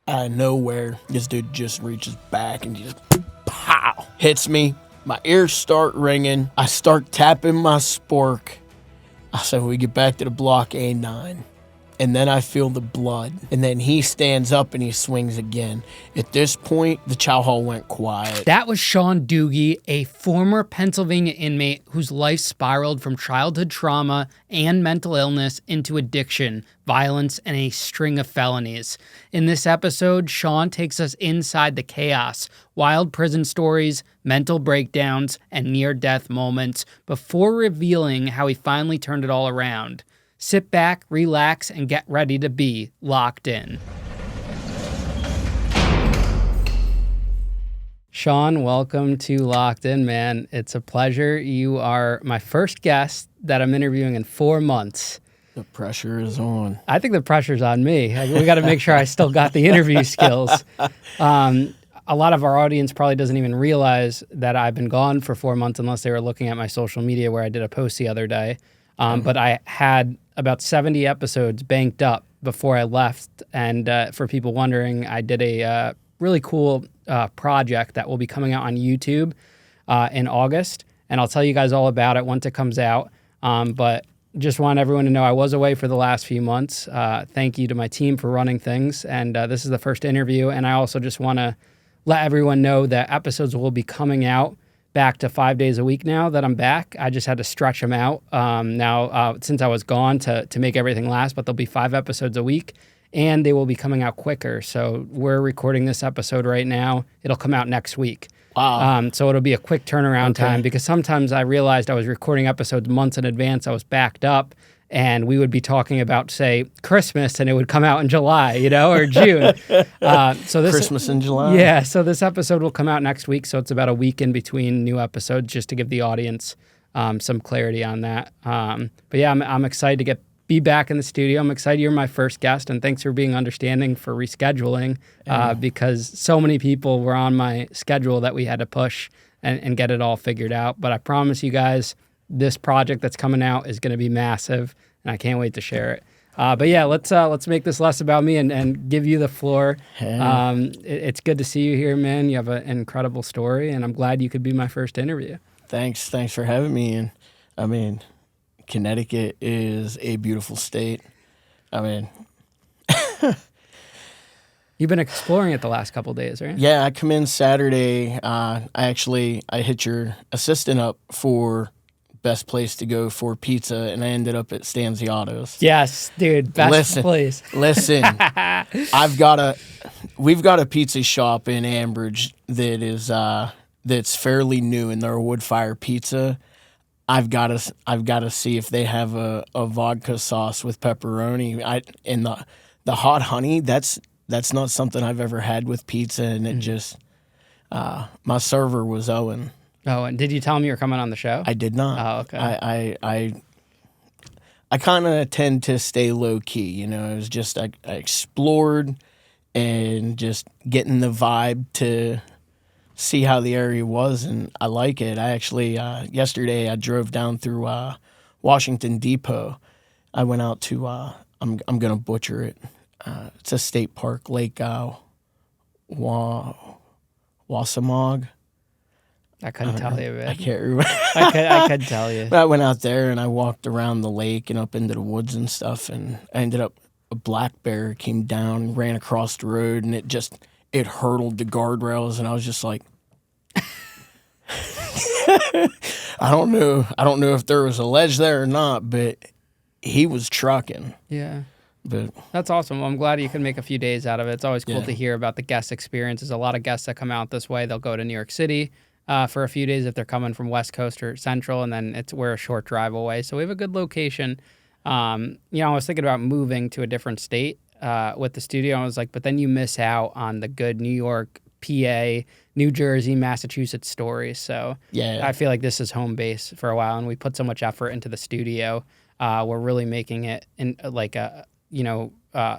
Out of nowhere, this dude just reaches back and just pow, hits me. My ears start ringing. I start tapping my spork. I said, we get back to the block A9. And then I feel the blood. And then he stands up and he swings again. At this point, the chow hall went quiet. That was Shaun Duguay, a former Pennsylvania inmate whose life spiraled from childhood trauma and mental illness into addiction, violence, and a string of felonies. In this episode, Shaun takes us inside the chaos, wild prison stories, mental breakdowns, and near-death moments before revealing how he finally turned it all around. Sit back, relax, and get ready to be locked in. Shaun, welcome to Locked In, man. It's a pleasure. You are my first guest that I'm interviewing in 4 months. The pressure is on. I think the pressure's on me. We got to make sure I still got the interview skills. A lot of our audience probably doesn't even realize that I've been gone for 4 months unless they were looking at my social media where I did a post the other day. But I had about 70 episodes banked up before I left. And for people wondering, I did a really cool project that will be coming out on YouTube in August. And I'll tell you guys all about it once it comes out. But just want everyone to know I was away for the last few months. Thank you to my team for running things. And this is the first interview. And I also just want to let everyone know that episodes will be coming out back to 5 days a week now that I'm back. I just had to stretch them out now since I was gone to make everything last, but there'll be 5 episodes a week and they will be coming out quicker. So we're recording this episode right now. It'll come out next week. Wow. So it'll be a quick turnaround time because sometimes I realized I was recording episodes months in advance. I was backed up and we would be talking about, say, Christmas, and it would come out in July, or June. So this Christmas in July. Yeah, so this episode will come out next week, so it's about a week in between new episodes, just to give the audience some clarity on that. But yeah, I'm excited to be back in the studio. I'm excited you're my first guest, and thanks for being understanding for rescheduling, because so many people were on my schedule that we had to push and get it all figured out. But I promise you guys, this project that's coming out is going to be massive, and I can't wait to share it. But yeah, let's make this less about me and give you the floor. It's good to see you here, man. You have an incredible story, and I'm glad you could be my first interview. Thanks for having me. And I mean, Connecticut is a beautiful state. I mean, you've been exploring it the last couple of days, right? Yeah, I come in Saturday. I hit your assistant up for best place to go for pizza, and I ended up at Stanziato's. Yes, dude, best place. Listen, we've got a pizza shop in Ambridge that is that's fairly new, and they're a wood fire pizza. I've got to see if they have a vodka sauce with pepperoni. And the hot honey, that's not something I've ever had with pizza, and it just my server was Owen. Oh, and did you tell him you were coming on the show? I did not. Oh, okay. I kind of tend to stay low key. It was just I explored and just getting the vibe to see how the area was, and I like it. I actually yesterday I drove down through Washington Depot. I went out to I'm gonna butcher it. It's a state park, Lake Wasamog. I couldn't tell you, man. I can't remember. I could tell you. But I went out there and I walked around the lake and up into the woods and stuff, and I ended up, a black bear came down and ran across the road, and it hurdled the guardrails, and I was just like, I don't know if there was a ledge there or not, but he was trucking. Yeah. But that's awesome. Well, I'm glad you can make a few days out of it. It's always cool to hear about the guest experiences. A lot of guests that come out this way, they'll go to New York City for a few days if they're coming from West Coast or Central, and then we're a short drive away. So we have a good location. I was thinking about moving to a different state with the studio. I was like, but then you miss out on the good New York, PA, New Jersey, Massachusetts stories. So I feel like this is home base for a while, and we put so much effort into the studio. We're really making it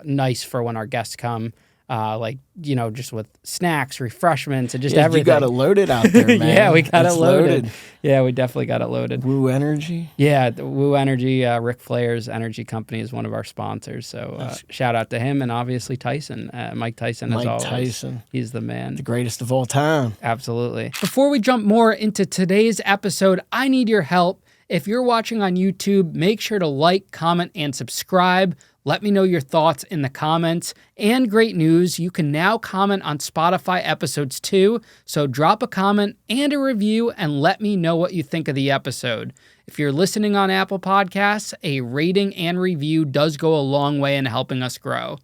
nice for when our guests come. just with snacks, refreshments, and just Yeah, everything. you got it loaded out there, man. Yeah, we got It's it loaded. Yeah, we definitely got it loaded. Woo Energy? Yeah, the Woo Energy, Ric Flair's energy company is one of our sponsors. So shout out to him and obviously Tyson, Mike Tyson, as always. Tyson. He's the man. The greatest of all time. Absolutely. Before we jump more into today's episode, I need your help. If you're watching on YouTube, make sure to like, comment, and subscribe. Let me know your thoughts in the comments. And great news, you can now comment on Spotify episodes too. So drop a comment and a review and let me know what you think of the episode. If you're listening on Apple Podcasts, a rating and review does go a long way in helping us grow.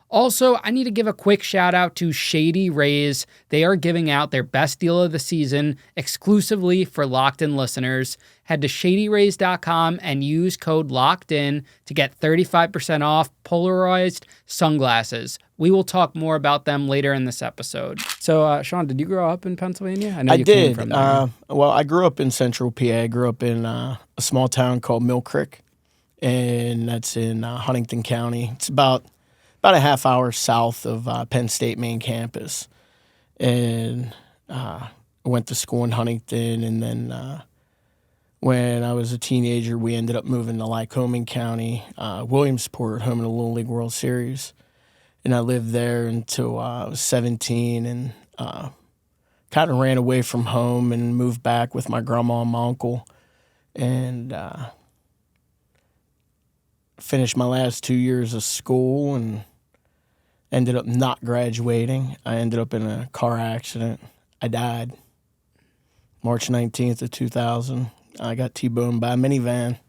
Also, I need to give a quick shout out to Shady Rays. They are giving out their best deal of the season exclusively for Locked In listeners. Head to shadyrays.com and use code LOCKEDIN to get 35% off polarized sunglasses. We will talk more about them later in this episode. So, Shaun, did you grow up in Pennsylvania? I know you came from there. Well, I grew up in Central PA. I grew up in a small town called Mill Creek, and that's in Huntington County. It's about a half hour south of Penn State main campus. And I went to school in Huntington, and then when I was a teenager, we ended up moving to Lycoming County, Williamsport, home of the Little League World Series. And I lived there until I was 17 and kind of ran away from home and moved back with my grandma and my uncle. And finished my last 2 years of school and ended up not graduating. I ended up in a car accident. I died March 19th of 2000. I got T-boned by a minivan.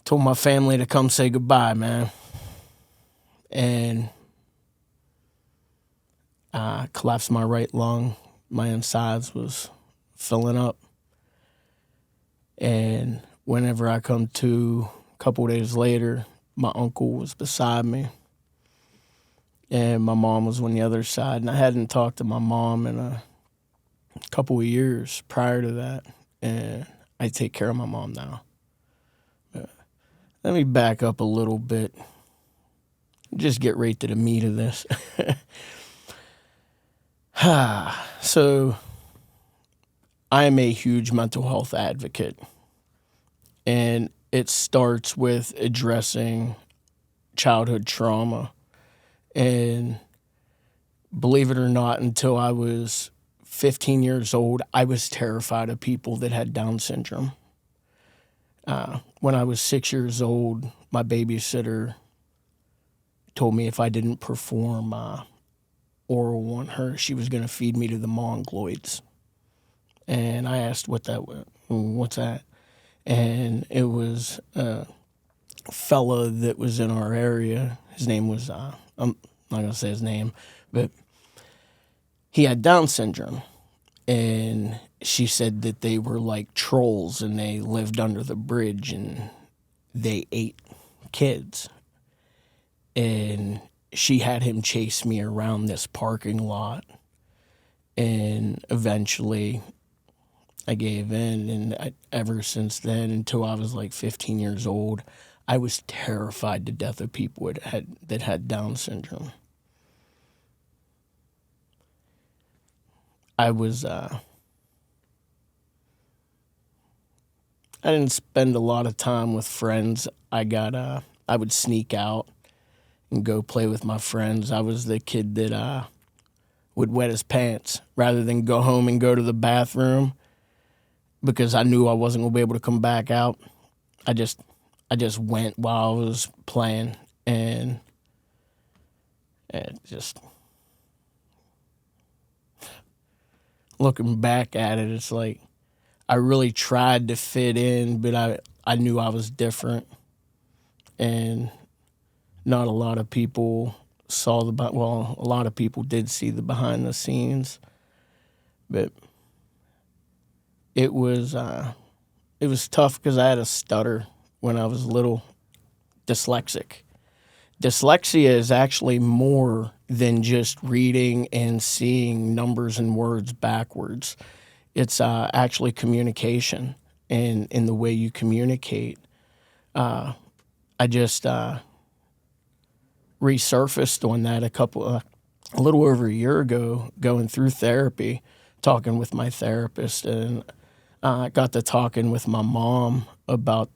Told my family to come say goodbye, man. And I collapsed my right lung. My insides was filling up. And whenever I come to, a couple days later, my uncle was beside me. And my mom was on the other side. And I hadn't talked to my mom in a couple of years prior to that. And I take care of my mom now. But let me back up a little bit. Just get right to the meat of this. So, I am a huge mental health advocate. And it starts with addressing childhood trauma. And believe it or not, until I was 15 years old, I was terrified of people that had Down syndrome. When I was 6 years old, my babysitter told me if I didn't perform oral on her, she was going to feed me to the mongoloids. And I asked what's that? And it was a fella that was in our area. His name was, I'm not going to say his name, but he had Down syndrome. And she said that they were like trolls and they lived under the bridge and they ate kids. And she had him chase me around this parking lot. And eventually I gave in. And ever since then, until I was like 15 years old, I was terrified to death of people that had Down syndrome. I didn't spend a lot of time with friends. I would sneak out and go play with my friends. I was the kid that would wet his pants rather than go home and go to the bathroom because I knew I wasn't going to be able to come back out. I just went while I was playing, and it just looking back at it, it's like I really tried to fit in, but I knew I was different, and not a lot of people saw a lot of people did see the behind the scenes, but it was tough because I had a stutter when I was little, dyslexic. Dyslexia is actually more than just reading and seeing numbers and words backwards. It's actually communication and in the way you communicate. resurfaced on that a little over a year ago, going through therapy, talking with my therapist, and got to talking with my mom about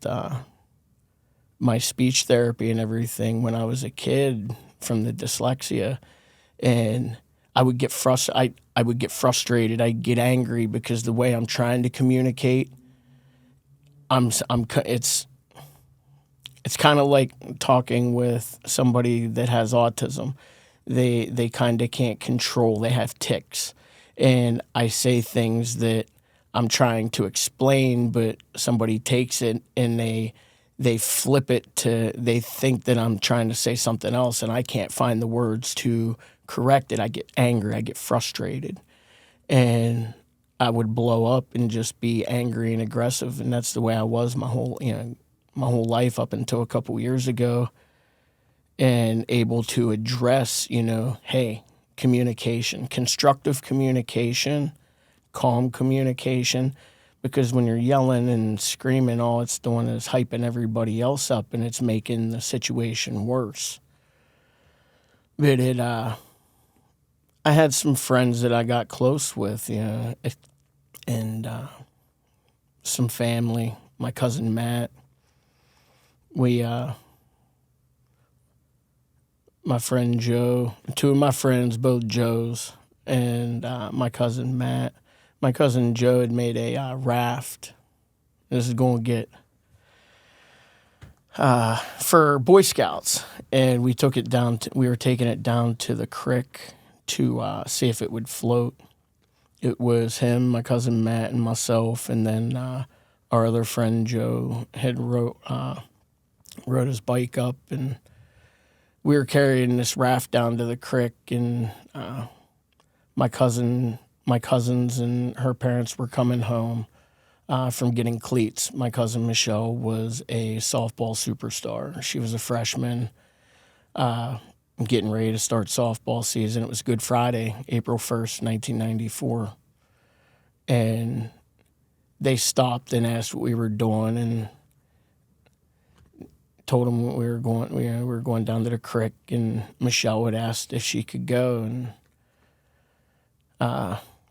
my speech therapy and everything when I was a kid from the dyslexia. And I would get I would get frustrated. I'd get angry because the way I'm trying to communicate, it's kind of like talking with somebody that has autism. They kind of can't control. They have tics, and I say things that I'm trying to explain, but somebody takes it and they flip it to, they think that I'm trying to say something else, and I can't find the words to correct it. I get angry. I get frustrated, and I would blow up and just be angry and aggressive, and that's the way I was my whole life up until a couple years ago, and able to address, hey, communication, constructive communication, calm communication, because when you're yelling and screaming, all it's doing is hyping everybody else up, and it's making the situation worse. But I had some friends that I got close with, and some family. My cousin Matt. My friend Joe, two of my friends, both Joes, and my cousin Matt. My cousin Joe had made a raft. This is going to get for Boy Scouts, and we took it down. We were taking it down to the creek to see if it would float. It was him, my cousin Matt, and myself, and then our other friend Joe had rode his bike up, and we were carrying this raft down to the creek, and my cousins and her parents were coming home from getting cleats. My cousin Michelle was a softball superstar. She was a freshman getting ready to start softball season. It was Good Friday, April 1st, 1994. And they stopped and asked what we were doing, and told them we were going down to the creek, and Michelle had asked if she could go, and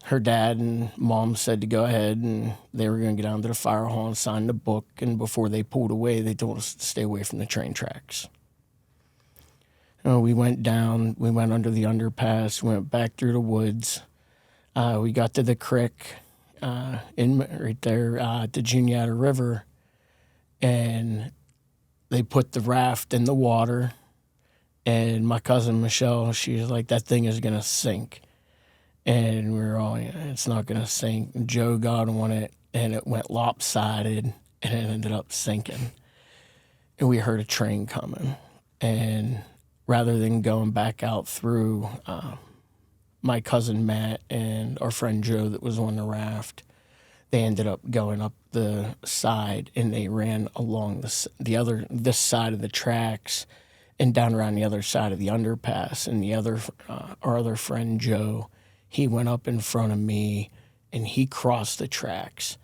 her dad and mom said to go ahead, and they were going to get down to the fire hall and sign the book, and before they pulled away, they told us to stay away from the train tracks. We went down, we went under the underpass, went back through the woods. We got to the creek right there at the Juniata River, and they put the raft in the water, and my cousin Michelle, she was like, that thing is going to sink. And we were all, it's not going to sink. Joe got on it, and it went lopsided, and it ended up sinking. And we heard a train coming, and rather than going back out through, my cousin Matt and our friend Joe that was on the raft, they ended up going up the side, and they ran along this side of the tracks and down around the other side of the underpass. And our other friend Joe, he went up in front of me, and he crossed the tracks.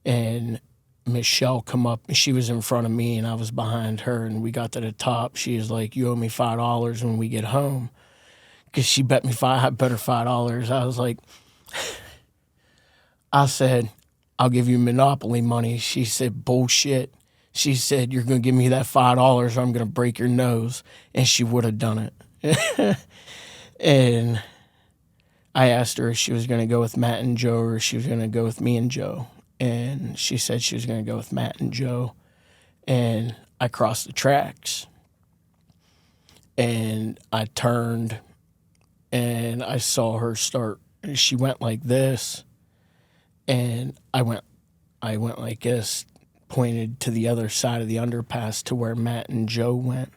And Michelle come up, and she was in front of me, and I was behind her, and we got to the top. She was like, you owe me $5 when we get home, because she bet me I bet her $5. I was like, I said, I'll give you Monopoly money. She said, bullshit. She said, you're going to give me that $5 or I'm going to break your nose. And she would have done it. And I asked her if she was going to go with Matt and Joe or if she was going to go with me and Joe. And she said she was going to go with Matt and Joe. And I crossed the tracks. And I turned, and I saw her start. She went like this. And I went like this, pointed to the other side of the underpass to where Matt and Joe went.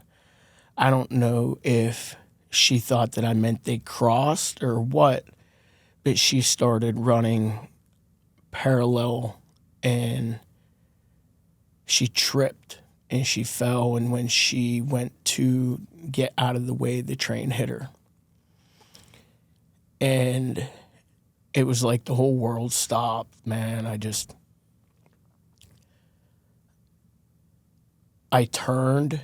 I don't know if she thought that I meant they crossed or what, but she started running parallel, and she tripped and she fell. And when she went to get out of the way, the train hit her. And it was like the whole world stopped, man. I turned,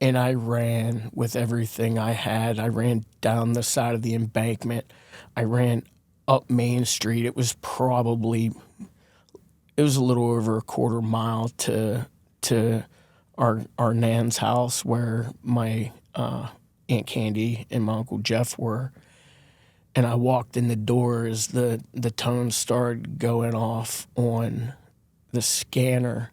and I ran with everything I had. I ran down the side of the embankment. I ran up Main Street. It was a little over a quarter mile to our Nan's house where my Aunt Candy and my Uncle Jeff were. And I walked in the door as the tones started going off on the scanner.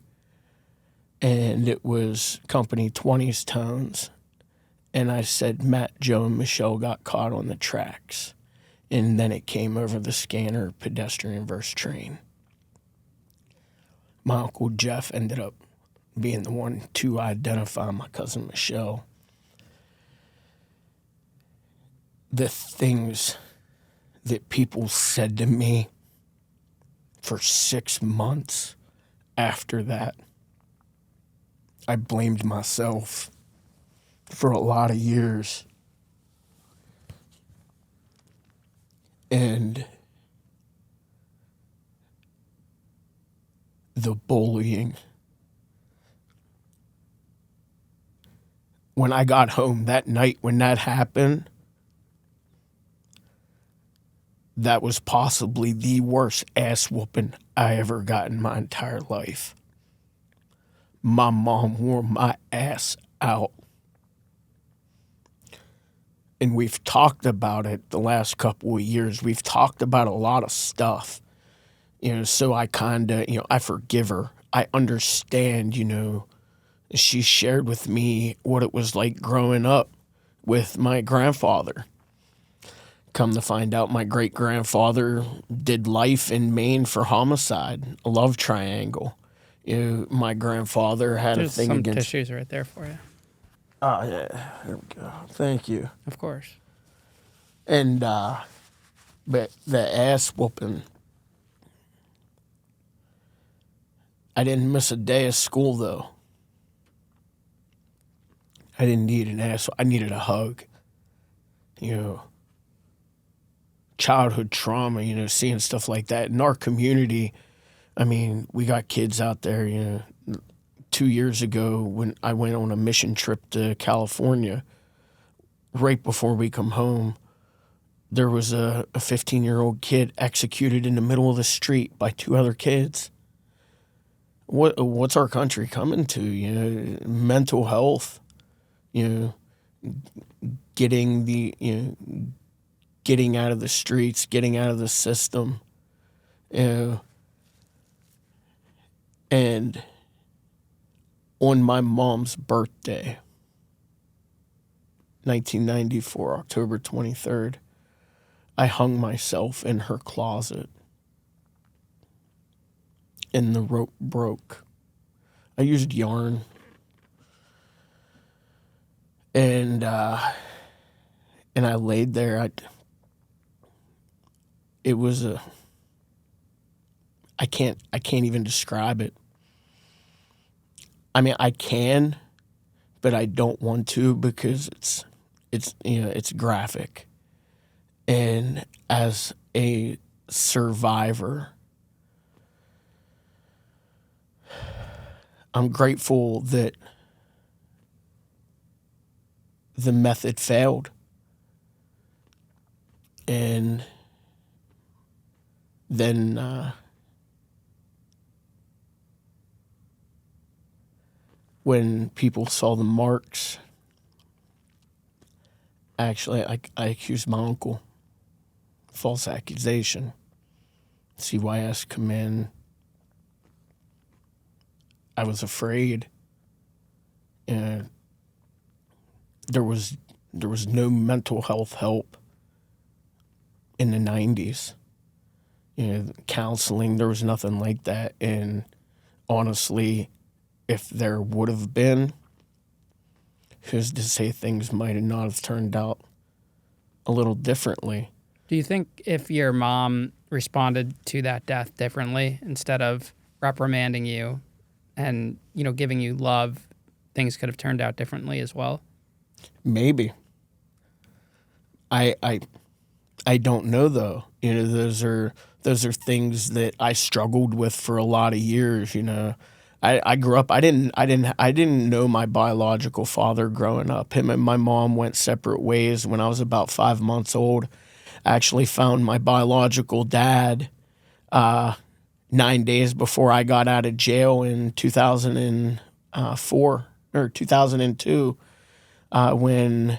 And it was Company 20's tones. And I said, Matt, Joe, and Michelle got caught on the tracks. And then it came over the scanner, pedestrian versus train. My Uncle Jeff ended up being the one to identify my cousin Michelle. The things that people said to me for 6 months after that, I blamed myself for a lot of years. And the bullying. When I got home that night when that happened, that was possibly the worst ass whooping I ever got in my entire life. My mom wore my ass out. And we've talked about it the last couple of years. We've talked about a lot of stuff. So I I forgive her. I understand, she shared with me what it was like growing up with my grandfather. Come to find out, my great-grandfather did life in Maine for homicide, a love triangle. My grandfather had There's a thing some against... tissues right there for you. Oh, yeah. There we go. Thank you. Of course. And, but the ass whooping, I didn't miss a day of school, though. I didn't need an ass. I needed a hug. Childhood trauma, seeing stuff like that. In our community, we got kids out there, 2 years ago when I went on a mission trip to California, right before we come home, there was a 15-year-old kid executed in the middle of the street by 2 other kids. What's our country coming to? Mental health, getting out of the streets, getting out of the system, and on my mom's birthday, 1994, October 23rd, I hung myself in her closet, and the rope broke. I used yarn, and I laid there. I can't even describe it. I can, but I don't want to because it's graphic. And as a survivor, I'm grateful that the method failed. And then when people saw the marks, actually, I accused my uncle. False accusation. CYS come in. I was afraid. And there was no mental health help in the 90s. Counseling, there was nothing like that. And honestly, if there would have been, who's to say things might not have turned out a little differently. Do you think if your mom responded to that death differently, instead of reprimanding you and, giving you love, things could have turned out differently as well? Maybe. I don't know, though. Those are things that I struggled with for a lot of years. I grew up. I didn't know my biological father growing up. Him and my mom went separate ways when I was about 5 months old. I actually found my biological dad 9 days before I got out of jail in 2004 or 2002 when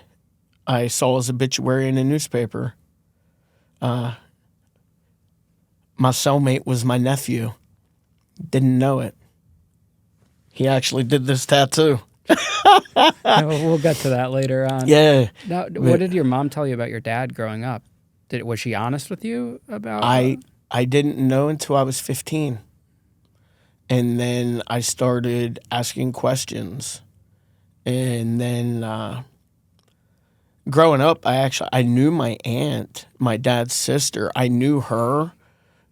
I saw his obituary in a newspaper. My cellmate was my nephew. Didn't know it. He actually did this tattoo. We'll get to that later on. Yeah. Now, what did your mom tell you about your dad growing up? Was she honest with you about? I didn't know until I was 15. And then I started asking questions. And then growing up, I knew my aunt, my dad's sister. I knew her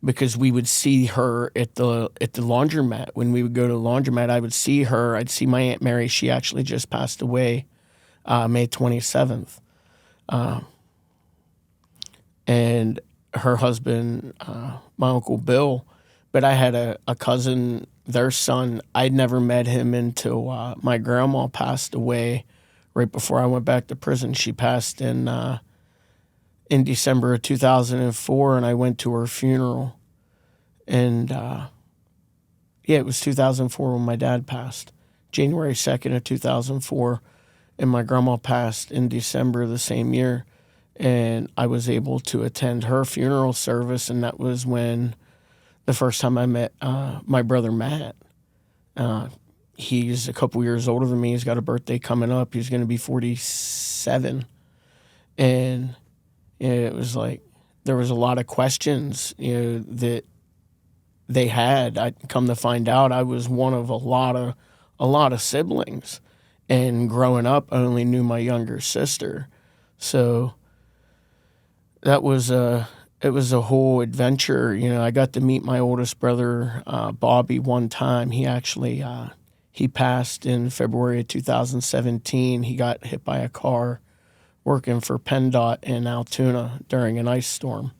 because we would see her at the laundromat. When we would go to the laundromat, I would see her. I'd see my Aunt Mary. She actually just passed away May 27th. And her husband, my Uncle Bill. But I had a cousin, their son. I'd never met him until my grandma passed away right before I went back to prison. She passed in December of 2004, and I went to her funeral. And, it was 2004 when my dad passed, January 2nd of 2004, and my grandma passed in December of the same year. And I was able to attend her funeral service, and that was when the first time I met my brother Matt. He's a couple years older than me. He's got a birthday coming up. He's going to be 47. And it was like there was a lot of questions, that they had. I come to find out I was one of a lot of siblings. And growing up, I only knew my younger sister. So it was a whole adventure. I got to meet my oldest brother, Bobby, one time. He actually, he passed in February of 2017. He got hit by a car working for PennDOT in Altoona during an ice storm.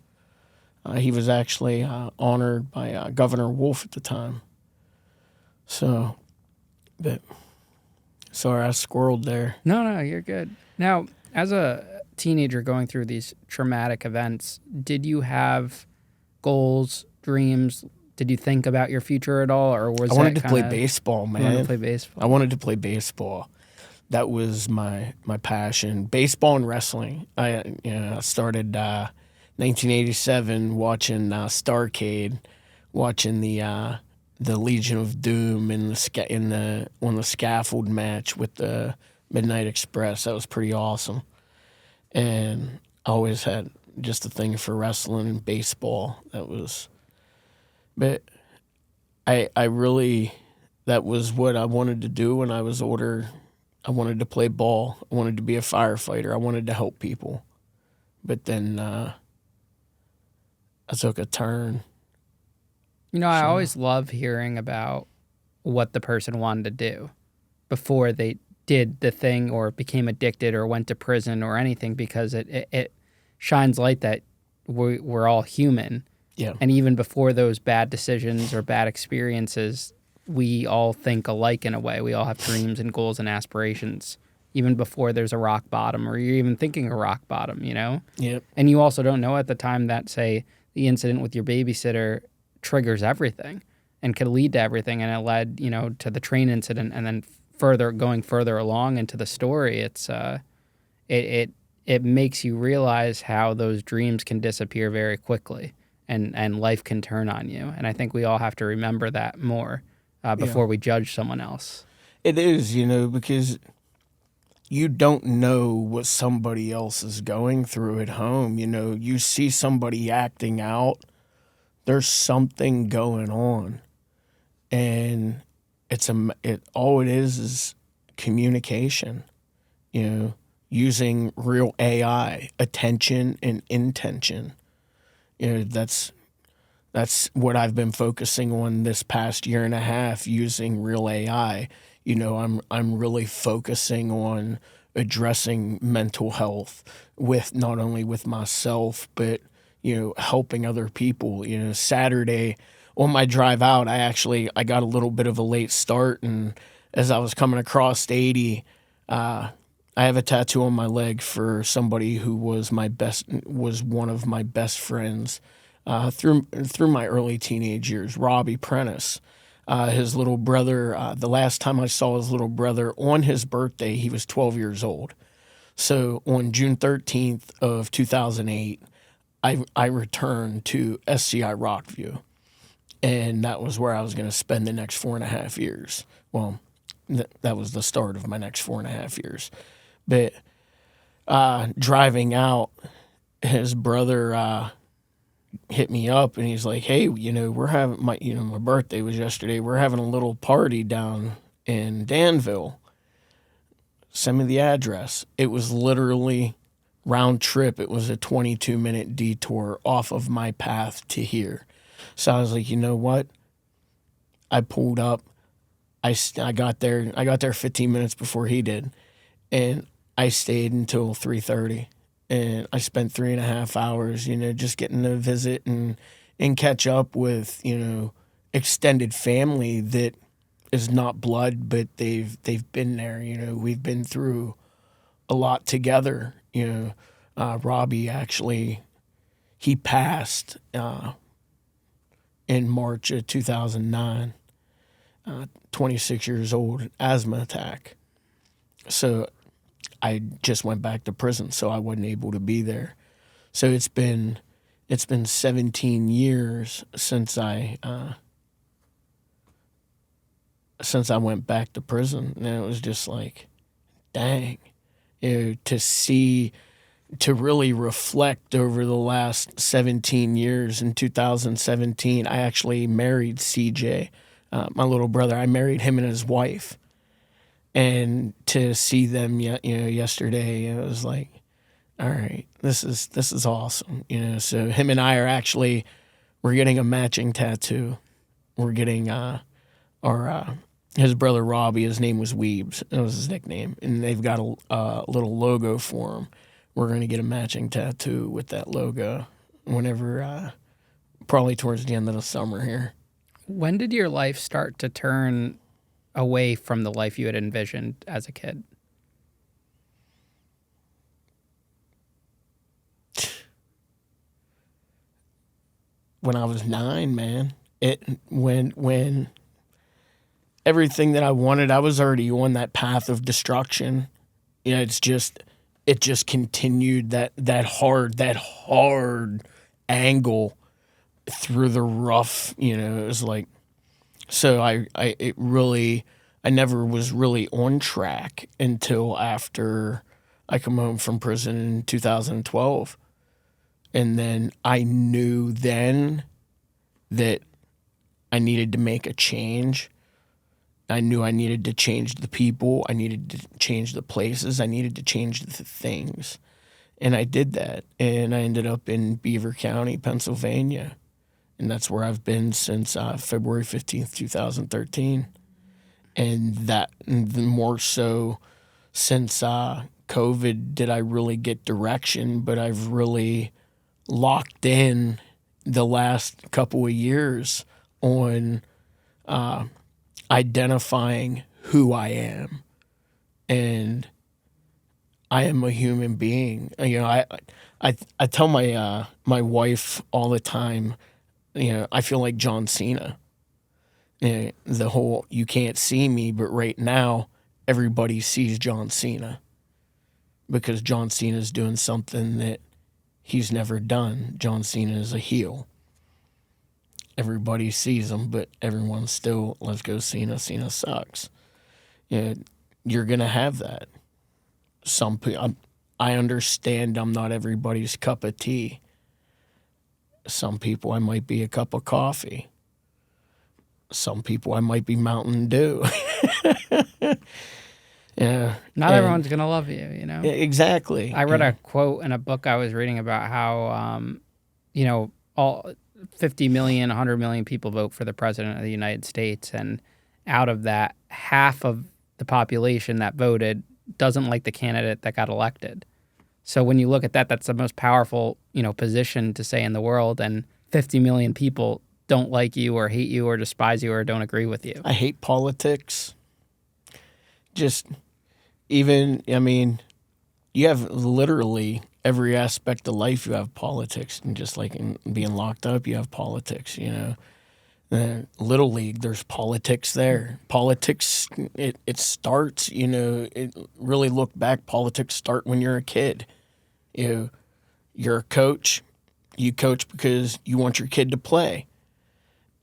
He was actually honored by Governor Wolf at the time. So, but sorry, I squirreled there. No, you're good. Now, as a teenager going through these traumatic events, did you have goals, dreams? Did you think about your future at all, or was I wanted to play baseball, man. You wanted to play baseball? I wanted to play baseball. That was my passion. Baseball and wrestling. I started 1987 watching Starrcade, watching the Legion of Doom on the scaffold match with the Midnight Express. That was pretty awesome. And I always had just a thing for wrestling and baseball. But I really, that was what I wanted to do when I was older. I wanted to play ball. I wanted to be a firefighter. I wanted to help people. But then I took a turn. I always love hearing about what the person wanted to do before they did the thing or became addicted or went to prison or anything, because it shines light that we're all human. Yeah. And even before those bad decisions or bad experiences, we all think alike in a way. We all have dreams and goals and aspirations, even before there's a rock bottom or you're even thinking a rock bottom, Yep. And you also don't know at the time that, say, the incident with your babysitter triggers everything and could lead to everything. And it led, to the train incident, and then going further along into the story. It's it makes you realize how those dreams can disappear very quickly, and life can turn on you. And I think we all have to remember that more before we judge someone else. It is, because you don't know what somebody else is going through at home. You see somebody acting out, there's something going on. And all it is communication, using real AI, attention and intention. That's what I've been focusing on this past year and a half, using real AI. I'm really focusing on addressing mental health with not only with myself, but helping other people. Saturday on my drive out, I got a little bit of a late start, and as I was coming across 80, I have a tattoo on my leg for somebody who was one of my best friends through my early teenage years, Robbie Prentice. His little brother, the last time I saw his little brother on his birthday, he was 12 years old. So on June 13th of 2008, I returned to SCI Rockview, and that was where I was going to spend the next 4.5 years. Well, that was the start of my next 4.5 years. But driving out, his brother hit me up, and he's like, "Hey, we're having my birthday was yesterday. We're having a little party down in Danville. Send me the address." It was literally round trip. It was a 22-minute detour off of my path to here. So I was like, you know what? I pulled up. I got there. I got there 15 minutes before he did, and I stayed until 3:30. And I spent 3.5 hours, just getting to visit and catch up with, extended family that is not blood, but they've been there. We've been through a lot together. Robbie actually, he passed in March of 2009, 26 years old, asthma attack. So I just went back to prison, so I wasn't able to be there. So it's been 17 years since I went back to prison, and it was just like, dang, to really reflect over the last 17 years. In 2017, I actually married CJ, my little brother. I married him and his wife. And to see them, yesterday, it was like, all right, this is awesome. So him and I we're getting a matching tattoo. We're getting his brother Robbie. His name was Weebs. That was his nickname. And they've got a little logo for him. We're going to get a matching tattoo with that logo whenever, probably towards the end of the summer here. When did your life start to turn away from the life you had envisioned as a kid? When I was 9, man. When everything that I wanted, I was already on that path of destruction. It just continued that hard angle through the rough. It was like, so I never was really on track until after I come home from prison in 2012. And then I knew then that I needed to make a change. I knew I needed to change the people. I needed to change the places. I needed to change the things. And I did that. And I ended up in Beaver County, Pennsylvania. And that's where I've been since February 15th, 2013. And that more so since COVID did I really get direction, but I've really locked in the last couple of years on identifying who I am. And I am a human being. I tell my wife all the time, I feel like John Cena. The whole, you can't see me, but right now everybody sees John Cena because John Cena's doing something that he's never done. John Cena is a heel. Everybody sees him, but everyone's still, let's go Cena. Cena sucks. You're going to have that. Some people, I understand I'm not everybody's cup of tea. Some people I might be a cup of coffee. Some people I might be Mountain Dew. Yeah. Not everyone's going to love you, Exactly. I read a quote in a book I was reading about how, all 50 million, 100 million people vote for the president of the United States. And out of that, half of the population that voted doesn't like the candidate that got elected. So when you look at that, that's the most powerful, position to say in the world. And 50 million people don't like you or hate you or despise you or don't agree with you? I hate politics. Just even, I mean, you have literally every aspect of life, you have politics. And just like in being locked up, you have politics, you know. Little League, there's politics there. Politics, it starts, you know, really look back, politics start when you're a kid. You know, you're a coach, you coach because you want your kid to play.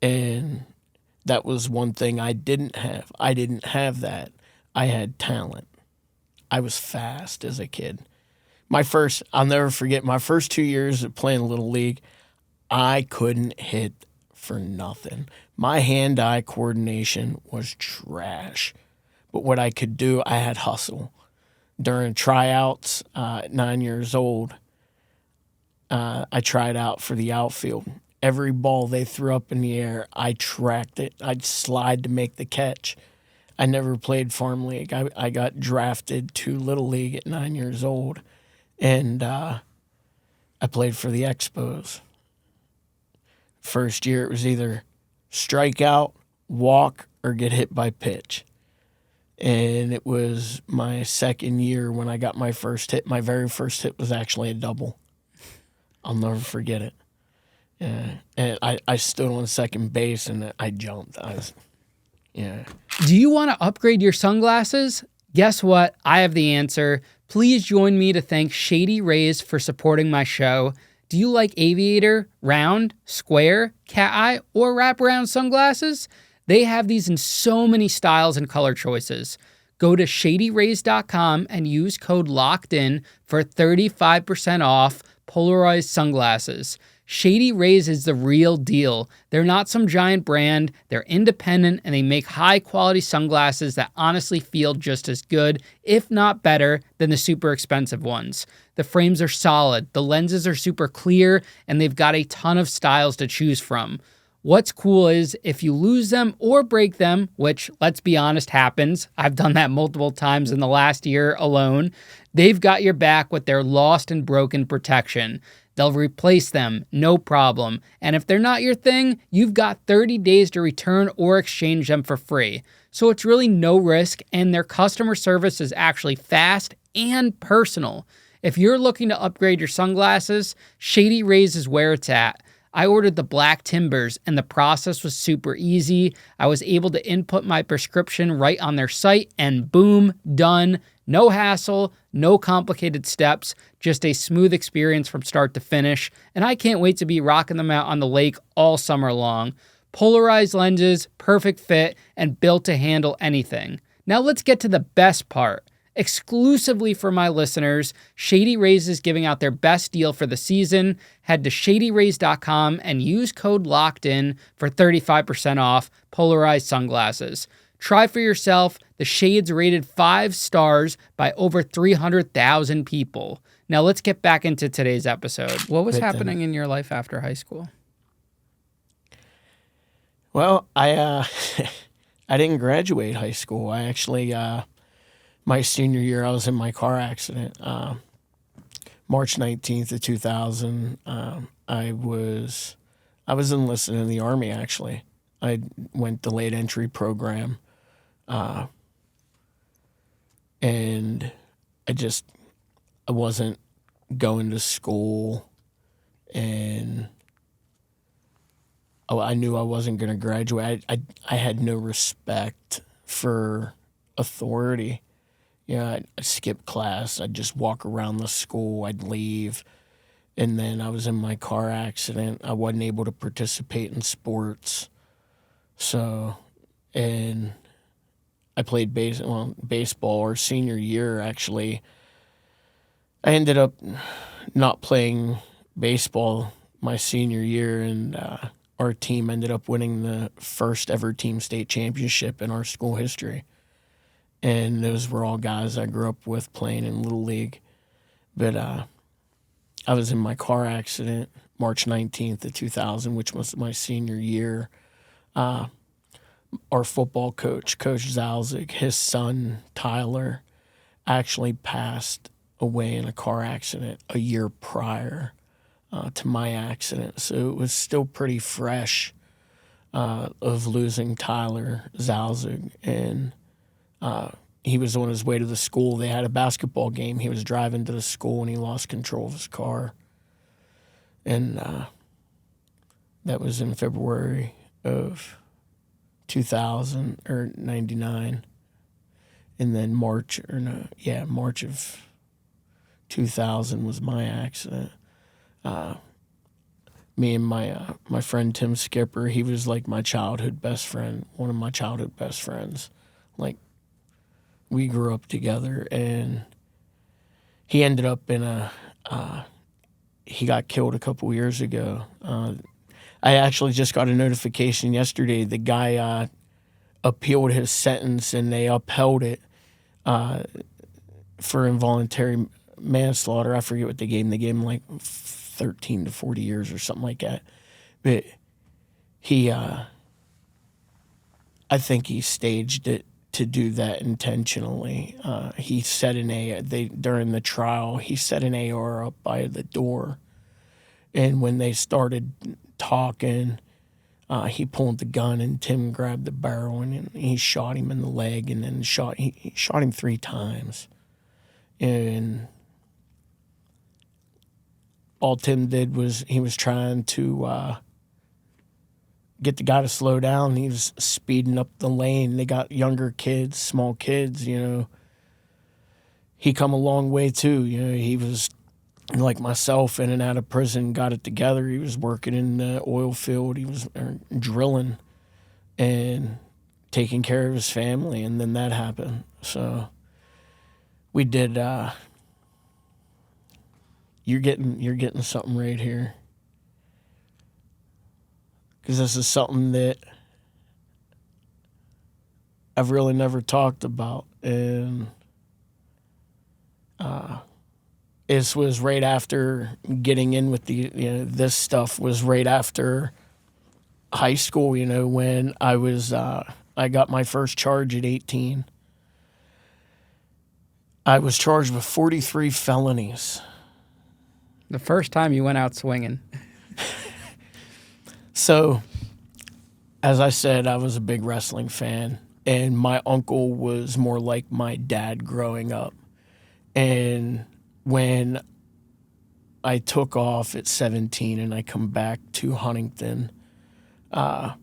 And that was one thing I didn't have. I didn't have that. I had talent. I was fast as a kid. I'll never forget, my first 2 years of playing Little League, I couldn't hit for nothing. My hand-eye coordination was trash. But what I could do, I had hustle. During tryouts at 9 years old, I tried out for the outfield. Every ball they threw up in the air, I tracked it. I'd slide to make the catch. I never played farm league. I got drafted to Little League at 9 years old, and I played for the Expos. First year, it was either strike out, walk, or get hit by pitch. And it was my second year when I got my first hit. My very first hit was actually a double. I'll never forget it. And I stood on second base and I jumped. Do you want to upgrade your sunglasses? Guess what? I have the answer. Please join me to thank Shady Rays for supporting my show. Do you like aviator, round, square, cat eye, or wraparound sunglasses? They have these in so many styles and color choices. Go to shadyrays.com and use code LOCKEDIN for 35% off polarized sunglasses. Shady Rays is the real deal. They're not some giant brand. They're independent, and they make high-quality sunglasses that honestly feel just as good, if not better, than the super expensive ones. The frames are solid, the lenses are super clear, and they've got a ton of styles to choose from. What's cool is if you lose them or break them, which, let's be honest, happens. I've done that multiple times in the last year alone. They've got your back with their lost and broken protection. They'll replace them, no problem. And if they're not your thing, you've got 30 days to return or exchange them for free. So it's really no risk, and their customer service is actually fast and personal. If you're looking to upgrade your sunglasses, Shady Rays is where it's at. I ordered the Black Timbers, and the process was super easy. I was able to input my prescription right on their site, and boom, done. No hassle, no complicated steps, just a smooth experience from start to finish, and I can't wait to be rocking them out on the lake all summer long. Polarized lenses, perfect fit, and built to handle anything. Now let's get to the best part. Exclusively for my listeners, Shady Rays is giving out their best deal for the season. Head to shadyrays.com and use code LOCKEDIN for 35% off polarized sunglasses. Try for yourself. The shades rated 5 stars by over 300,000 people. Now let's get back into today's episode. What was happening in your life after high school? Well, I didn't graduate high school. I actually my senior year, I was in my car accident. March 19th of 2000. I was enlisted in the Army, actually. I went delayed entry program. And I wasn't going to school, and I knew I wasn't going to graduate. I had no respect for authority. I'd skip class. I'd just walk around the school. I'd leave. And then I was in my car accident. I wasn't able to participate in sports. And I played baseball our senior year, actually. I ended up not playing baseball my senior year, and our team ended up winning the first ever team state championship in our school history. And those were all guys I grew up with playing in Little League. But I was in my car accident March 19th of 2000, which was my senior year. Our football coach, Coach Zalzig, his son, Tyler, actually passed away in a car accident a year prior to my accident. So it was still pretty fresh of losing Tyler Zalzig, and he was on his way to the school. They had a basketball game. He was driving to the school, and he lost control of his car. And that was in February of 2000 or 99. And then March of 2000 was my accident. Me and my friend Tim Skipper, he was like my childhood best friend, one of my childhood best friends. Like, we grew up together, and he ended up in he got killed a couple years ago. I actually just got a notification yesterday. The guy appealed his sentence, and they upheld it for involuntary manslaughter. I forget what they gave him. They gave him like 13 to 40 years or something like that. But he, I think he staged it to do that intentionally. He set during the trial, he set an AR up by the door. And when they started talking, he pulled the gun, and Tim grabbed the barrel, and he shot him in the leg, and then he shot him 3 times. And all Tim did was he was trying to get the guy to slow down. He was speeding up the lane. They got younger kids, small kids, you know. He come a long way too. You know, he was like myself, in and out of prison, got it together. He was working in the oil field. He was drilling and taking care of his family, and then that happened. So we did. You're getting something right here, because this is something that I've really never talked about, and this was right after getting in with this stuff was right after high school, when I got my first charge at 18. I was charged with 43 felonies. The first time you went out swinging. So, as I said, I was a big wrestling fan, and my uncle was more like my dad growing up. And when I took off at 17 and I come back to Huntington, I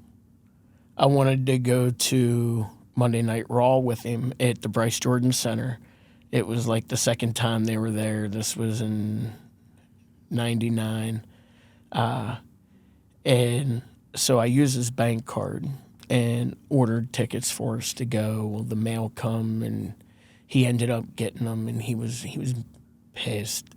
wanted to go to Monday Night Raw with him at the Bryce Jordan Center. It was like the second time they were there. This was in 99. And so I used his bank card and ordered tickets for us to go. Well, the mail come, and he ended up getting them, and he was pissed.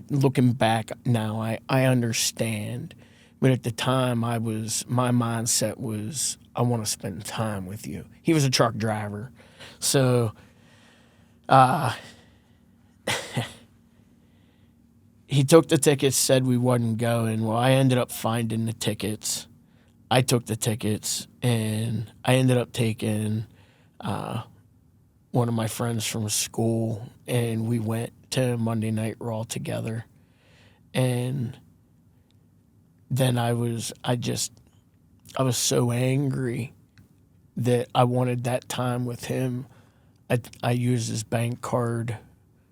Looking back now, I understand. But at the time, my mindset was, I want to spend time with you. He was a truck driver. So he took the tickets, said we wasn't going. Well, I ended up finding the tickets. I took the tickets, and I ended up taking one of my friends from school, and we went to Monday Night Raw together. And then I was so angry that I wanted that time with him. I used his bank card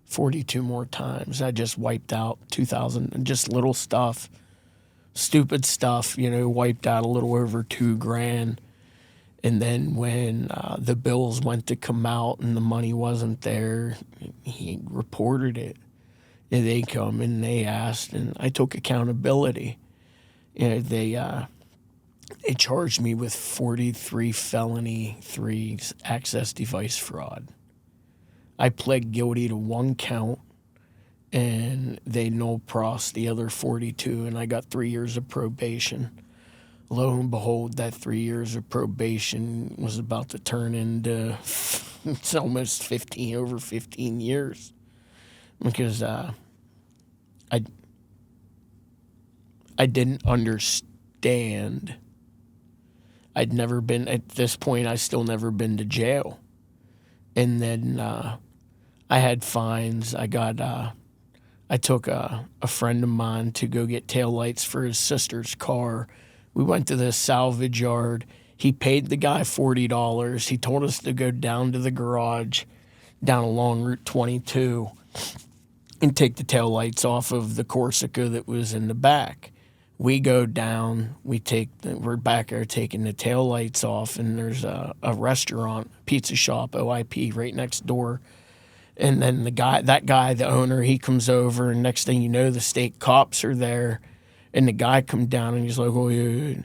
42 more times. I just wiped out 2,000, just little stuff, stupid stuff, wiped out a little over $2,000. And then when the bills went to come out and the money wasn't there, he reported it. And they come and they asked, and I took accountability. They charged me with 43 felony, 3 access device fraud. I pled guilty to 1 count, and they no-prossed the other 42, and I got 3 years of probation. Lo and behold, that 3 years of probation was about to turn into it's almost over 15 years, because I didn't understand. I'd never been, at this point, I still never been to jail. And then I had fines. I took a friend of mine to go get taillights for his sister's car. We went to the salvage yard. He paid the guy $40. He told us to go down to the garage, down along Route 22, and take the taillights off of the Corsica that was in the back. We go down, we're back there taking the taillights off, and there's a restaurant, pizza shop, OIP, right next door. And then the owner, he comes over, and next thing you know, the state cops are there. And the guy come down, and he's like, oh, yeah,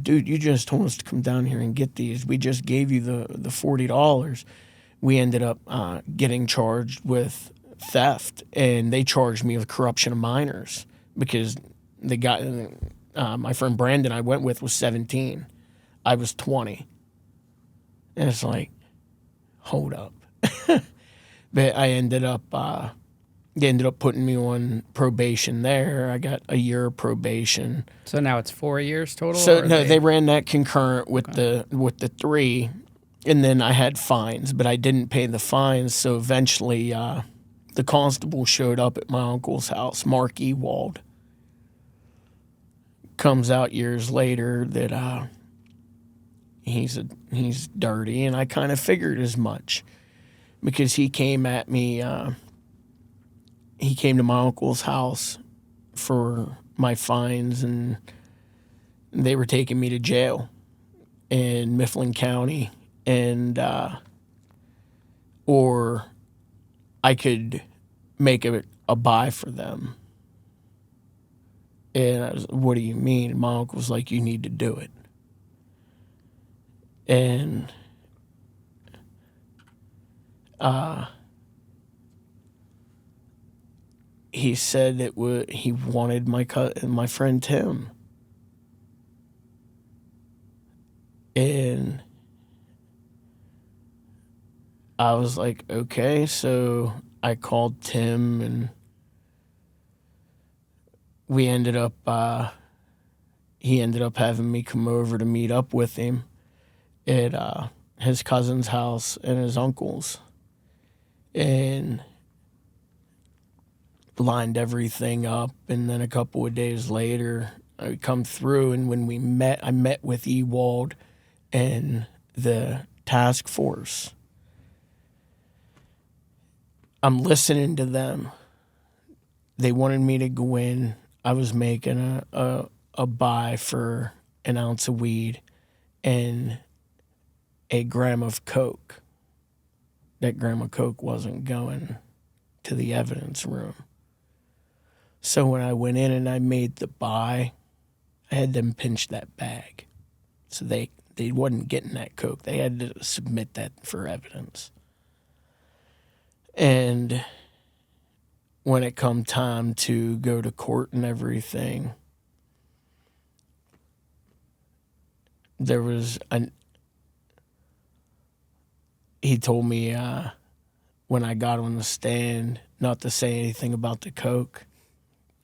dude, you just told us to come down here and get these. We just gave you the $40. We ended up getting charged with theft, and they charged me with corruption of minors because the guy, my friend Brandon I went with was 17. I was 20. And it's like, hold up. But they ended up putting me on probation there. I got a year of probation. So now it's 4 years total? So no, they ran that concurrent with the 3, and then I had fines, but I didn't pay the fines. So eventually, the constable showed up at my uncle's house, Mark Ewald. Comes out years later that he's dirty, and I kind of figured as much because he came at me. He came to my uncle's house for my fines, and they were taking me to jail in Mifflin County, and or I could make a buy for them. And I was, what do you mean? And my uncle was like, you need to do it. And he said he wanted my friend Tim. And I was like, okay. So I called Tim, and he ended up having me come over to meet up with him at his cousin's house and his uncle's, and lined everything up. And then a couple of days later, I come through, and when I met with Ewald and the task force. I'm listening to them. They wanted me to go in. I was making a buy for an ounce of weed and a gram of coke. That gram of coke wasn't going to the evidence room. So when I went in and I made the buy, I had them pinch that bag. So they wasn't getting that coke. They had to submit that for evidence. And when it come time to go to court and everything, he told me when I got on the stand not to say anything about the coke.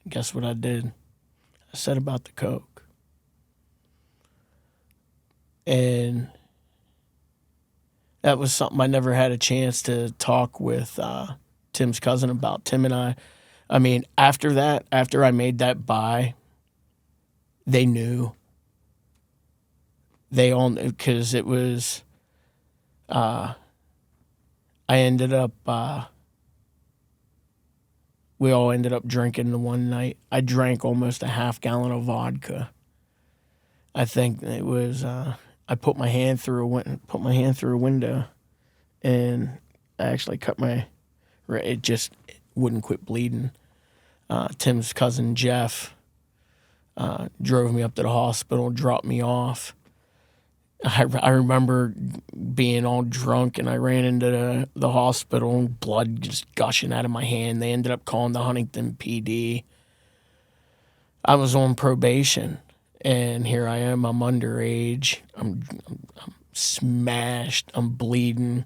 Guess what I did? I said about the coke. And that was something I never had a chance to talk with Tim's cousin about. Tim and I mean, after I made that buy, they knew. They all knew, because it was, I ended up, we all ended up drinking the one night. I drank almost a half gallon of vodka. I think it was, I put my hand through a window, and I actually it just wouldn't quit bleeding. Tim's cousin Jeff drove me up to the hospital, dropped me off. I remember being all drunk, and I ran into the hospital, and blood just gushing out of my hand. They ended up calling the Huntington PD. I was on probation, and here I am. I'm underage. I'm smashed. I'm bleeding.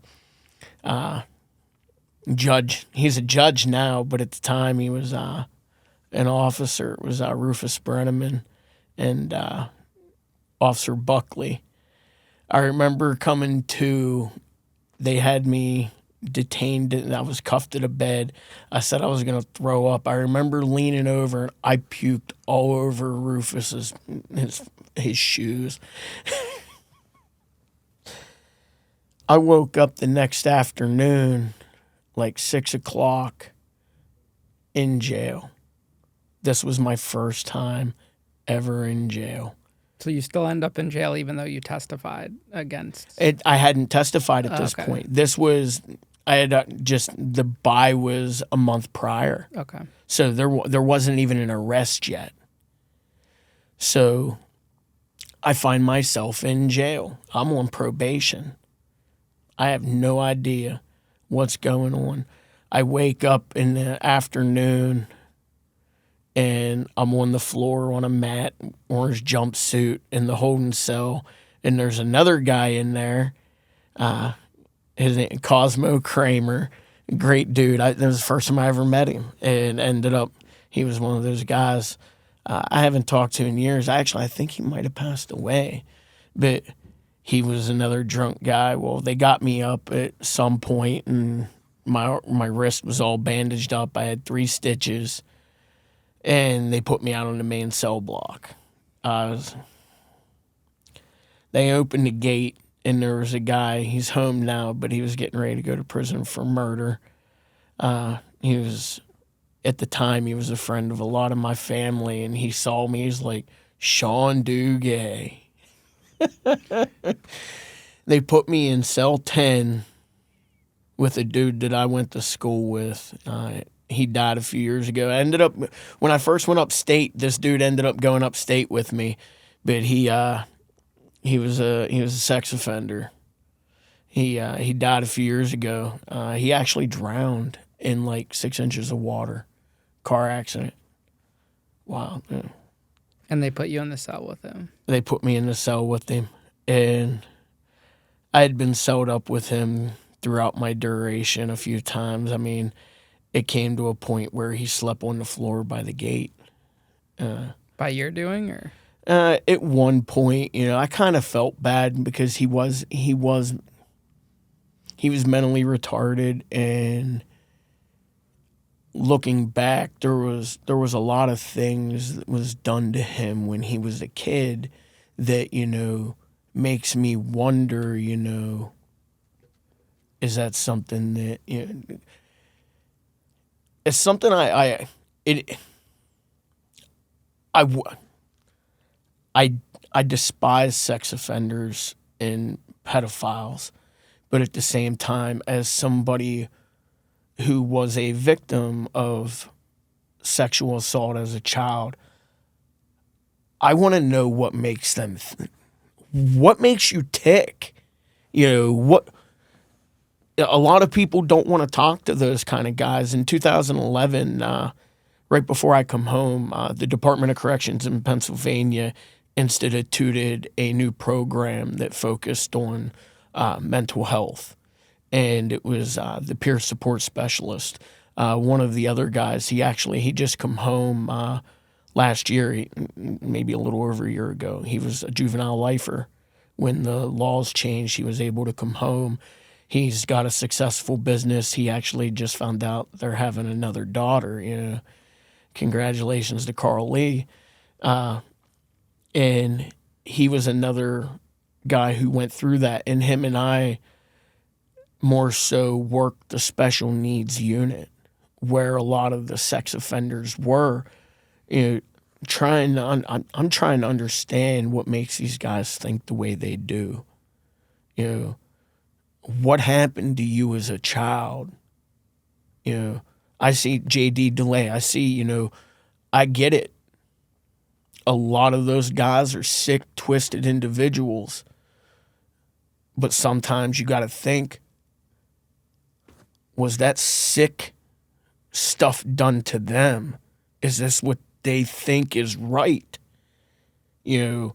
Judge. He's a judge now, but at the time he was an officer. It was Rufus Brenneman and Officer Buckley. I remember coming to. They had me detained and I was cuffed to the bed. I said I was going to throw up. I remember leaning over and I puked all over Rufus's his shoes. I woke up the next afternoon, like 6 o'clock, in jail. This was my first time ever in jail. So you still end up in jail even though you testified against? I hadn't testified at this point. This was, I had just, the buy was a month prior. Okay. So there wasn't even an arrest yet. So I find myself in jail. I'm on probation. I have no idea what's going on. I wake up in the afternoon and I'm on the floor on a mat, orange jumpsuit in the holding cell, and there's another guy in there, his name Cosmo Kramer, great dude. That was the first time I ever met him, and ended up he was one of those guys I haven't talked to in years. I think he might have passed away, but he was another drunk guy. Well, they got me up at some point, and my wrist was all bandaged up. I had 3 stitches. And they put me out on the main cell block. They opened the gate, and there was a guy. He's home now, but he was getting ready to go to prison for murder. He was, at the time, he was a friend of a lot of my family, and he saw me. He's like, Shaun Duguay. They put me in cell 10 with a dude that I went to school with. He died a few years ago. When I first went upstate, this dude ended up going upstate with me, but he was a sex offender. He died a few years ago. He actually drowned in like 6 inches of water, car accident. Wow. Yeah. And they put you in the cell with him. They put me in the cell with him, and I had been celled up with him throughout my duration a few times. I mean, it came to a point where he slept on the floor by the gate. By your doing, or? At one point, I kind of felt bad because he was mentally retarded, and looking back, there was a lot of things that was done to him when he was a kid that makes me wonder. Is that something that it's something I despise sex offenders and pedophiles, but at the same time, as somebody who was a victim of sexual assault as a child, I want to know what makes them, what makes you tick, what. A lot of people don't want to talk to those kind of guys. In 2011, right before I come home, the Department of Corrections in Pennsylvania instituted a new program that focused on mental health. And it was the peer support specialist. One of the other guys, he just come home last year, maybe a little over a year ago. He was a juvenile lifer. When the laws changed, he was able to come home. He's got a successful business. He actually just found out they're having another daughter. Congratulations to Carl Lee. And he was another guy who went through that. And him and I more so worked the special needs unit, where a lot of the sex offenders were. I'm trying to understand what makes these guys think the way they do. What happened to you as a child? I see J.D. DeLay. I see, I get it. A lot of those guys are sick, twisted individuals. But sometimes you got to think, was that sick stuff done to them? Is this what they think is right? You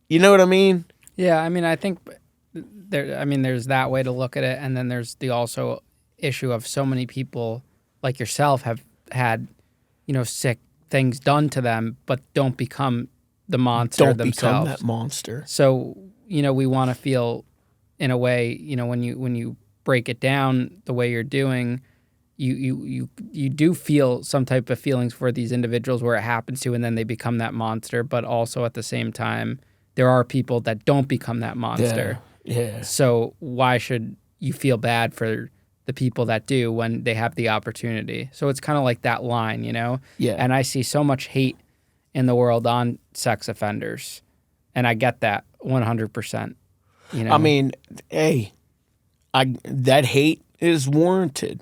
know what I mean? Yeah, I mean, I think there's that way to look at it, and then there's the also issue of so many people like yourself have had, sick things done to them, but don't become the monster themselves. Don't become that monster. So, we want to feel in a way, when you break it down the way you're doing, you do feel some type of feelings for these individuals where it happens to, and then they become that monster. But also at the same time, there are people that don't become that monster. Yeah. So why should you feel bad for the people that do when they have the opportunity? So it's kind of like that line, Yeah. And I see so much hate in the world on sex offenders, and I get that 100%. I mean, hey, that hate is warranted,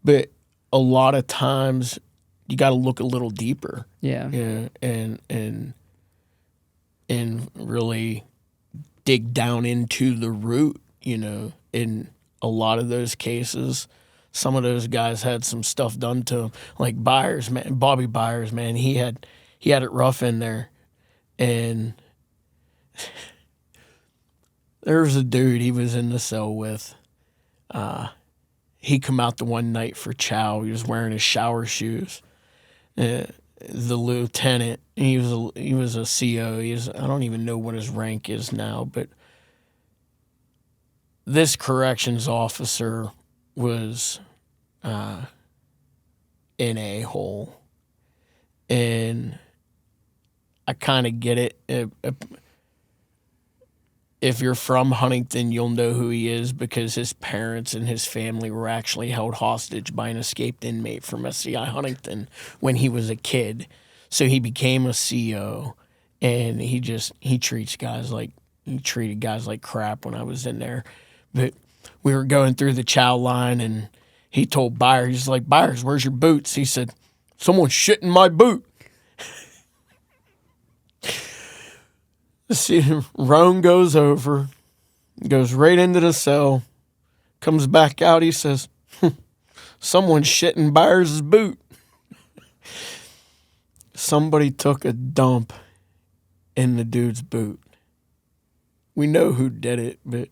but a lot of times you got to look a little deeper. Yeah. And really dig down into the root. In a lot of those cases, some of those guys had some stuff done to them, like Bobby Byers, man. He had it rough in there, and there was a dude he was in the cell with. He come out the one night for chow. He was wearing his shower shoes. The lieutenant, he was a CO. I don't even know what his rank is now, but this corrections officer was an a-hole, and I kind of get it. If you're from Huntington, you'll know who he is because his parents and his family were actually held hostage by an escaped inmate from SCI Huntington when he was a kid. So he became a CO, and he treated guys like crap when I was in there. But we were going through the chow line, and he told Byers, he's like, "Byers, where's your boots?" He said, "Someone's shit in my boot." See, Roan goes over, goes right into the cell, comes back out. He says, "Someone's shit in Byers' boot." Somebody took a dump in the dude's boot. We know who did it, but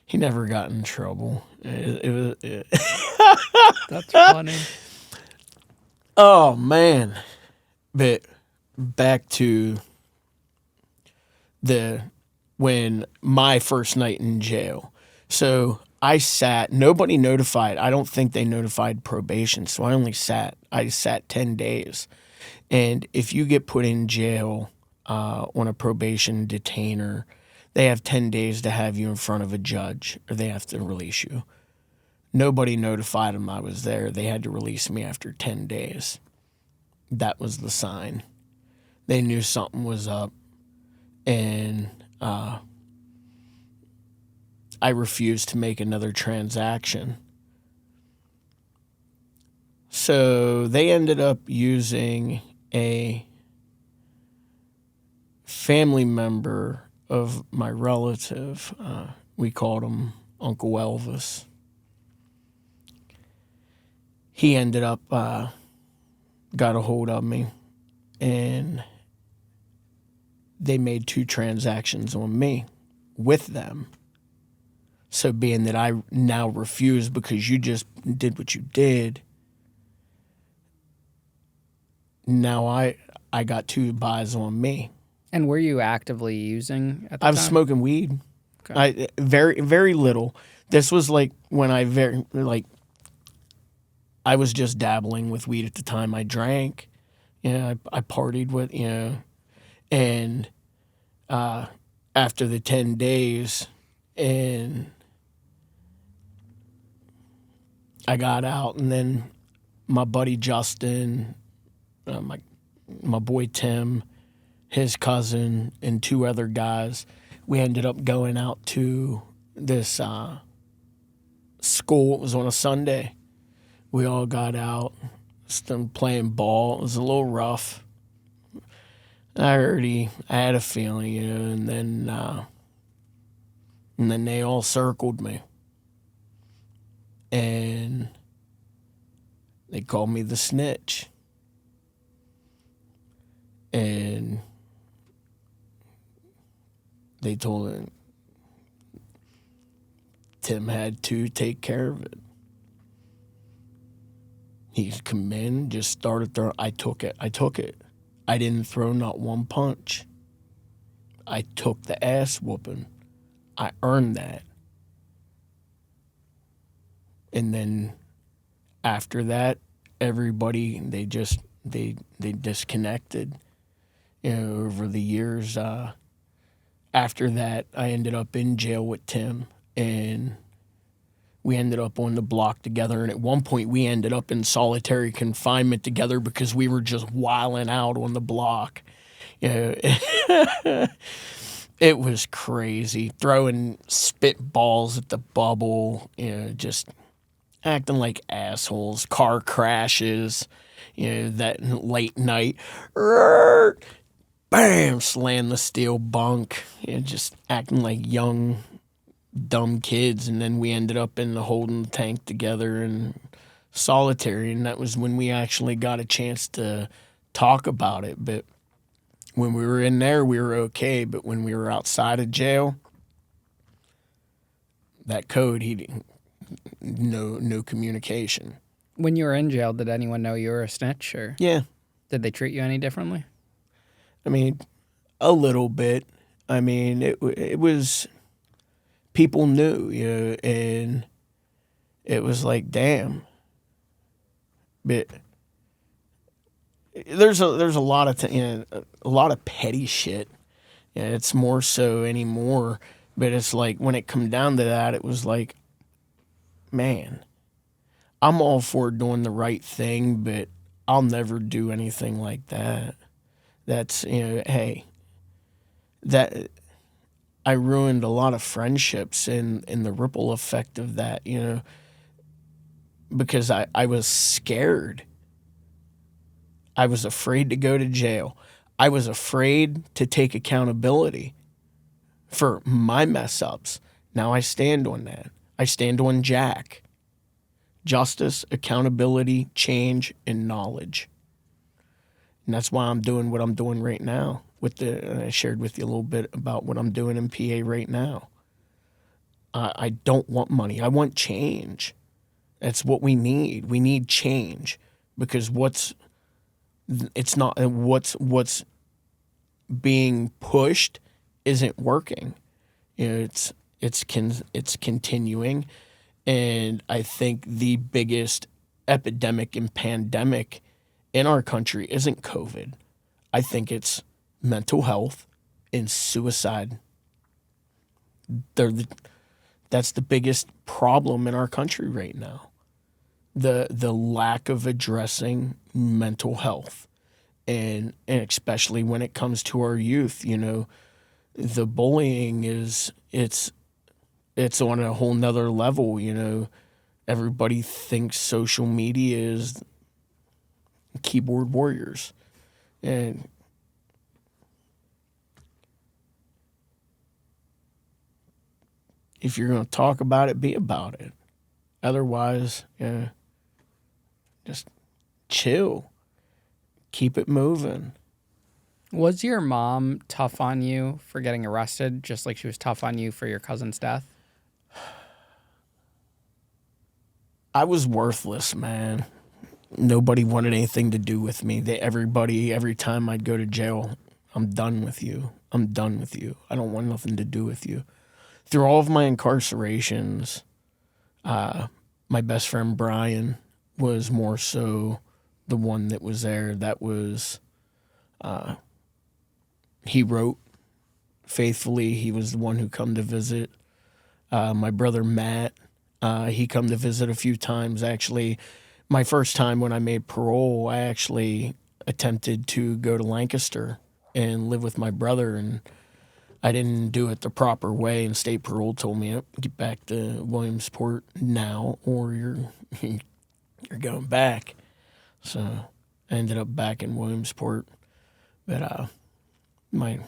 he never got in trouble. It That's funny. Oh, man. But back to when my first night in jail. So I sat, nobody notified. I don't think they notified probation. So I sat 10 days. And if you get put in jail on a probation detainer, they have 10 days to have you in front of a judge, or they have to release you. Nobody notified them I was there. They had to release me after 10 days. That was the sign. They knew something was up. And I refused to make another transaction. So they ended up using a family member of my relative. We called him Uncle Elvis. He ended up got a hold of me, and they made 2 transactions on me with them. So being that I now refuse because you just did what you did, now I got 2 buys on me. And were you actively using at the I was time? smoking weed. Okay. Very, very little. This was like when I was just dabbling with weed at the time. I drank. I partied with, and after the 10 days, and I got out, and then my buddy Justin, my boy Tim, his cousin, and 2 other guys, we ended up going out to this school. It was on a Sunday. We all got out, started playing ball. It was a little rough. I had a feeling, and then they all circled me. And they called me the snitch. And they told him Tim had to take care of it. He come in, just started throwing. I took it. I didn't throw not one punch. I took the ass whooping. I earned that. And then after that, everybody, they disconnected, over the years. After that, I ended up in jail with Tim, and we ended up on the block together. And at one point, we ended up in solitary confinement together because we were just wilding out on the block. It was crazy, throwing spitballs at the bubble, just acting like assholes, car crashes, that late night, bam, slam the steel bunk, just acting like young, dumb kids. And then we ended up in the holding tank together and solitary, and that was when we actually got a chance to talk about it. But when we were in there, we were okay. But when we were outside of jail, that code, he didn't, no communication. When you were in jail, did anyone know you were a snitch, or Yeah, did they treat you any differently? I mean, a little bit. I mean, it was, people knew, and it was like, damn. But there's a lot of a lot of petty shit. Yeah, it's more so anymore. But it's like when it come down to that, it was like, man, I'm all for doing the right thing, but I'll never do anything like that. That's, hey, that I ruined a lot of friendships and the ripple effect of that, because I was scared. I was afraid to go to jail. I was afraid to take accountability for my mess ups. Now I stand on that. I stand on Jack. Justice, accountability, change, and knowledge. And that's why I'm doing what I'm doing right now. I shared with you a little bit about what I'm doing in PA right now. I don't want money. I want change. That's what we need. We need change because what's being pushed isn't working. It's continuing, and I think the biggest epidemic and pandemic in our country isn't COVID. I think it's mental health and suicide. That's the biggest problem in our country right now. The lack of addressing mental health, and especially when it comes to our youth, the bullying it's on a whole nother level. Everybody thinks social media is keyboard warriors, and if you're going to talk about it, be about it. Otherwise, just chill. Keep it moving. Was your mom tough on you for getting arrested, just like she was tough on you for your cousin's death? I was worthless, man. Nobody wanted anything to do with me. Every time I'd go to jail, I'm done with you. I'm done with you. I don't want nothing to do with you. Through all of my incarcerations, my best friend Brian was more so the one that was there. That was, he wrote faithfully. He was the one who come to visit. My brother Matt, he come to visit a few times. Actually, my first time when I made parole, I actually attempted to go to Lancaster and live with my brother, and I didn't do it the proper way, and state parole told me, get back to Williamsport now or you're going back. So I ended up back in Williamsport. But my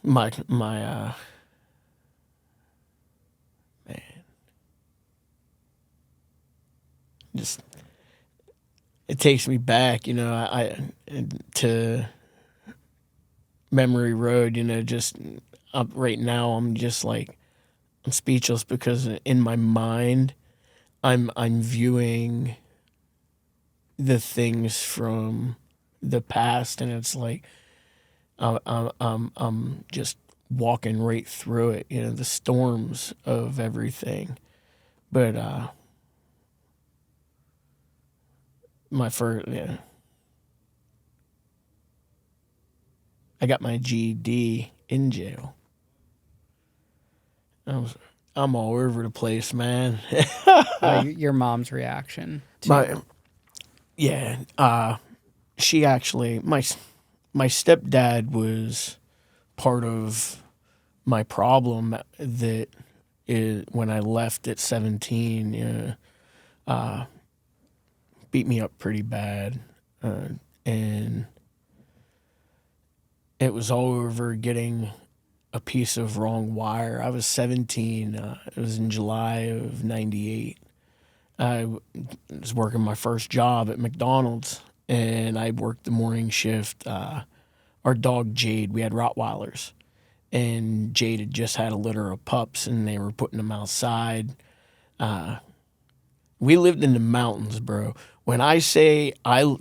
man, just it takes me back, I to Memory Road, just up right now. I'm just like, I'm speechless because in my mind, I'm viewing the things from the past, and it's like I'm just walking right through it, the storms of everything. But my first, yeah, I got my GED in jail. I'm all over the place, man. Your mom's reaction to my yeah, she actually my stepdad was part of my problem that is when I left at 17, beat me up pretty bad, and it was all over getting a piece of wrong wire. I was 17. It was in July of '98. I was working my first job at McDonald's, and I worked the morning shift. Our dog Jade, we had Rottweilers, and Jade had just had a litter of pups, and they were putting them outside. We lived in the mountains, bro. When I say have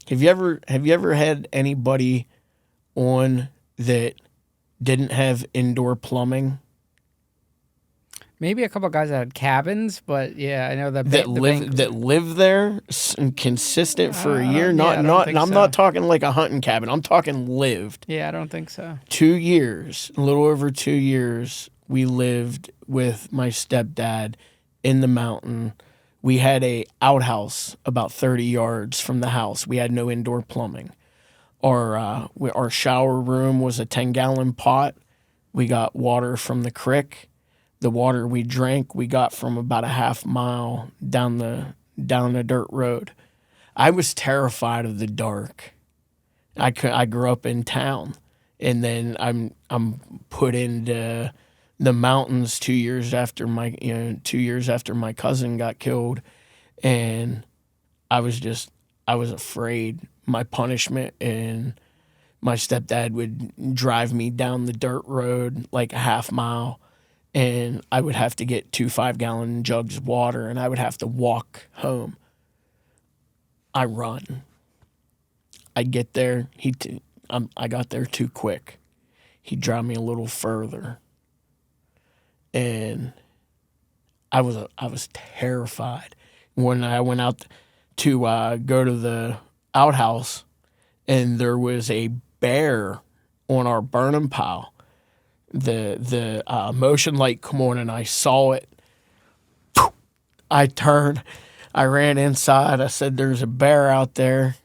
you ever had anybody on that didn't have indoor plumbing? maybe a couple guys that had cabins, but yeah, I know that that live there consistent for a year. Yeah, I don't think I'm so. not talking like a hunting cabin. I'm talking lived. Yeah, I don't think so. 2 years, a little over 2 years, we lived with my stepdad in the mountain. We had a outhouse about 30 yards from the house. We had no indoor plumbing. Our shower room was a 10-gallon pot. We got water from the creek. The water we drank, we got from about a half mile down the dirt road. I was terrified of the dark. I grew up in town, and then I'm put into the mountains 2 years after my 2 years after my cousin got killed, and I was afraid. My punishment, and my stepdad would drive me down the dirt road like a half mile, and I would have to get 2 5-gallon jugs of water, and I would have to walk home. I run. I get there. I got there too quick. He'd drive me a little further, and I was terrified when I went out to go to the outhouse, and there was a bear on our burning pile. The motion light come on, and I saw it. I turned. I ran inside. I said, "There's a bear out there."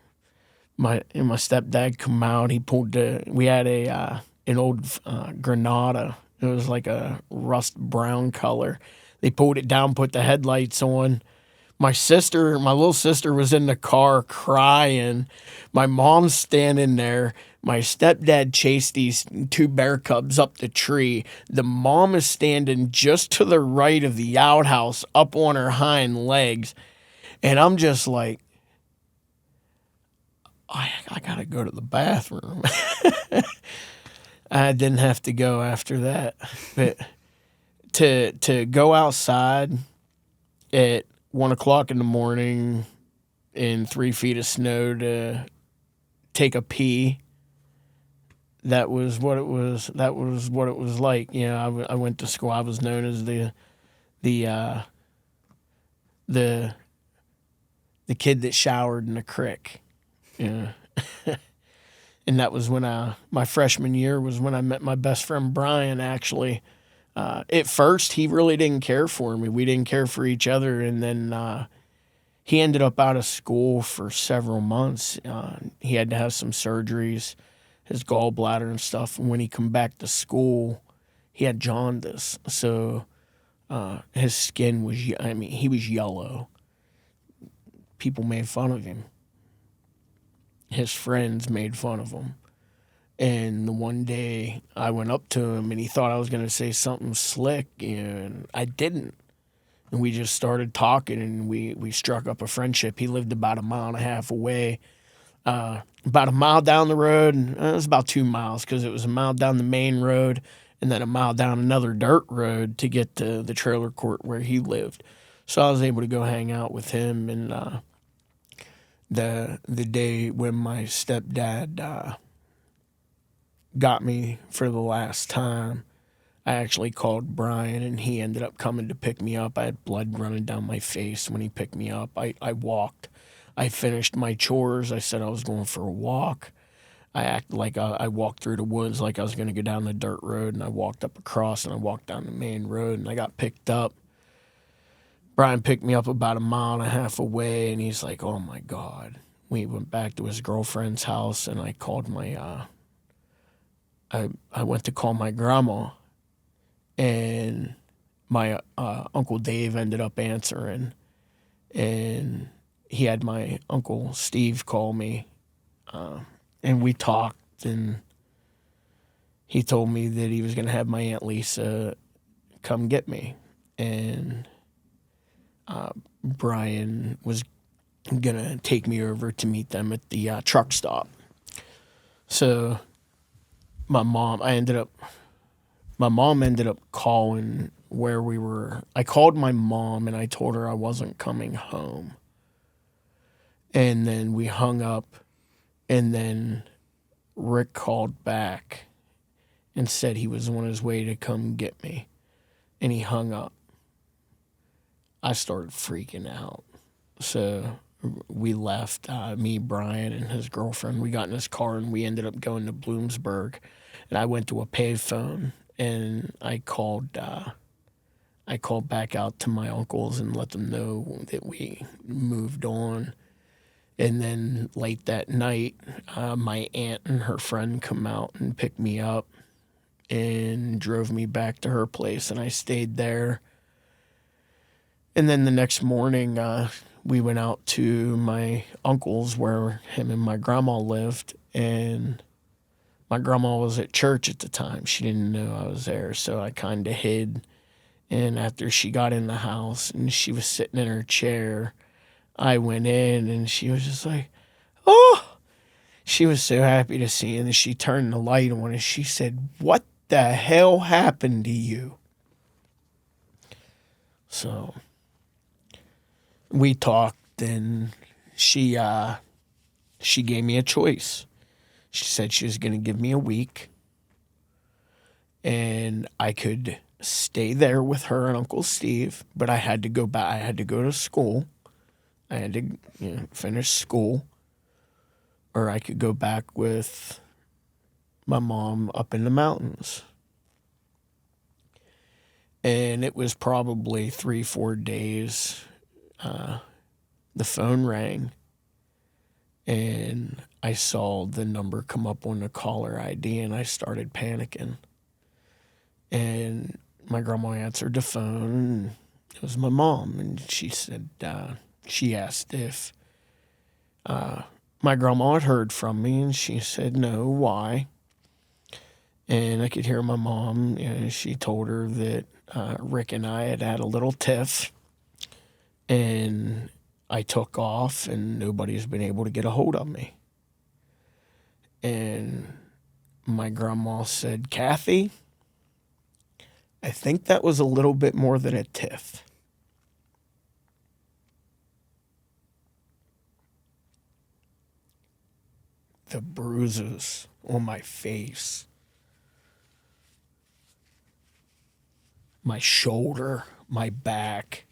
My stepdad come out. He pulled we had an old Granada. It was like a rust brown color. They pulled it down, put the headlights on. My little sister was in the car crying. My mom's standing there. My stepdad chased these 2 bear cubs up the tree. The mom is standing just to the right of the outhouse, up on her hind legs. And I'm just like, I gotta go to the bathroom. I didn't have to go after that. But to go outside at 1:00 in the morning in 3 feet of snow to take a pee, that was what it was. That was what it was like. I went to school. I was known as the kid that showered in the creek. Yeah. And that was when my freshman year was when I met my best friend Brian. Actually, at first he really didn't care for me. We didn't care for each other, and then he ended up out of school for several months. He had to have some surgeries, his gallbladder and stuff. And when he come back to school, he had jaundice. So his skin was, he was yellow. People made fun of him. His friends made fun of him. And the one day I went up to him, and he thought I was going to say something slick, and I didn't. And we just started talking, and we struck up a friendship. He lived about 1.5 miles away. About a mile down the road, and it was about 2 miles because it was a mile down the main road and then a mile down another dirt road to get to the trailer court where he lived. So I was able to go hang out with him. And the day when my stepdad got me for the last time, I actually called Brian, and he ended up coming to pick me up. I had blood running down my face when he picked me up. I walked. I finished my chores. I said I was going for a walk. I acted like I walked through the woods like I was going to go down the dirt road, and I walked up across, and I walked down the main road, and I got picked up. Brian picked me up about 1.5 miles away, and he's like, oh, my God. We went back to his girlfriend's house, and I called my, I went to call my grandma, and my Uncle Dave ended up answering, and he had my Uncle Steve call me, and we talked, and he told me that he was going to have my Aunt Lisa come get me, and Brian was going to take me over to meet them at the truck stop. So my mom ended up calling where we were. I called my mom and I told her I wasn't coming home. And then we hung up, and then Rick called back and said he was on his way to come get me. And he hung up. I started freaking out. So we left, me, Brian, and his girlfriend. We got in his car and we ended up going to Bloomsburg. And I went to a payphone, and I called back out to my uncles and let them know that we moved on. And then late that night, my aunt and her friend come out and picked me up and drove me back to her place, and I stayed there. And then the next morning, we went out to my uncle's where him and my grandma lived, and my grandma was at church at the time. She didn't know I was there, so I kind of hid. And after she got in the house and she was sitting in her chair, I went in, and she was just like, oh, she was so happy to see me. And she turned the light on, and she said, what the hell happened to you? So we talked, and she gave me a choice. She said she was going to give me a week, and I could stay there with her and Uncle Steve, but I had to go back. I had to go to school. I had to finish school, or I could go back with my mom up in the mountains. And it was probably 3-4 days. The phone rang, and I saw the number come up on the caller ID, and I started panicking. And my grandma answered the phone, and it was my mom, and she said, she asked if my grandma had heard from me, and she said, no, why? And I could hear my mom, she told her that Rick and I had had a little tiff, and I took off, and nobody's been able to get a hold of me. And my grandma said, Kathy, I think that was a little bit more than a tiff. The bruises on my face, my shoulder, my back,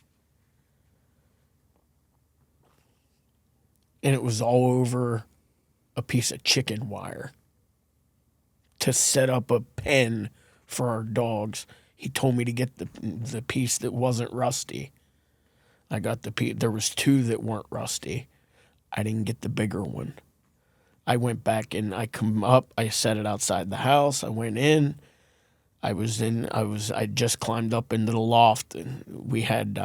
and it was all over a piece of chicken wire to set up a pen for our dogs. He told me to get the piece that wasn't rusty. I got the piece. There was 2 that weren't rusty. I didn't get the bigger one. I went back and I come up. I set it outside the house. I went in. I just climbed up into the loft, and we had.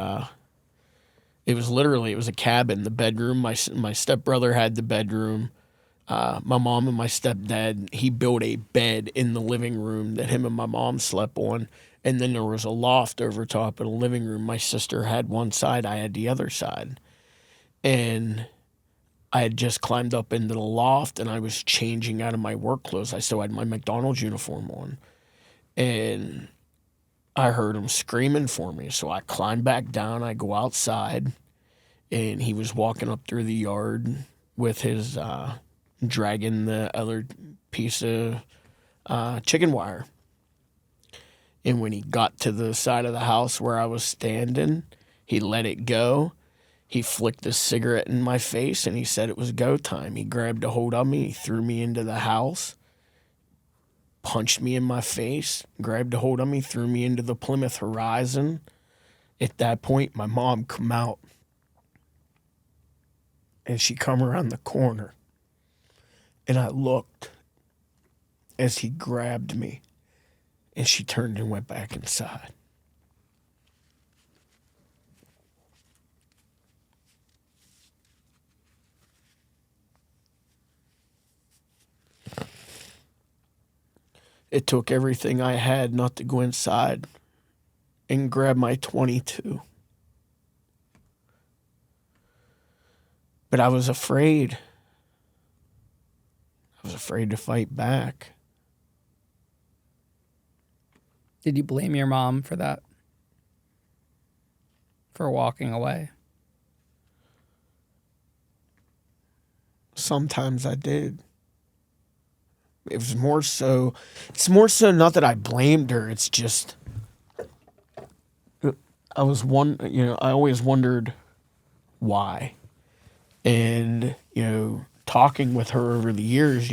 It was a cabin. The bedroom. My stepbrother had the bedroom. My mom and my stepdad. He built a bed in the living room that him and my mom slept on, and then there was a loft over top of the living room. My sister had one side. I had the other side, and I had just climbed up into the loft, and I was changing out of my work clothes. I still had my McDonald's uniform on, and I heard him screaming for me. So I climbed back down. I go outside, and he was walking up through the yard with his dragging the other piece of chicken wire. And when he got to the side of the house where I was standing, he let it go. He flicked a cigarette in my face, and he said it was go time. He grabbed a hold of me, he threw me into the house, punched me in my face, grabbed a hold of me, threw me into the Plymouth Horizon. At that point, my mom come out, and she come around the corner, and I looked as he grabbed me, and she turned and went back inside. It took everything I had not to go inside and grab my .22. But I was afraid. I was afraid to fight back. Did you blame your mom for that? For walking away? Sometimes I did. It's more so not that I blamed her. It's just, I always wondered why. And, talking with her over the years,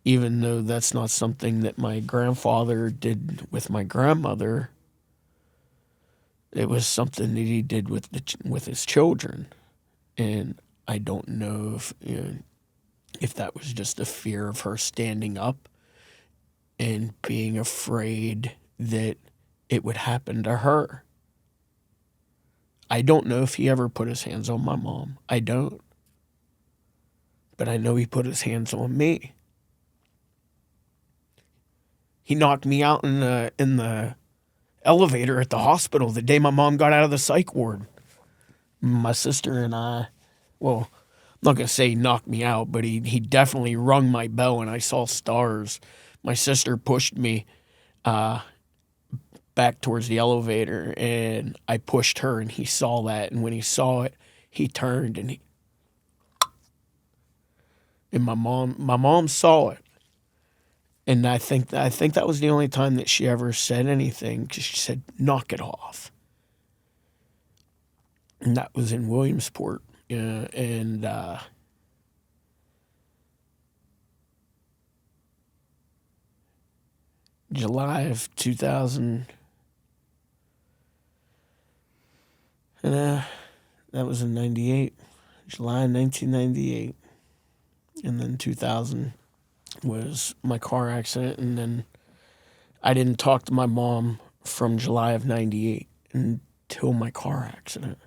even though that's not something that my grandfather did with my grandmother, it was something that he did with his children. And I don't know if that was just a fear of her standing up and being afraid that it would happen to her. I don't know if he ever put his hands on my mom. I don't. But I know he put his hands on me. He knocked me out in the elevator at the hospital the day my mom got out of the psych ward. My sister and I, well, I'm not going to say he knocked me out, but he definitely rung my bell and I saw stars. My sister pushed me back towards the elevator and I pushed her and he saw that. And when he saw it, he turned and my mom saw it. And I think that was the only time that she ever said anything, because she said, knock it off. And that was in Williamsport. And July of 2000, and that was in 98, July 1998. And then 2000 was my car accident, and then I didn't talk to my mom from July of 98 until my car accident.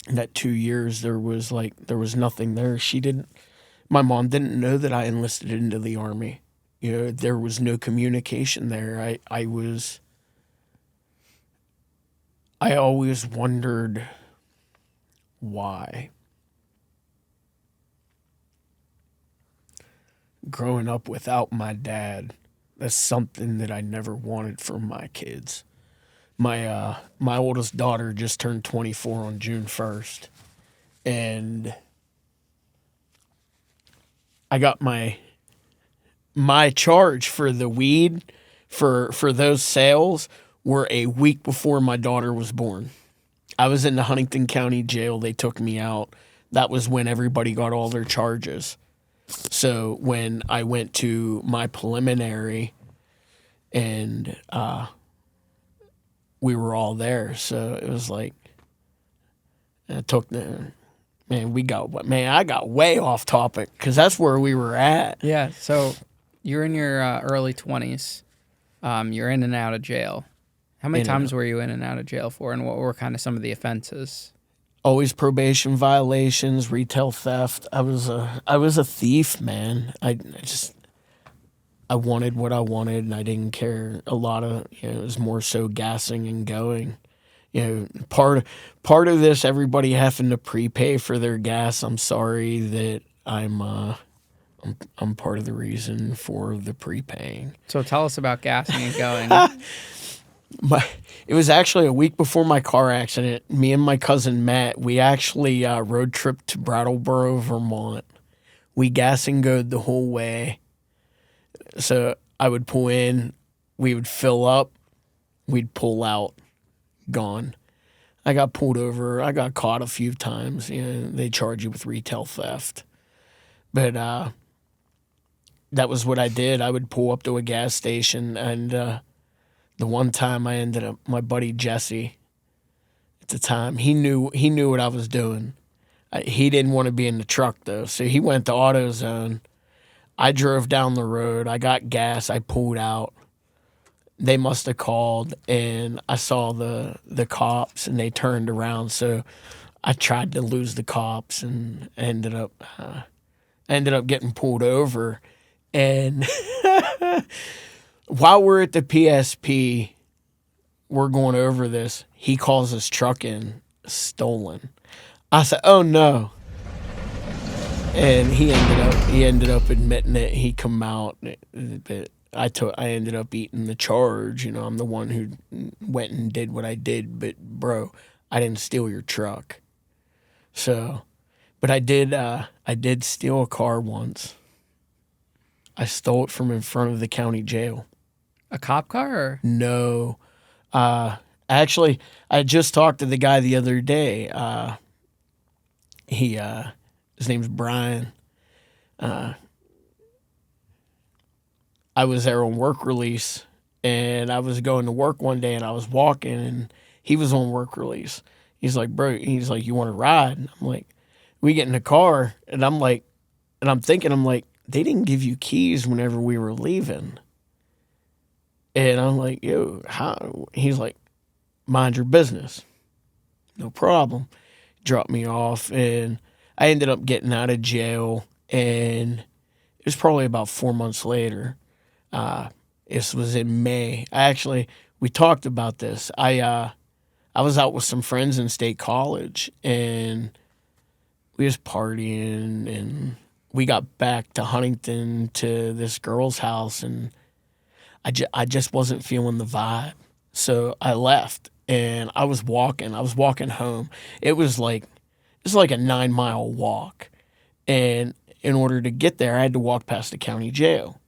And that 2 years, there was nothing there. My mom didn't know that I enlisted into the Army. There was no communication there. I always wondered why. Growing up without my dad, that's something that I never wanted for my kids. My oldest daughter just turned 24 on June 1st, and I got my charge for the weed for those sales were a week before my daughter was born. I was in the Huntington County Jail. They took me out. That was when everybody got all their charges. So when I went to my preliminary and we were all there, so it was like I got way off topic because that's where we were at. Yeah, so you're in your early 20s. You're in and out of jail. How many times were you in and out of jail for, and what were kind of some of the offenses? Always probation violations, retail theft. I was a thief, man. I wanted what I wanted, and I didn't care. A lot of it was more so gassing and going. Part of this, everybody having to prepay for their gas. I'm sorry that I'm part of the reason for the prepaying. So tell us about gassing and going. It was actually a week before my car accident. Me and my cousin Matt, we actually road tripped to Brattleboro, Vermont. We gas and goed the whole way. So I would pull in, we would fill up, we'd pull out, gone. I got pulled over. I got caught a few times. They charge you with retail theft. But that was what I did. I would pull up to a gas station, and the one time I ended up, my buddy Jesse, at the time, he knew what I was doing. He didn't want to be in the truck though, so he went to AutoZone. I drove down the road. I got gas. I pulled out. They must have called, and I saw the cops, and they turned around. So I tried to lose the cops, and ended up getting pulled over. And while we're at the PSP, we're going over this. He calls his truck in stolen. I said, "Oh no!" And he ended up admitting it. He come out, but I ended up eating the charge. I'm the one who went and did what I did. But bro, I didn't steal your truck. So, but I did steal a car once. I stole it from in front of the county jail. A cop car? Or? No. Actually, I just talked to the guy the other day. His name's Brian. I was there on work release, and I was going to work one day, and I was walking, and he was on work release. He's like, "Bro," he's like, "You want to ride?" And I'm like, we get in the car, and I'm like, they didn't give you keys whenever we were leaving. And I'm like, "Yo, how?" He's like, "Mind your business." No problem. Dropped me off, and I ended up getting out of jail, and it was probably about 4 months later. This was in May. We talked about this. I was out with some friends in State College, and we was partying, and we got back to Huntington to this girl's house, and I just wasn't feeling the vibe. So I left, and I was walking home. It was like a 9-mile walk. And in order to get there, I had to walk past the county jail.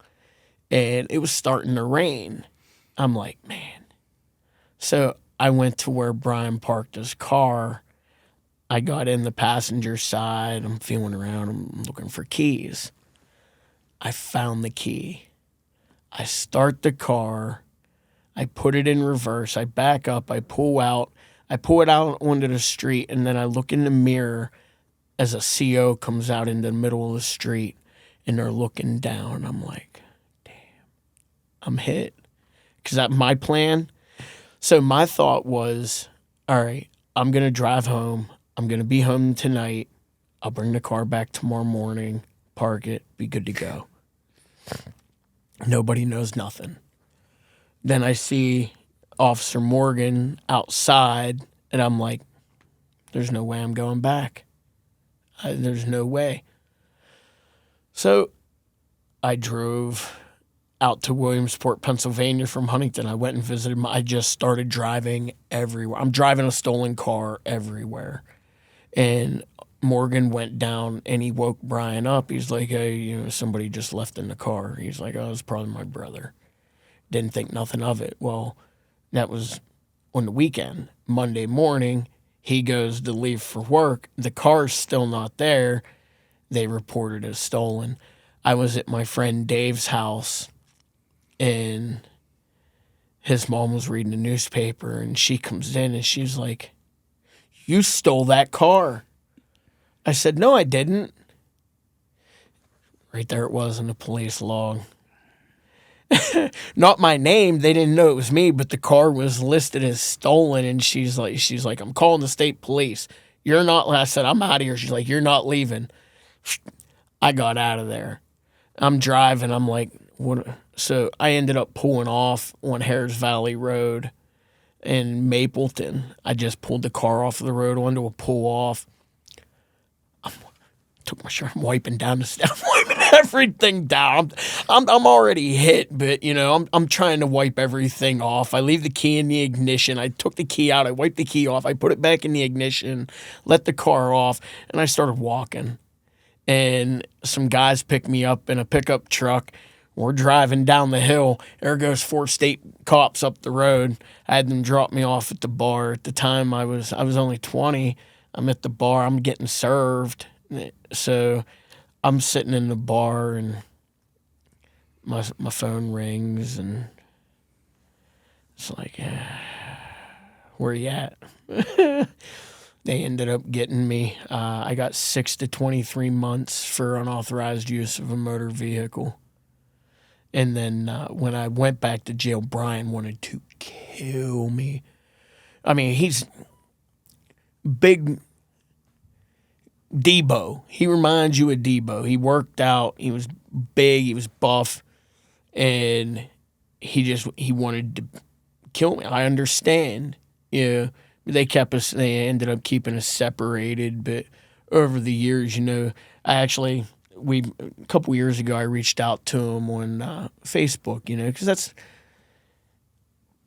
And it was starting to rain. I'm like, man. So I went to where Brian parked his car. I got in the passenger side. I'm feeling around. I'm looking for keys. I found the key. I start the car. I put it in reverse. I back up. I pull out. I pull it out onto the street, and then I look in the mirror as a CO comes out in the middle of the street, and they're looking down. I'm like, damn, I'm hit. Because that's my plan. So my thought was, all right, I'm going to drive home. I'm going to be home tonight. I'll bring the car back tomorrow morning, park it, be good to go. Nobody knows nothing. Then I see Officer Morgan outside, and I'm like, there's no way I'm going back. There's no way. So I drove out to Williamsport, Pennsylvania from Huntington. I went and visited I just started driving everywhere. I'm driving a stolen car everywhere. And Morgan went down, and he woke Brian up. He's like, hey, somebody just left in the car. He's like, oh, it's probably my brother. Didn't think nothing of it. Well, that was on the weekend. Monday morning, he goes to leave for work. The car's still not there. They reported it as stolen. I was at my friend Dave's house, and his mom was reading the newspaper, and she comes in, and she's like, you stole that car. I said, no, I didn't. Right there it was in the police log. Not my name. They didn't know it was me, but the car was listed as stolen. And she's like, I'm calling the state police. You're not. I said, I'm out of here. She's like, you're not leaving. I got out of there. I'm driving. I'm like, what? So I ended up pulling off on Harris Valley Road in Mapleton. I just pulled the car off the road, onto a pull off. Took my shirt, I'm wiping down the stuff, wiping everything down. I'm already hit, but I'm trying to wipe everything off. I leave the key in the ignition. I took the key out. I wiped the key off. I put it back in the ignition, let the car off, and I started walking. And some guys picked me up in a pickup truck. We're driving down the hill. There goes 4 state cops up the road. I had them drop me off at the bar. At the time, I was only 20. I'm at the bar. I'm getting served. So I'm sitting in the bar, and my phone rings, and it's like, where you at? They ended up getting me. I got 6 to 23 months for unauthorized use of a motor vehicle. And then when I went back to jail, Brian wanted to kill me. I mean, he's big Debo. He reminds you of Debo. He worked out. He was big. He was buff. And he wanted to kill me. I understand. Yeah. They ended up keeping us separated. But over the years, a couple years ago, I reached out to him on Facebook, because that's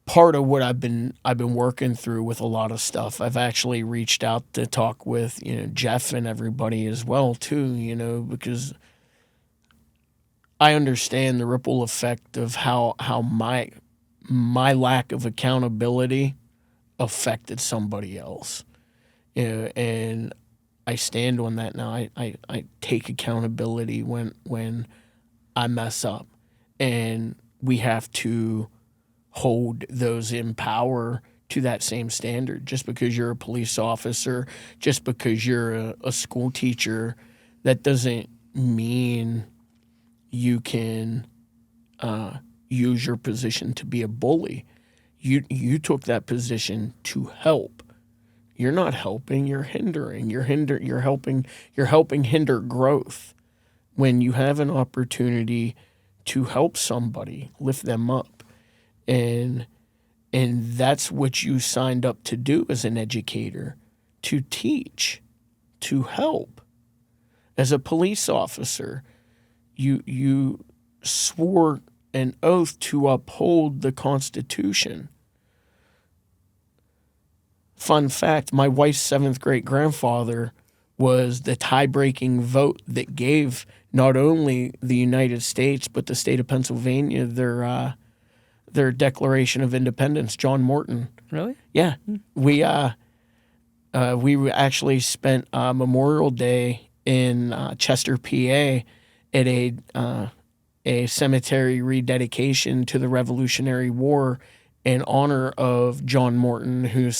part of what I've been working through with a lot of stuff. I've actually reached out to talk with, Jeff and everybody as well too, because I understand the ripple effect of how my lack of accountability affected somebody else. And I stand on that now. I take accountability when I mess up, and we have to hold those in power to that same standard. Just because you're a police officer, just because you're a school teacher, that doesn't mean you can use your position to be a bully. You took that position to help. You're not helping, you're hindering. You're helping hinder growth. When you have an opportunity to help somebody, lift them up. And that's what you signed up to do as an educator, to teach, to help. As a police officer, you swore an oath to uphold the Constitution. Fun fact, my wife's 7th great grandfather was the tie-breaking vote that gave not only the United States but the state of Pennsylvania their Declaration of Independence. John Morton. Really? Yeah, we actually spent Memorial Day in Chester, PA, at a cemetery rededication to the Revolutionary War in honor of John Morton, who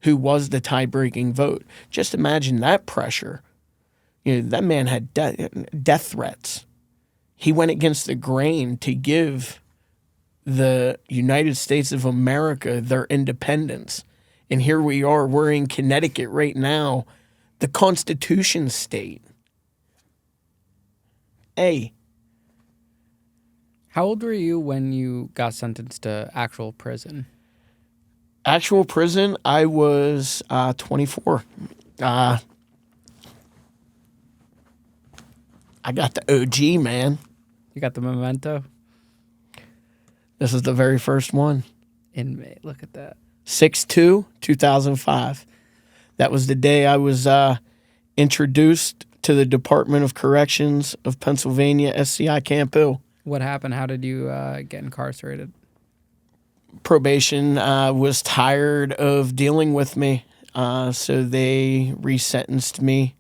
was the tie-breaking vote. Just imagine that pressure. That man had death threats. He went against the grain to give the United States of America their independence. And here we are, we're in Connecticut right now, the Constitution state. Hey. How old were you when you got sentenced to actual prison? Actual prison, I was 24. I got the OG, man. You got the memento? This is the very first one. Inmate, look at that. 6/2/2005. That was the day I was introduced to the Department of Corrections of Pennsylvania, SCI Camp Hill. What happened? How did you get incarcerated? Probation was tired of dealing with me, so they resentenced me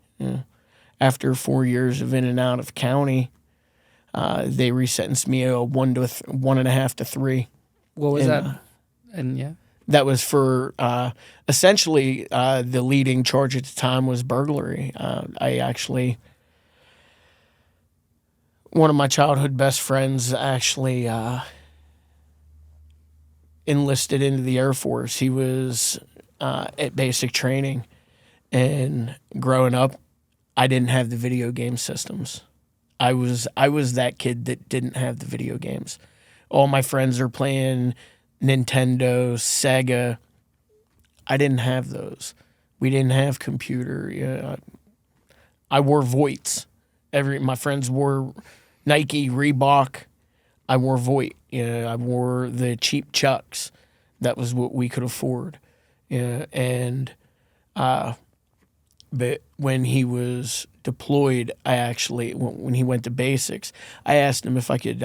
after 4 years of in and out of county. They resentenced me a 1.5 to 3. What was that? And yeah, that was for essentially the leading charge at the time was burglary. One of my childhood best friends actually enlisted into the Air Force. He was at basic training, and growing up, I didn't have the video game systems. I was that kid that didn't have the video games. All my friends are playing Nintendo, Sega. I didn't have those. We didn't have computer. Yeah, I wore Voights. My friends wore Nike, Reebok. I wore Voight. I wore the cheap Chucks. That was what we could afford. And But when he was deployed, I actually, when he went to basics, I asked him if I could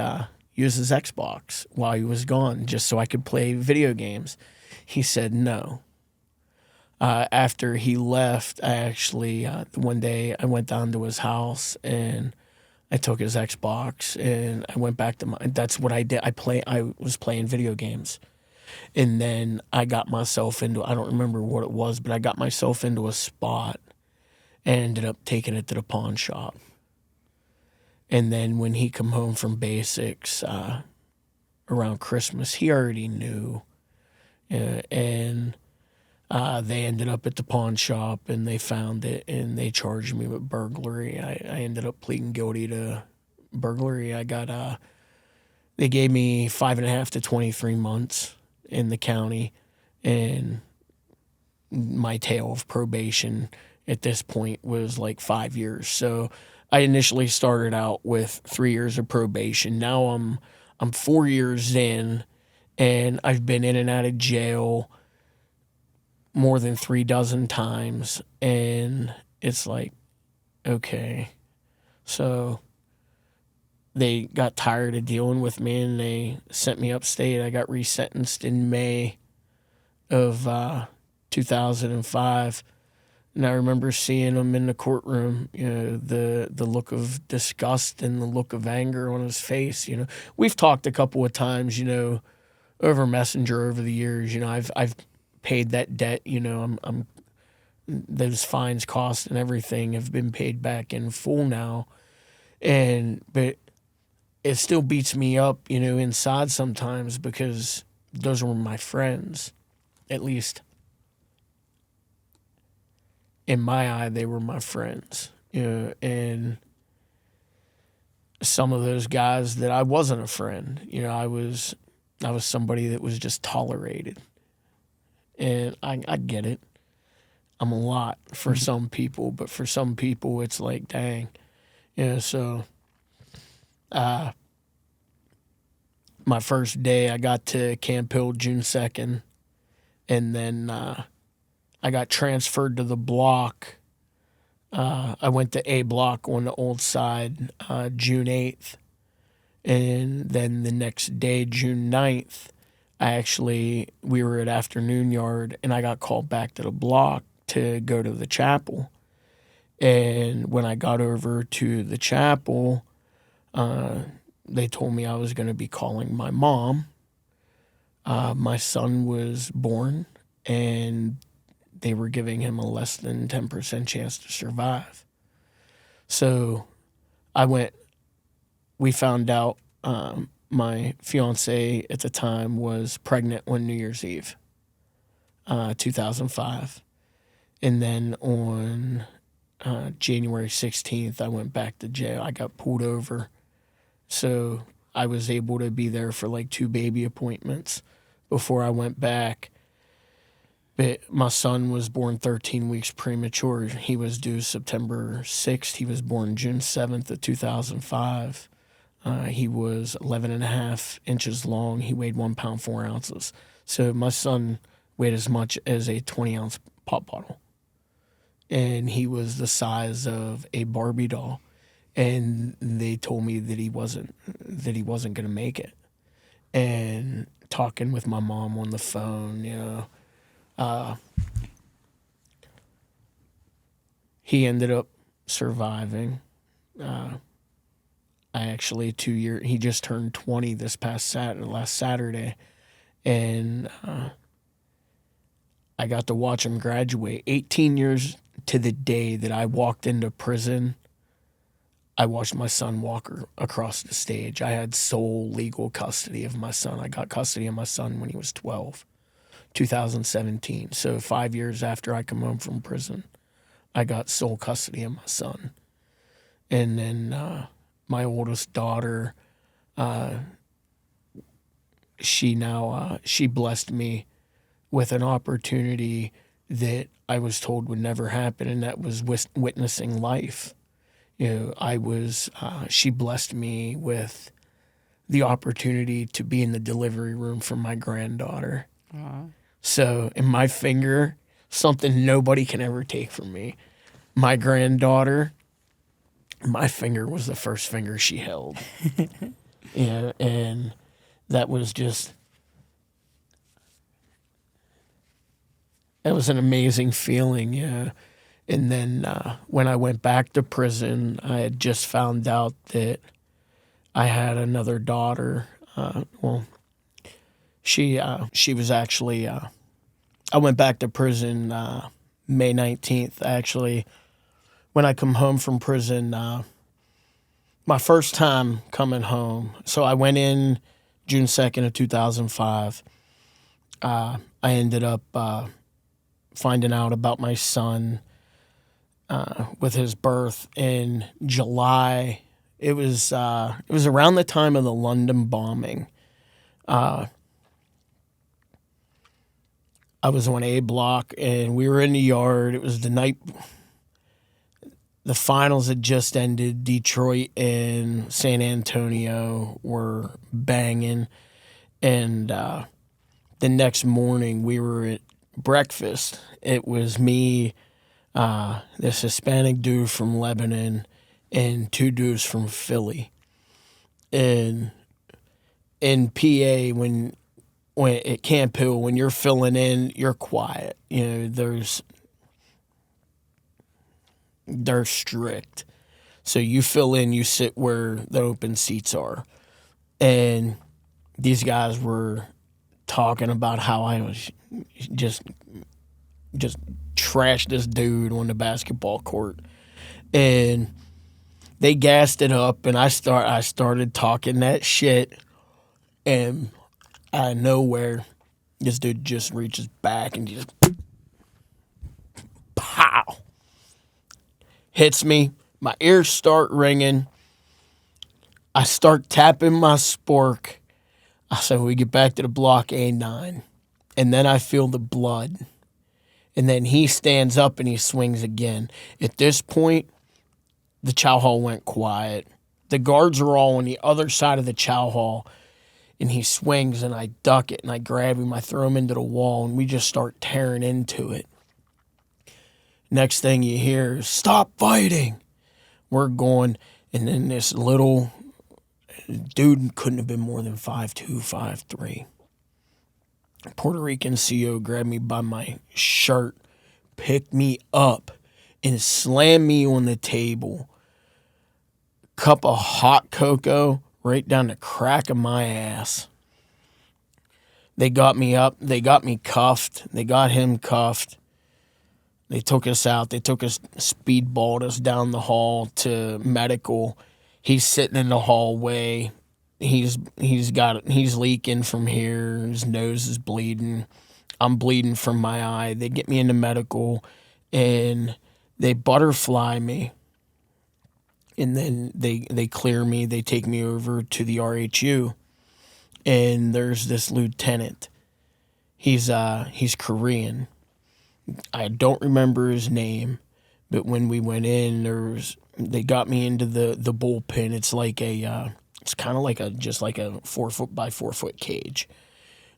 use his Xbox while he was gone, just so I could play video games. He said no. After he left, I actually, one day I went down to his house and I took his Xbox and I went back to that's what I did. I was playing video games. And then I got myself into, I don't remember what it was, but I got myself into a spot and ended up taking it to the pawn shop. And then when he come home from basics around Christmas, he already knew. And they ended up at the pawn shop and they found it and they charged me with burglary. I ended up pleading guilty to burglary. I got, they gave me 5.5 to 23 months in the county, and my tail of probation at this point was like 5 years. So I initially started out with 3 years of probation. Now I'm 4 years in, and I've been in and out of jail more than 36 times, and it's like, okay. So they got tired of dealing with me and they sent me upstate. I got resentenced in May of 2005. And I remember seeing him in the courtroom, the look of disgust and the look of anger on his face. We've talked a couple of times, over Messenger over the years. I've paid that debt. I'm those fines, costs, and everything have been paid back in full now. But it still beats me up, inside sometimes, because those were my friends. At least in my eye, they were my friends. And some of those guys that I wasn't a friend, I was somebody that was just tolerated. And I get it. I'm a lot for some people, but for some people, it's like, dang. So my first day, I got to Camp Hill June 2nd, and then I got transferred to the block. I went to A block on the old side June 8th, and then the next day, June 9th, we were at Afternoon Yard, and I got called back to the block to go to the chapel. And when I got over to the chapel, they told me I was going to be calling my mom. My son was born, and they were giving him a less than 10% chance to survive. So we found out my fiance at the time was pregnant on New Year's Eve, 2005. And then on January 16th, I went back to jail. I got pulled over. So I was able to be there for like 2 baby appointments before I went back. But my son was born 13 weeks premature. He was due September 6th. He was born June 7th of 2005. He was 11.5 inches long. He weighed 1 pound, 4 ounces. So my son weighed as much as a 20-ounce pop bottle. And he was the size of a Barbie doll. And they told me that he wasn't going to make it. And talking with my mom on the phone, he ended up surviving. He just turned 20 this last Saturday, and I got to watch him graduate. 18 years to the day that I walked into prison, I watched my son walk across the stage. I had sole legal custody of my son. I got custody of my son when he was 12, 2017. So 5 years after I come home from prison, I got sole custody of my son. And then my oldest daughter, she blessed me with an opportunity that I was told would never happen, and that was witnessing life. She blessed me with the opportunity to be in the delivery room for my granddaughter. So in my finger, something nobody can ever take from me. my granddaughter, my finger was the first finger she held. Yeah, and that was just, it was an amazing feeling, yeah. And then when I went back to prison, I had just found out that I had another daughter. She was actually, I went back to prison May 19th, actually. When I come home from prison, my first time coming home. So I went in June 2nd of 2005. I ended up finding out about my son with his birth in July. It was around the time of the London bombing. I was on A block, and we were in the yard. It was the night the finals had just ended. Detroit and San Antonio were banging, and the next morning we were at breakfast. It was me, this Hispanic dude from Lebanon, and two dudes from Philly. And in PA, when at Camp Hill, when you're filling in, you're quiet. You know, they're strict. So you fill in, you sit where the open seats are. And these guys were talking about how I was just trashed this dude on the basketball court. And they gassed it up, and I started talking that shit, and out of nowhere, this dude just reaches back and just pow, hits me. My ears start ringing. I start tapping my spork. I said, we get back to the block A9. And then I feel the blood. And then he stands up and he swings again. At this point, the chow hall went quiet. The guards are all on the other side of the chow hall. And he swings, and I duck it, and I grab him, I throw him into the wall, and we just start tearing into it. Next thing you hear is, stop fighting. We're going, and then this little dude couldn't have been more than 5'2", 5'3". Puerto Rican CO grabbed me by my shirt, picked me up, and slammed me on the table. Cup of hot cocoa right down the crack of my ass. They got me up. They got me cuffed. They got him cuffed. They took us out. They took us, speedballed us down the hall to medical. He's sitting in the hallway. He's leaking from here. His nose is bleeding. I'm bleeding from my eye. They get me into medical, and they butterfly me. And then they clear me. They take me over to the RHU, and there's this lieutenant. He's Korean. I don't remember his name, but when we went in, they got me into the bullpen. It's like it's kind of like just like a 4 foot by 4 foot cage.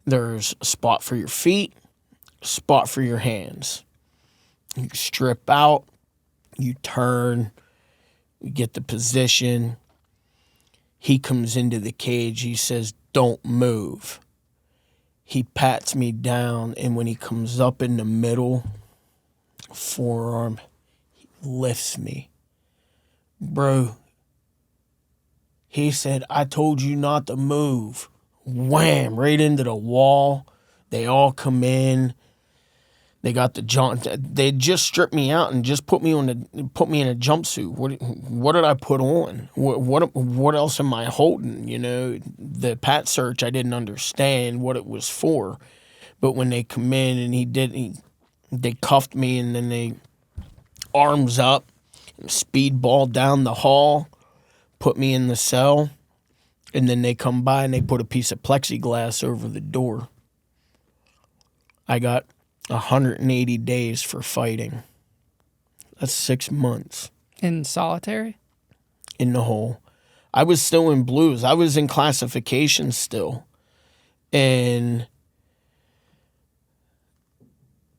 There's a spot for your feet, a spot for your hands. You strip out, you turn. We get the position. He comes into the cage. He says, don't move. He pats me down, and when he comes up in the middle, forearm, he lifts me. Bro, he said, I told you not to move. Wham, right into the wall. They all come in. They got the jump. They just stripped me out and just put me in a jumpsuit. What did I put on? What else am I holding? You know, the pat search, I didn't understand what it was for, but when they come in and they cuffed me, and then they arms up, speedball down the hall, put me in the cell, and then they come by and they put a piece of plexiglass over the door. I got 180 days for fighting. That's 6 months. In solitary? In the hole. I was still in blues. I was in classification still. And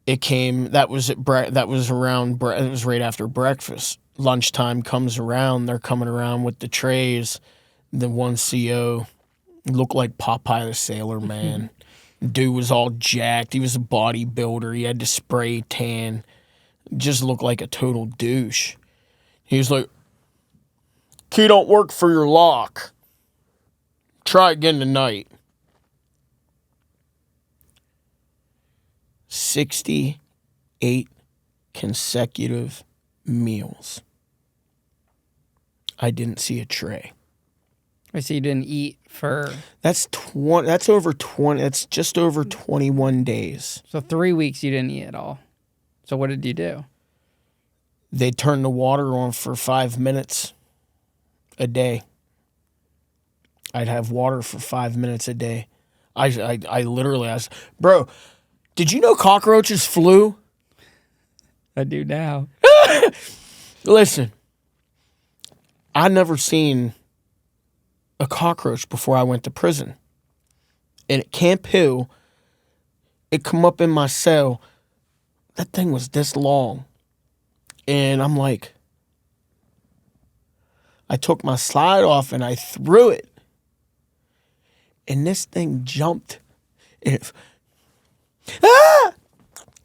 It came. That was that was around. It was right after breakfast. Lunchtime comes around. They're coming around with the trays. The one CO looked like Popeye the Sailor Man. Dude was all jacked. He was a bodybuilder. He had the spray tan. Just looked like a total douche. He was like, "Key don't work for your lock. Try again tonight." 68 consecutive meals. I didn't see a tray. I see you didn't eat for... That's over 20. That's just over 21 days. So 3 weeks you didn't eat at all. So what did you do? They turned the water on for 5 minutes a day. I'd have water for 5 minutes a day. I literally asked, bro, did you know cockroaches flew? I do now. Listen, I never seen a cockroach before I went to prison. And at Camp Hill, it come up in my cell. That thing was this long. And I'm like, I took my slide off and I threw it. And this thing jumped. And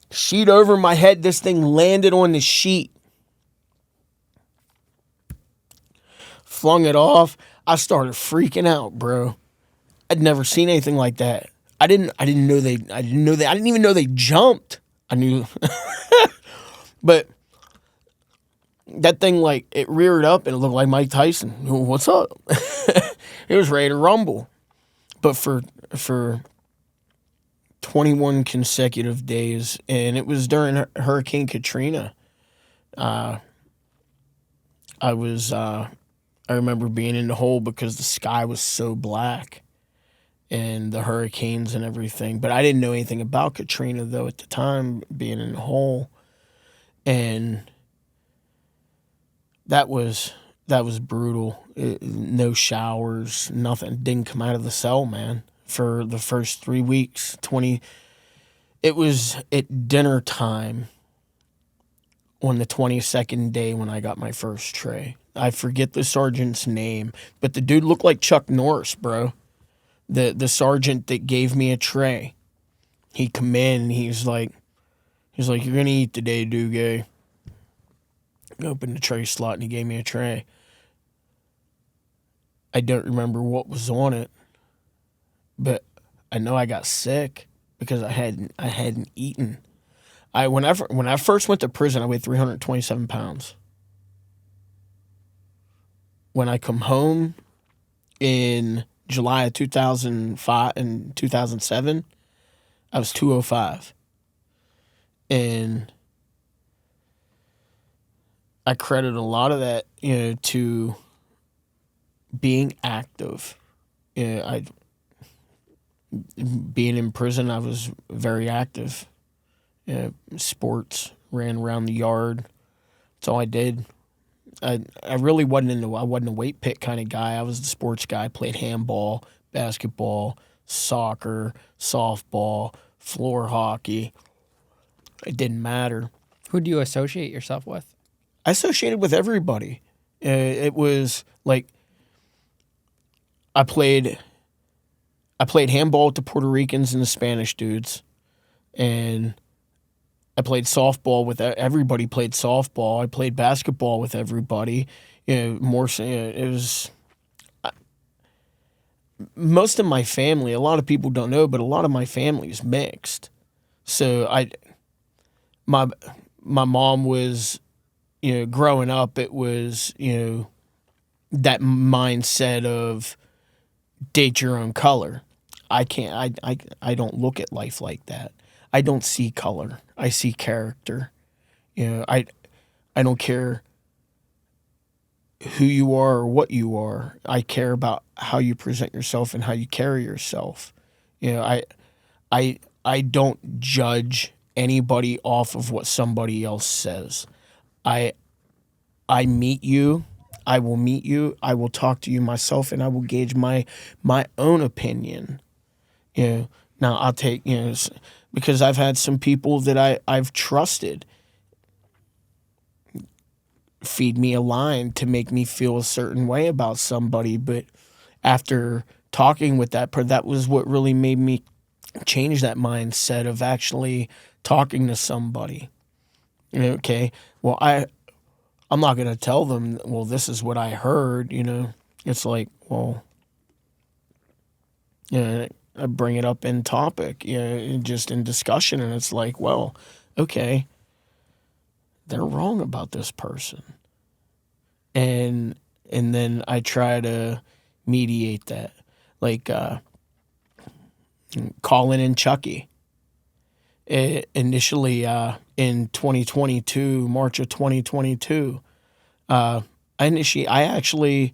sheet over my head. This thing landed on the sheet. Flung it off. I started freaking out, bro. I'd never seen anything like that. I didn't even know they jumped. I knew. But that thing, like, it reared up and it looked like Mike Tyson. What's up? It was ready to rumble. But for 21 consecutive days, and it was during Hurricane Katrina. I remember being in the hole because the sky was so black and the hurricanes and everything. But I didn't know anything about Katrina, though, at the time, being in the hole. And that was brutal. No showers, nothing. Didn't come out of the cell, man, for the first 3 weeks. It was at dinner time on the 22nd day when I got my first tray. I forget the sergeant's name, but the dude looked like Chuck Norris, bro. The sergeant that gave me a tray. He come in and he's like, "You're gonna eat today, Duguay." I opened the tray slot and he gave me a tray. I don't remember what was on it, but I know I got sick because I hadn't eaten. When I first went to prison, I weighed 327 pounds. When I come home in July of 2005 and 2007, I was 205. And I credit a lot of that, to being active. Being in prison, I was very active. Sports, ran around the yard. That's all I did. I really wasn't I wasn't a weight pick kind of guy. I was the sports guy. I played handball, basketball, soccer, softball, floor hockey. It didn't matter. Who do you associate yourself with? I associated with everybody. It was like I played handball with the Puerto Ricans and the Spanish dudes, and I played softball with everybody. Played softball. I played basketball with everybody. It was most of my family. A lot of people don't know, but a lot of my family is mixed. So my mom was, growing up, it was, that mindset of date your own color. I don't look at life like that. I don't see color. I see character. I don't care who you are or what you are. I care about how you present yourself and how you carry yourself. I don't judge anybody off of what somebody else says. I meet you. I will meet you. I will talk to you myself, and I will gauge my own opinion. Now I'll take because I've had some people that I've trusted feed me a line to make me feel a certain way about somebody. But after talking with that was what really made me change that mindset of actually talking to somebody. Okay, well, I'm not going to tell them, well, this is what I heard, It's like, well, I bring it up in topic, just in discussion, and it's like, well, okay, they're wrong about this person. And then I try to mediate that. Like Colin and Chucky. Initially in 2022, March of 2022, I actually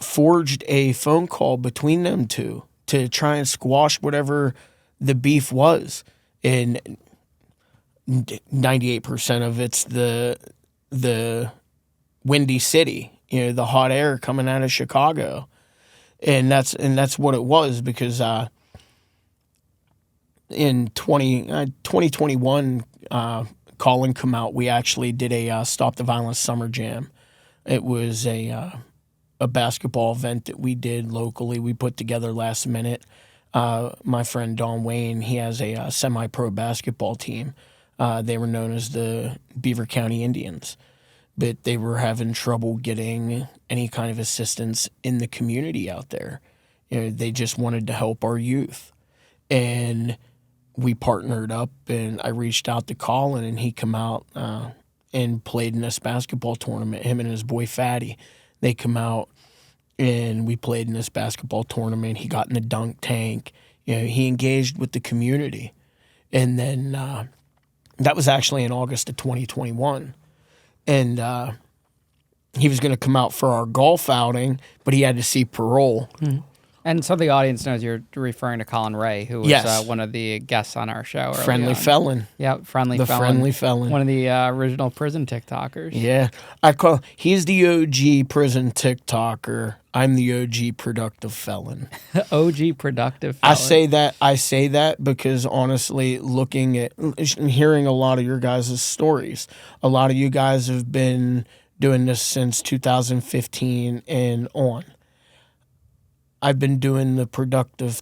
forged a phone call between them two to try and squash whatever the beef was. And 98% of it's the Windy City, the hot air coming out of Chicago. And that's what it was, because in 2021, Colin come out, we actually did a Stop the Violence Summer Jam. It was a basketball event that we did locally. We put together last minute. My friend Don Wayne, he has a semi-pro basketball team. They were known as the Beaver County Indians, but they were having trouble getting any kind of assistance in the community out there. They just wanted to help our youth. And we partnered up, and I reached out to Colin, and he come out and played in this basketball tournament. Him and his boy Fatty, they come out, and we played in this basketball tournament. He got in the dunk tank. He engaged with the community. And then that was actually in August of 2021. And he was going to come out for our golf outing, but he had to see parole. Mm-hmm. And so the audience knows you're referring to Colin Ray, who was one of the guests on our show. Friendly Felon. Yeah, Friendly the Felon. Friendly Felon. One of the original prison TikTokers. Yeah. He's the OG prison TikToker. I'm the OG productive felon. OG productive felon. I say that because honestly, looking at and hearing a lot of your guys' stories, a lot of you guys have been doing this since 2015 and on. I've been doing the productive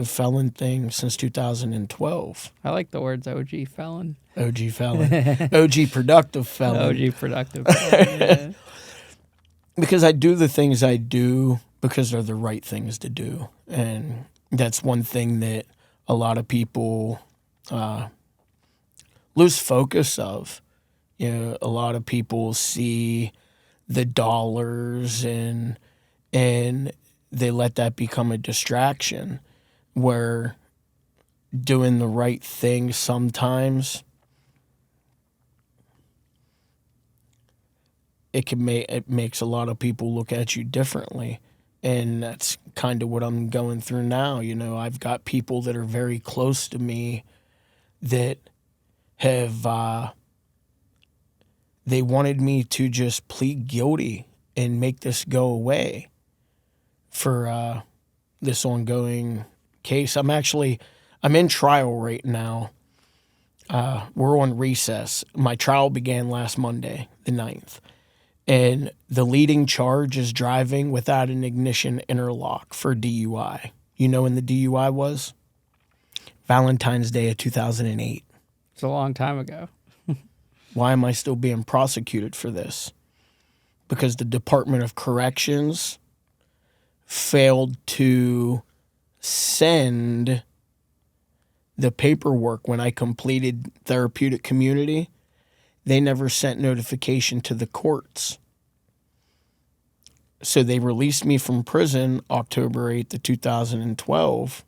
felon thing since 2012. I like the words OG felon. OG felon. OG productive felon. OG productive felon, yeah. Because I do the things I do because they're the right things to do. And that's one thing that a lot of people lose focus of. A lot of people see the dollars and they let that become a distraction, where doing the right thing sometimes it makes a lot of people look at you differently. And that's kind of what I'm going through now. I've got people that are very close to me that have they wanted me to just plead guilty and make this go away for this ongoing case. I'm in trial right now. We're on recess. My trial began last Monday, the 9th. And the leading charge is driving without an ignition interlock for DUI. You know when the DUI was? Valentine's Day of 2008. It's a long time ago. Why am I still being prosecuted for this? Because the Department of Corrections failed to send the paperwork when I completed therapeutic community. They never sent notification to the courts. So they released me from prison October 8th of 2012,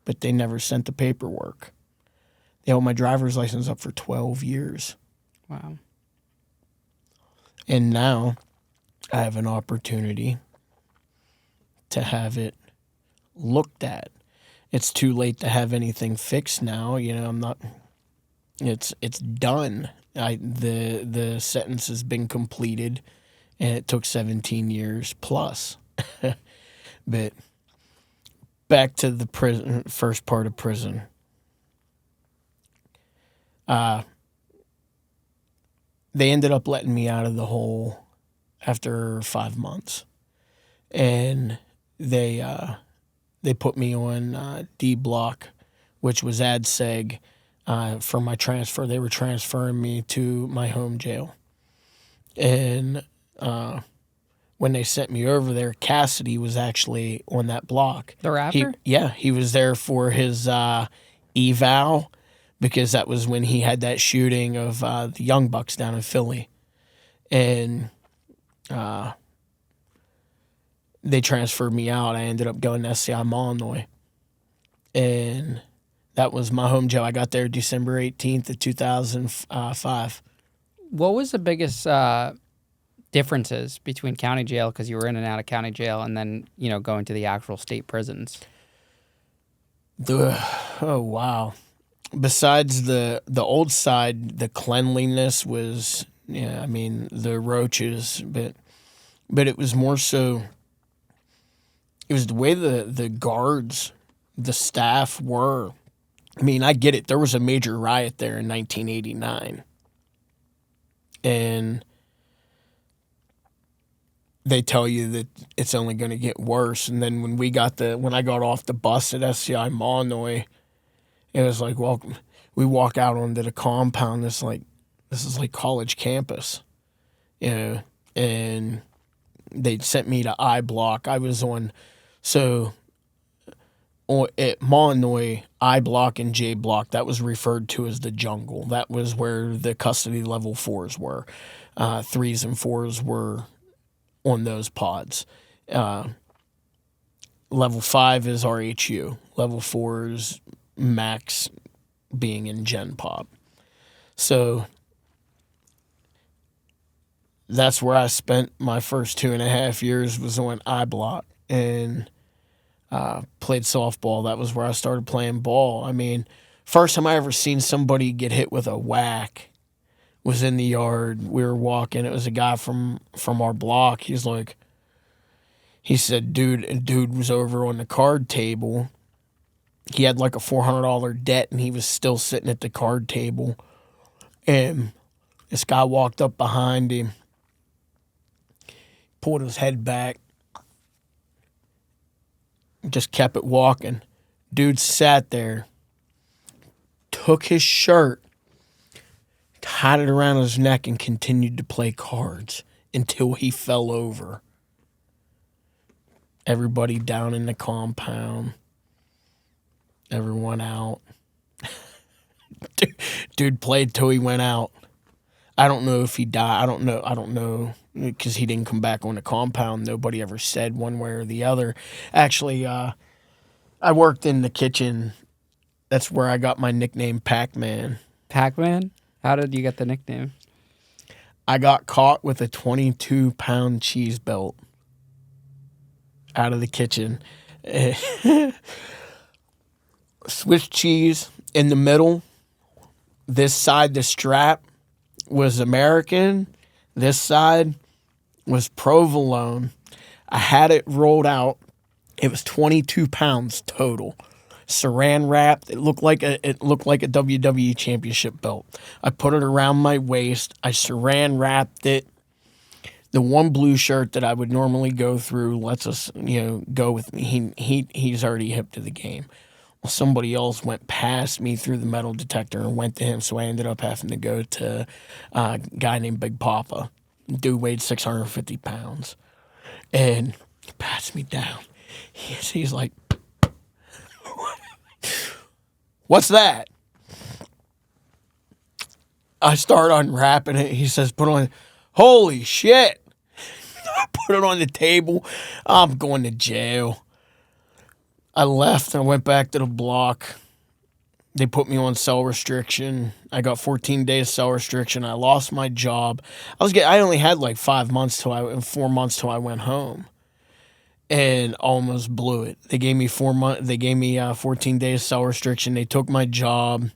but they never sent the paperwork. They held my driver's license up for 12 years. Wow. And now I have an opportunity to have it looked at. It's too late to have anything fixed now. I'm not. It's done. The sentence has been completed, and it took 17 years plus. But back to the prison, first part of prison. They ended up letting me out of the hole after 5 months, and they put me on D block, which was ADSEG. For my transfer, they were transferring me to my home jail, and when they sent me over there, Cassidy was actually on that block. The rapper? He was there for his eval, because that was when he had that shooting of the Young Bucks down in Philly. And they transferred me out. I ended up going to SCI Illinois. And that was my home jail. I got there December 18th of 2005. What was the biggest differences between county jail, because you were in and out of county jail, and then, going to the actual state prisons? Oh, wow. Besides the old side, the cleanliness was, the roaches, but it was more so, it was the way the guards, the staff were. I get it. There was a major riot there in 1989. And they tell you that it's only going to get worse. And then when I got off the bus at SCI Illinois, it was like, well, we walk out onto the compound. This is like college campus, and they sent me to I block. I was at Illinois, I block and J block. That was referred to as the jungle. That was where the custody level 4s were. 3s and 4s were on those pods. Level 5 is RHU. Level 4 is max being in Gen Pop. So that's where I spent my first 2.5 years, was on I block, and played softball. That was where I started playing ball. First time I ever seen somebody get hit with a whack was in the yard. We were walking. It was a guy from our block. He said, dude was over on the card table. He had like a $400 debt, and he was still sitting at the card table. And this guy walked up behind him, pulled his head back, just kept it walking. Dude sat there, took his shirt, tied it around his neck, and continued to play cards until he fell over. Everybody down in the compound. Everyone out. Dude played till he went out. I don't know if he died. I don't know because he didn't come back on the compound. Nobody ever said one way or the other. Actually, I worked in the kitchen. That's where I got my nickname, Pac-Man. Pac-Man? How did you get the nickname? I got caught with a 22-pound cheese belt out of the kitchen. Swiss cheese in the middle. This side, the strap, was American. This side was provolone. I had it rolled out. It was 22 pounds total. Saran wrapped. It looked like a WWE championship belt. I put it around my waist. I saran wrapped it. The one blue shirt that I would normally go through lets us, go with me. He's already hip to the game. Well, somebody else went past me through the metal detector and went to him, so I ended up having to go to a guy named Big Papa. Dude weighed 650 pounds. And he pats me down. He's like, "What's that?" I start unwrapping it. He says, "Put on." Holy shit. I put it on the table. I'm going to jail. I left and went back to the block. They put me on cell restriction. I got 14 days cell restriction. I lost my job. I only had like 4 months till I went home, and almost blew it. They gave me 4 months. They gave me 14 days cell restriction. They took my job,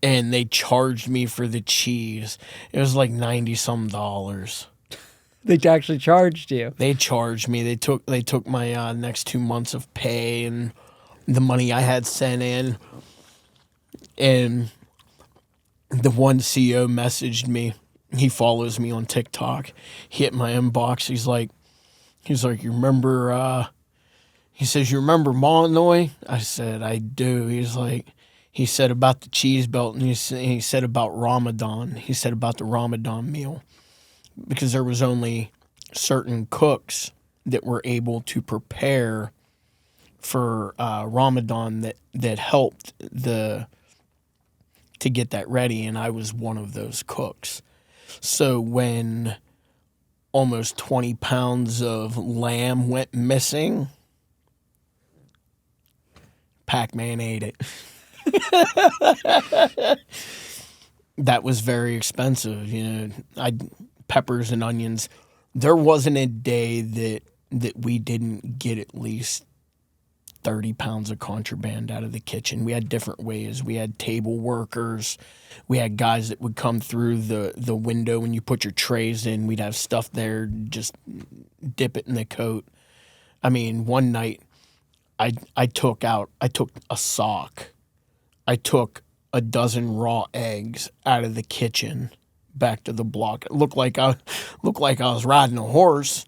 and they charged me for the cheese. It was like $90-some. They actually charged you. They charged me. They took my next 2 months of pay and the money I had sent in. And the one CEO messaged me. He follows me on TikTok. He hit my inbox. He's like, you remember, he says, you remember Monoy? I said, I do. He said about the cheese belt, and he said about Ramadan. He said about the Ramadan meal, because there was only certain cooks that were able to prepare for Ramadan that helped to get that ready, and I was one of those cooks. So when almost 20 pounds of lamb went missing, Pac-Man ate it. That was very expensive, peppers and onions. There wasn't a day that we didn't get at least 30 pounds of contraband out of the kitchen. We had different ways. We had table workers. We had guys that would come through the window when you put your trays in. We'd have stuff there, just dip it in the coat. I mean, one night I took a sock. I took a dozen raw eggs out of the kitchen back to the block. It looked like I was riding a horse,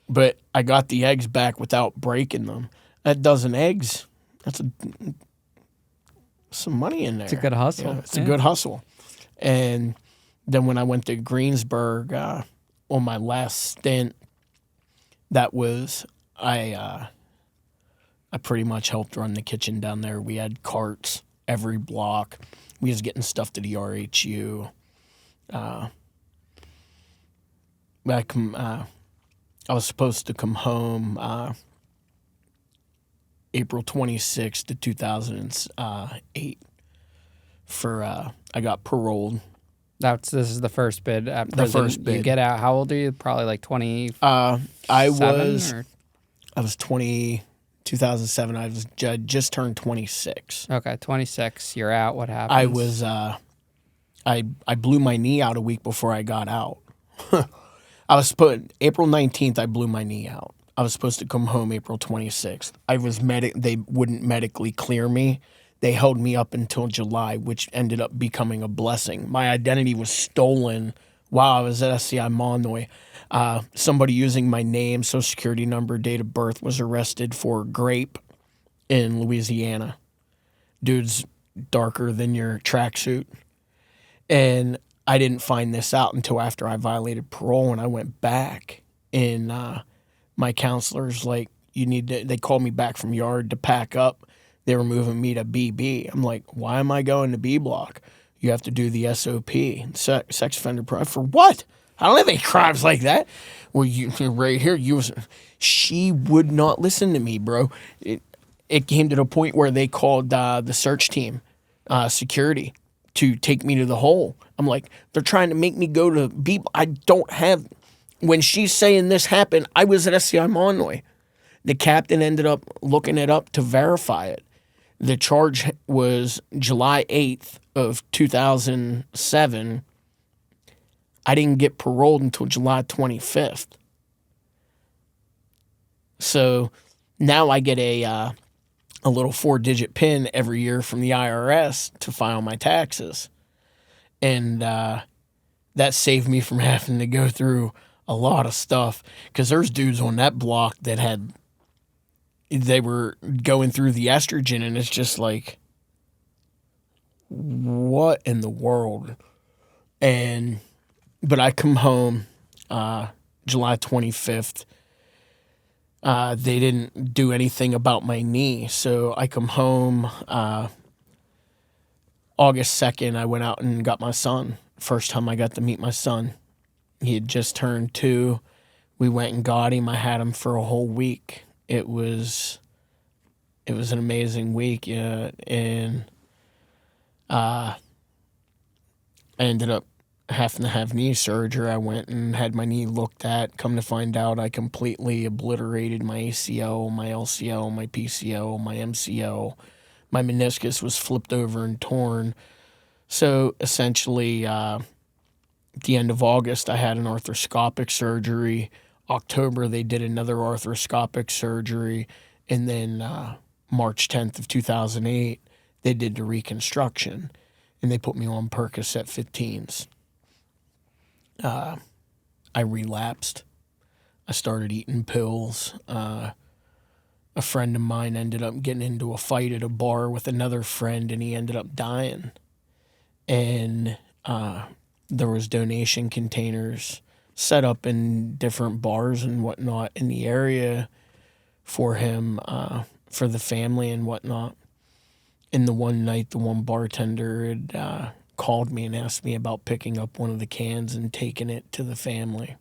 but I got the eggs back without breaking them. That dozen eggs, that's some money in there. It's a good hustle. Yeah, it's a good hustle. And then when I went to Greensburg on my last stint, that was I pretty much helped run the kitchen down there. We had carts every block. We was getting stuff to the RHU. I was supposed to come home April 26th to 2008 for I got paroled. This is the first bid at prison. The first bid. You get out. How old are you? Probably like 20. I was 20. 2007. I just turned 26. Okay, 26. You're out. What happened? I was I blew my knee out a week before I got out. I was April 19th. I blew my knee out. I was supposed to come home April 26th. They wouldn't medically clear me. They held me up until July, which ended up becoming a blessing. My identity was stolen while I was at SCI Monoy. Somebody using my name, social security number, date of birth was arrested for grape in Louisiana. Dude's darker than your tracksuit. And I didn't find this out until after I violated parole, and I went back. And my counselor's like, they called me back from yard to pack up. They were moving me to BB. I'm like, why am I going to B block? You have to do the SOP, sex offender program. For what? I don't have any crimes like that. Well, right here, she would not listen to me, bro. It came to the point where they called the search team, security, to take me to the hole. I'm like, they're trying to make me go to B. I don't have. When she's saying this happened, I was at SCI Monoy. The captain ended up looking it up to verify it. The charge was July 8th of 2007. I didn't get paroled until July 25th. So now I get a little 4-digit PIN every year from the IRS to file my taxes. And that saved me from having to go through a lot of stuff, because there's dudes on that block that they were going through the estrogen, and it's just like, what in the world? But I come home July 25th. They didn't do anything about my knee, so I come home August 2nd. I went out and got my son. First time I got to meet my son. He had just turned 2. We went and got him. I had him for a whole week. It was an amazing week, yeah. And I ended up having to have knee surgery. I went and had my knee looked at. Come to find out, I completely obliterated my ACL, my LCL, my PCL, my MCL. My meniscus was flipped over and torn. So essentially, at the end of August, I had an arthroscopic surgery. October, they did another arthroscopic surgery. And then March 10th of 2008, they did the reconstruction. and they put me on Percocet 15s. I relapsed. I started eating pills. A friend of mine ended up getting into a fight at a bar with another friend, and he ended up dying. And there was donation containers set up in different bars and whatnot in the area for him, for the family and whatnot. And the one night, the one bartender had called me and asked me about picking up one of the cans and taking it to the family.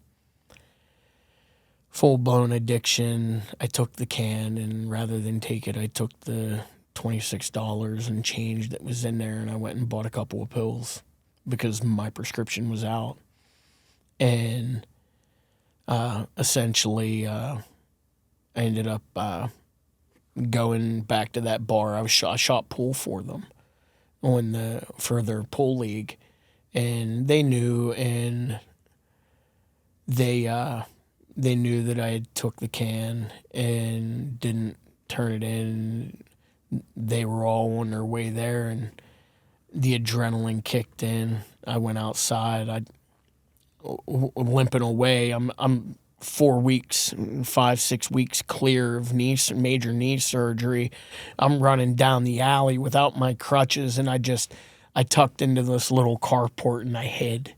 Full-blown addiction. I took the can, and rather than take it, I took the $26 and change that was in there, and I went and bought a couple of pills because my prescription was out. And essentially, I ended up going back to that bar. I shot pool for them for their pool league, and they knew, and they knew that I had took the can and didn't turn it in. They were all on their way there, and the adrenaline kicked in. I went outside. I limping away. I'm 4 weeks, 5-6 weeks clear of major knee surgery. I'm running down the alley without my crutches, and I tucked into this little carport and I hid.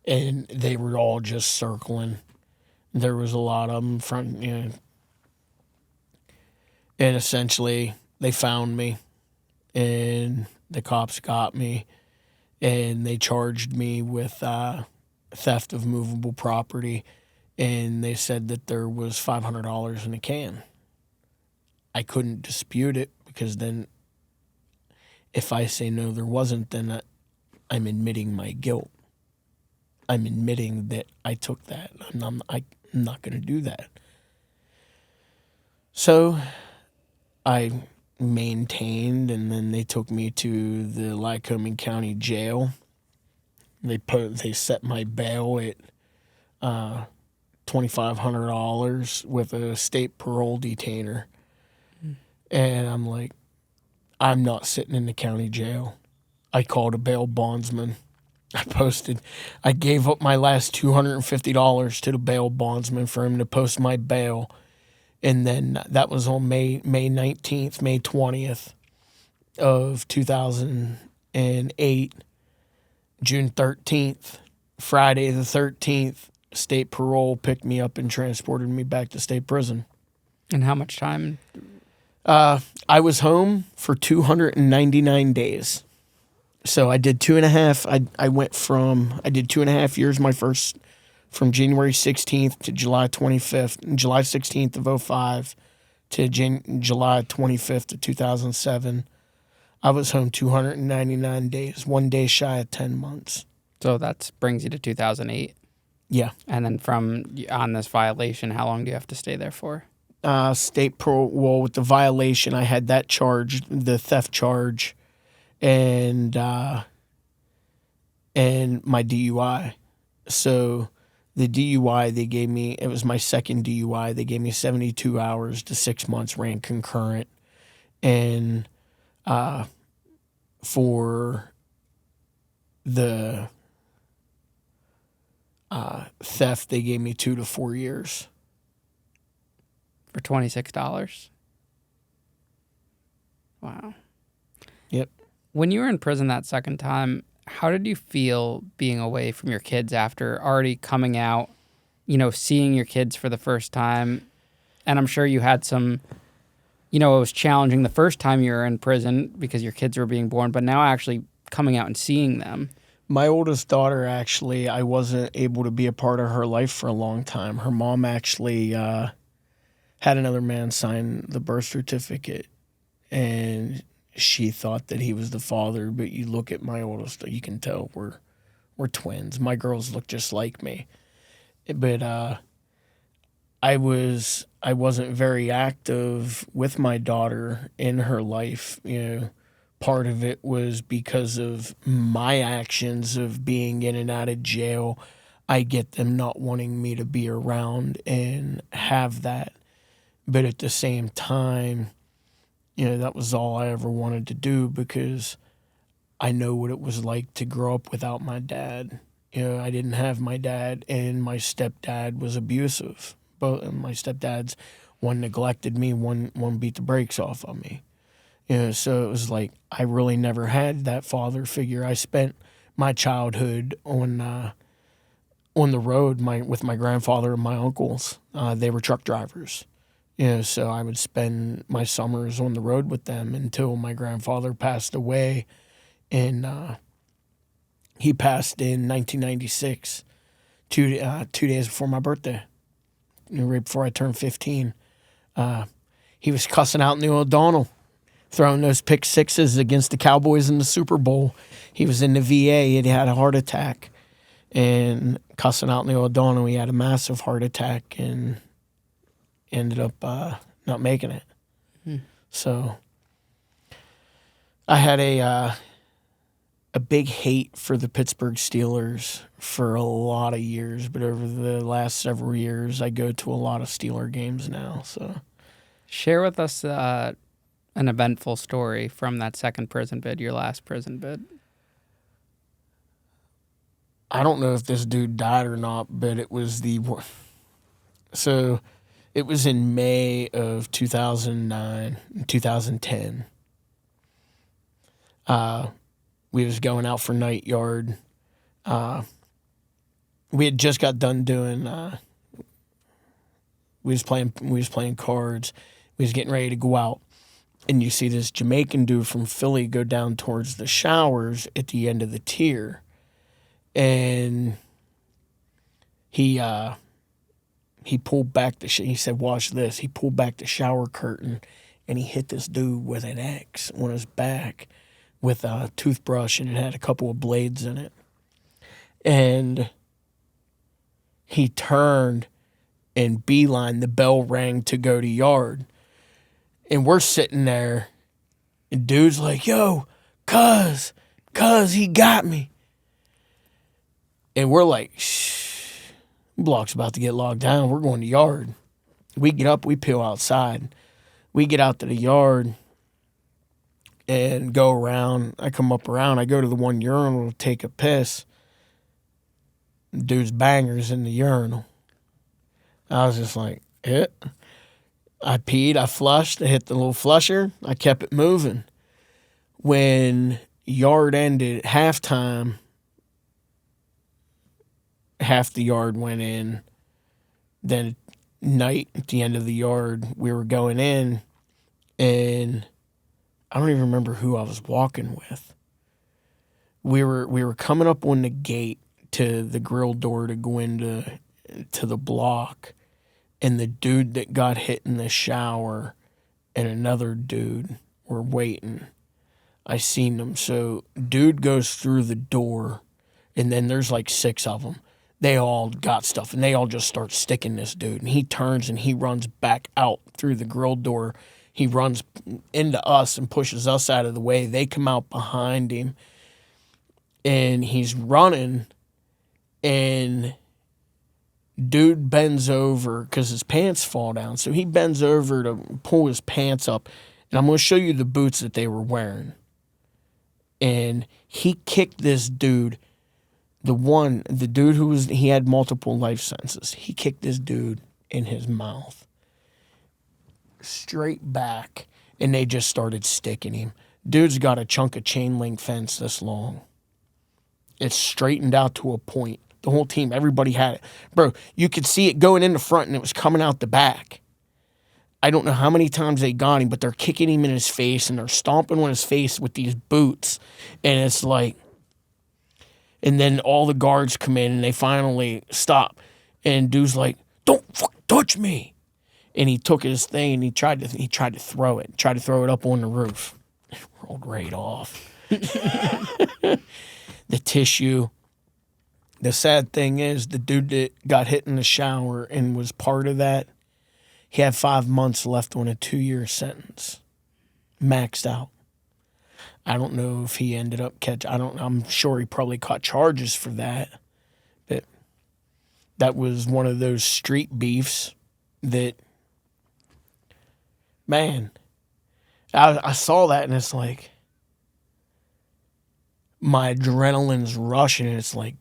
And they were all just circling. There was a lot of them front, and essentially they found me, and the cops got me, and they charged me with theft of movable property, and they said that there was $500 in a can. I couldn't dispute it, because then if I say no, there wasn't, then I'm admitting my guilt. I'm admitting that I took that. I'm not going to do that. So I maintained, and then they took me to the Lycoming County Jail. They set my bail at $2,500 with a state parole detainer. And I'm like, I'm not sitting in the county jail. I called a bail bondsman. I gave up my last $250 to the bail bondsman for him to post my bail. And then that was on May 19th, May 20th of 2008. June 13th, Friday the 13th, state parole picked me up and transported me back to state prison. And how much time? I was home for 299 days. So I did 2.5. I did 2.5 years, my first, from January 16th to July 25th, July 16th of 2005 to July 25th of 2007. I was home 299 days, 1 day shy of 10 months. So that brings you to 2008. Yeah. And then on this violation, how long do you have to stay there for? State parole, well, with the violation, I had that charge, the theft charge, and my DUI. So the DUI, they gave me, it was my second DUI. They gave me 72 hours to 6 months, ran concurrent. And for the theft, they gave me 2 to 4 years. For $26? Wow. Yep. When you were in prison that second time, how did you feel being away from your kids after already coming out, seeing your kids for the first time? And I'm sure you had some, it was challenging the first time you were in prison because your kids were being born, but now actually coming out and seeing them. My oldest daughter, actually, I wasn't able to be a part of her life for a long time. Her mom actually had another man sign the birth certificate, and she thought that he was the father. But you look at my oldest, you can tell we're twins. My girls look just like me. But I wasn't very active with my daughter in her life. Part of it was because of my actions of being in and out of jail. I get them not wanting me to be around and have that. But at the same time, that was all I ever wanted to do, because I know what it was like to grow up without my dad. I didn't have my dad, and my stepdad was abusive. Both my stepdads, one neglected me, one beat the brakes off of me. So it was like I really never had that father figure. I spent my childhood on the road with my grandfather and my uncles. They were truck drivers. So I would spend my summers on the road with them until my grandfather passed away. And he passed in 1996, 2 days before my birthday, right before I turned 15. He was cussing out Neil O'Donnell, throwing those pick sixes against the Cowboys in the Super Bowl. He was in the VA. He had a heart attack. And cussing out Neil O'Donnell, he had a massive heart attack and ended up not making it. So I had a big hate for the Pittsburgh Steelers for a lot of years, but over the last several years, I go to a lot of Steeler games now. So share with us an eventful story from that second prison bid, your last prison bid. I don't know if this dude died or not, but it was it was in May of 2009, 2010. We was going out for night yard. We had just got done doing. We was playing cards. We was getting ready to go out, and you see this Jamaican dude from Philly go down towards the showers at the end of the tier, and he pulled back he said, "Watch this." He pulled back the shower curtain, and he hit this dude with an axe on his back with a toothbrush, and it had a couple of blades in it. And he turned and beeline, the bell rang to go to yard. And we're sitting there, and dude's like, "Yo, cuz, he got me." And we're like, "Shh, block's about to get locked down. We're going to yard." We get up, we peel outside. We get out to the yard and go around. I come up around. I go to the one urinal to take a piss. Dude's bangers in the urinal. I was just like, I peed, I flushed, I hit the little flusher. I kept it moving. When yard ended, halftime, half the yard went in. Then night, at the end of the yard, we were going in, and I don't even remember who I was walking with. We were coming up on the gate to the grill door to go into the block, and the dude that got hit in the shower and another dude were waiting. I seen them. So dude goes through the door, and then there's like 6 of them. They all got stuff, and they all just start sticking this dude. And he turns and he runs back out through the grill door. He runs into us and pushes us out of the way. They come out behind him, and he's running, and dude bends over because his pants fall down. So he bends over to pull his pants up, and I'm going to show you the boots that they were wearing. And he kicked this dude, the dude he had multiple life sentences. He kicked this dude in his mouth, straight back, and they just started sticking him. Dude's got a chunk of chain link fence this long. It's straightened out to a point. The whole team, everybody had it. Bro, you could see it going in the front, and it was coming out the back. I don't know how many times they got him, but they're kicking him in his face, and they're stomping on his face with these boots. And it's like, and then all the guards come in, and they finally stop. And dude's like, "Don't fucking touch me." And he took his thing, and he tried to throw it up on the roof. It rolled right off. The tissue. The sad thing is, the dude that got hit in the shower and was part of that, he had 5 months left on a 2-year sentence, maxed out. I don't know if he ended up I'm sure he probably caught charges for that, but that was one of those street beefs that, man, I saw that, and it's like, my adrenaline's rushing, and it's like,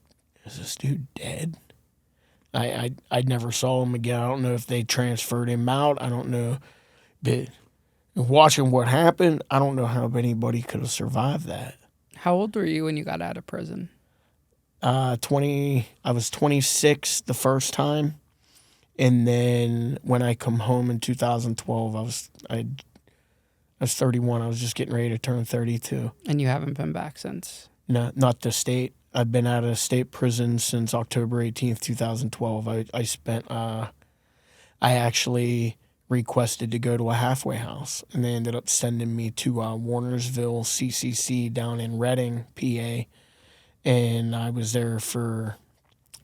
is this dude dead? I never saw him again. I don't know if they transferred him out. I don't know. But watching what happened, I don't know how anybody could have survived that. How old were you when you got out of prison? 20. I was 26 the first time, and then when I come home in 2012, I was 31. I was just getting ready to turn 32. And you haven't been back since? No, not the state. I've been out of state prison since October 18th, 2012. I actually requested to go to a halfway house, and they ended up sending me to Warnersville CCC down in Reading, PA, and I was there for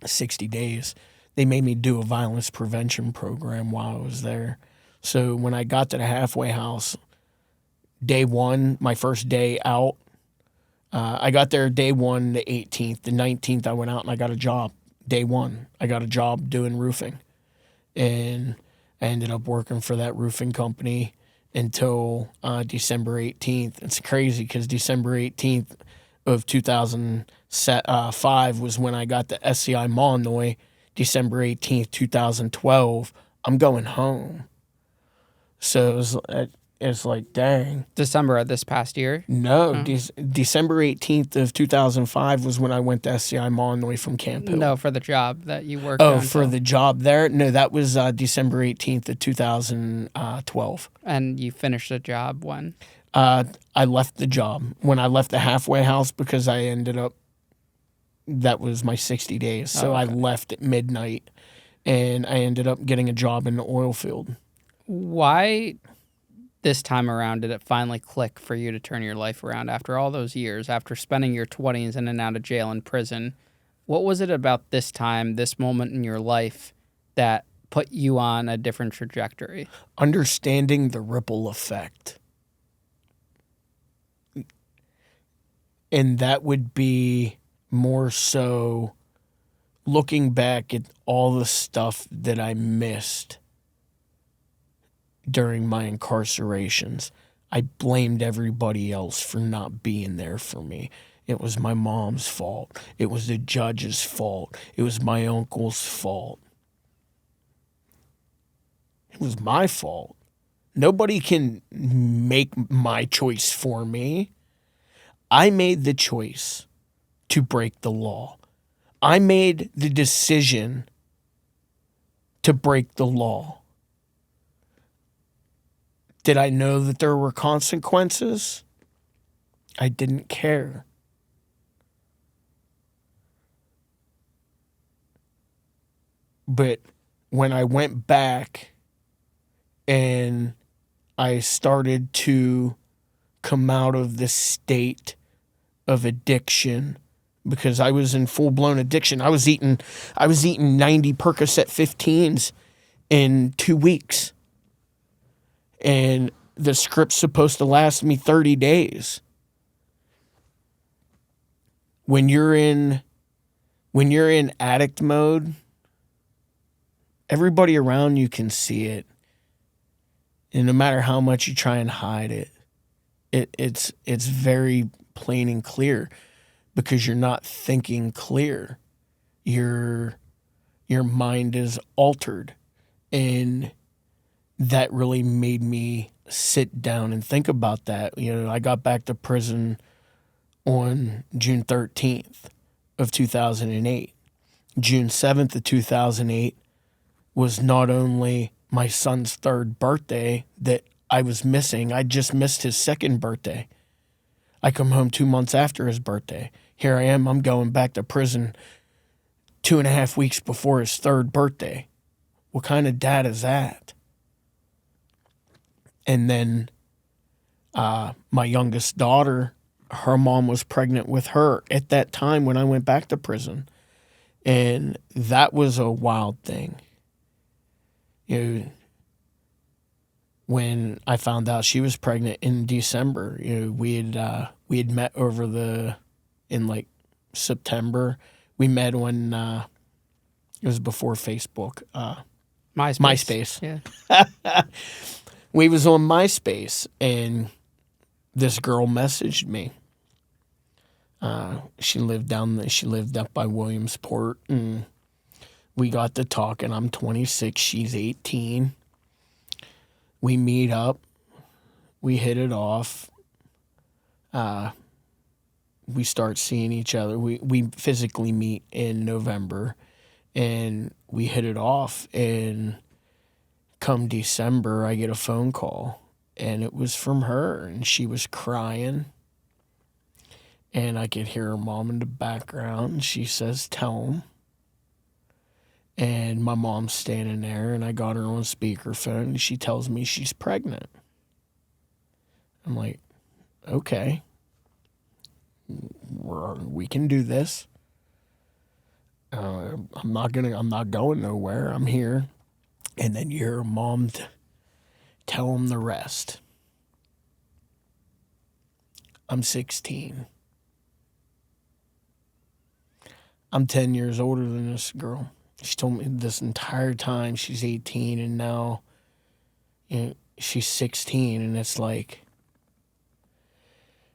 60 days. They made me do a violence prevention program while I was there. So when I got to the halfway house, day one, my first day out, I got there day one, the 18th. The 19th, I went out and I got a job. Day one, I got a job doing roofing. And I ended up working for that roofing company until December 18th. It's crazy because December 18th of 2005 was when I got the SCI Mononoy. December 18th, 2012, I'm going home. So it's like, dang. December of this past year? No, December 18th of 2005 was when I went to SCI Mononoy from Camp Hill. No, for the job that you worked Oh, on. for the job there? No, that was December 18th of 2012. And you finished the job when? I left the job. When I left the halfway house because I ended up, that was my 60 days. So I left at midnight, and I ended up getting a job in the oil field. Why this time around did it finally click for you to turn your life around after all those years, after spending your 20s in and out of jail and prison? What was it about this time, this moment in your life that put you on a different trajectory? Understanding the ripple effect. And that would be more so looking back at all the stuff that I missed during my incarcerations. I blamed everybody else for not being there for me. It was my mom's fault. It was the judge's fault. It was my uncle's fault. It was my fault. Nobody can make my choice for me. I made the choice to break the law. I made the decision to break the law. Did I know that there were consequences? I didn't care. But when I went back and I started to come out of this state of addiction, because I was in full-blown addiction. I was eating 90 Percocet 15s in 2 weeks. And the script's supposed to last me 30 days. When you're in addict mode, everybody around you can see it. And no matter how much you try and hide it, it's very plain and clear, because you're not thinking clear. Your mind is altered. And that really made me sit down and think about that. You know, I got back to prison on June 13th of 2008. June 7th of 2008 was not only my son's third birthday that I was missing, I just missed his second birthday. I come home 2 months after his birthday. Here I am, I'm going back to prison 2.5 weeks before his third birthday. What kind of dad is that? And then my youngest daughter, her mom was pregnant with her at that time when I went back to prison. And that was a wild thing. You know, when I found out she was pregnant in December, you know, we had met in like September. We met when it was before Facebook. MySpace. Yeah. We was on MySpace, and this girl messaged me. She lived up by Williamsport, and we got to talking. I'm 26, she's 18. We meet up, we hit it off. We start seeing each other. We physically meet in November, and we hit it off. And come December, I get a phone call, and it was from her, and she was crying. And I could hear her mom in the background. And she says, "Tell him." And my mom's standing there, and I got her on speakerphone, and she tells me she's pregnant. I'm like, okay, we can do this. I'm not going nowhere. I'm here. And then you hear her mom tell him the rest. I'm 16. I'm 10 years older than this girl. She told me this entire time she's 18, and now, she's 16, and it's like,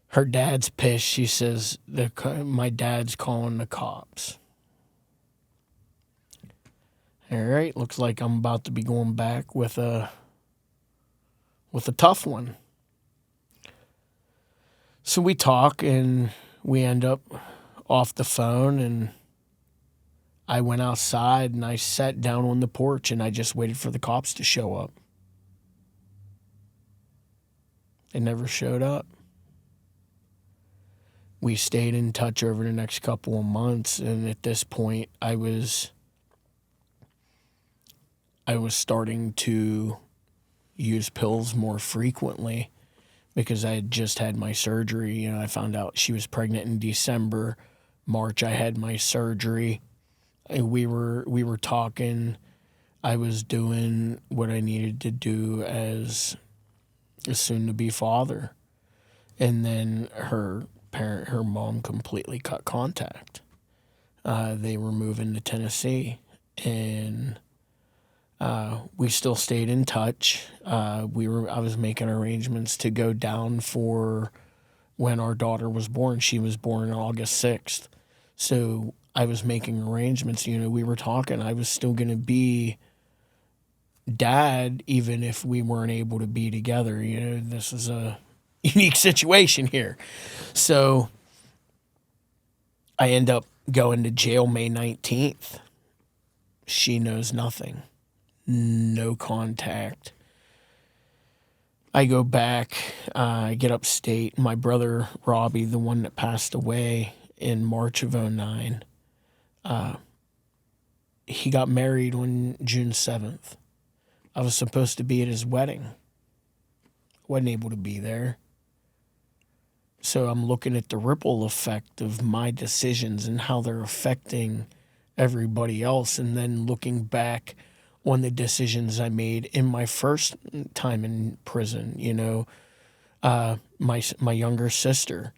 her dad's pissed. She says, my dad's calling the cops. All right, looks like I'm about to be going back with a tough one. So we talk, and we end up off the phone, and I went outside, and I sat down on the porch, and I just waited for the cops to show up. They never showed up. We stayed in touch over the next couple of months, and at this point, I was starting to use pills more frequently because I had just had my surgery. I found out she was pregnant in December. March, I had my surgery. And we were talking. I was doing what I needed to do as a soon-to-be father. And then her mom completely cut contact. They were moving to Tennessee, and we still stayed in touch. I was making arrangements to go down for when our daughter was born. She was born on August 6th. So I was making arrangements. We were talking. I was still going to be dad even if we weren't able to be together. This is a unique situation here. So I end up going to jail May 19th. She knows nothing. No contact. I go back, I get upstate. My brother, Robbie, the one that passed away in March of 2009, he got married on June 7th. I was supposed to be at his wedding. Wasn't able to be there. So I'm looking at the ripple effect of my decisions and how they're affecting everybody else, and then looking back on the decisions I made in my first time in prison. My younger sister,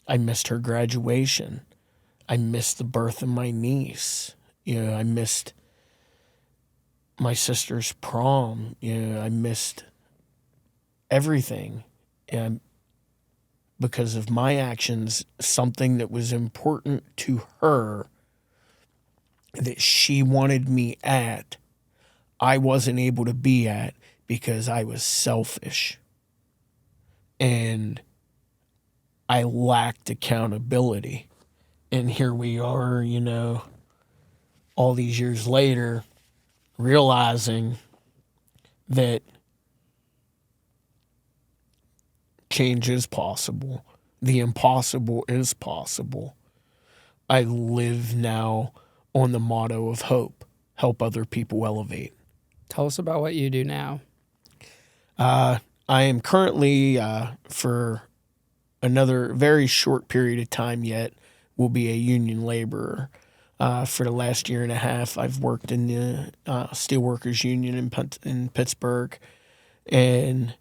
I missed her graduation. I missed the birth of my niece. I missed my sister's prom. I missed everything. And because of my actions, something that was important to her that she wanted me at, I wasn't able to be at because I was selfish. And I lacked accountability. And here we are, all these years later, realizing that change is possible. The impossible is possible. I live now on the motto of hope. Help other people elevate. Tell us about what you do now. I am currently, for another very short period of time yet, will be a union laborer. For the last year and a half, I've worked in the Steelworkers Union in Pittsburgh. And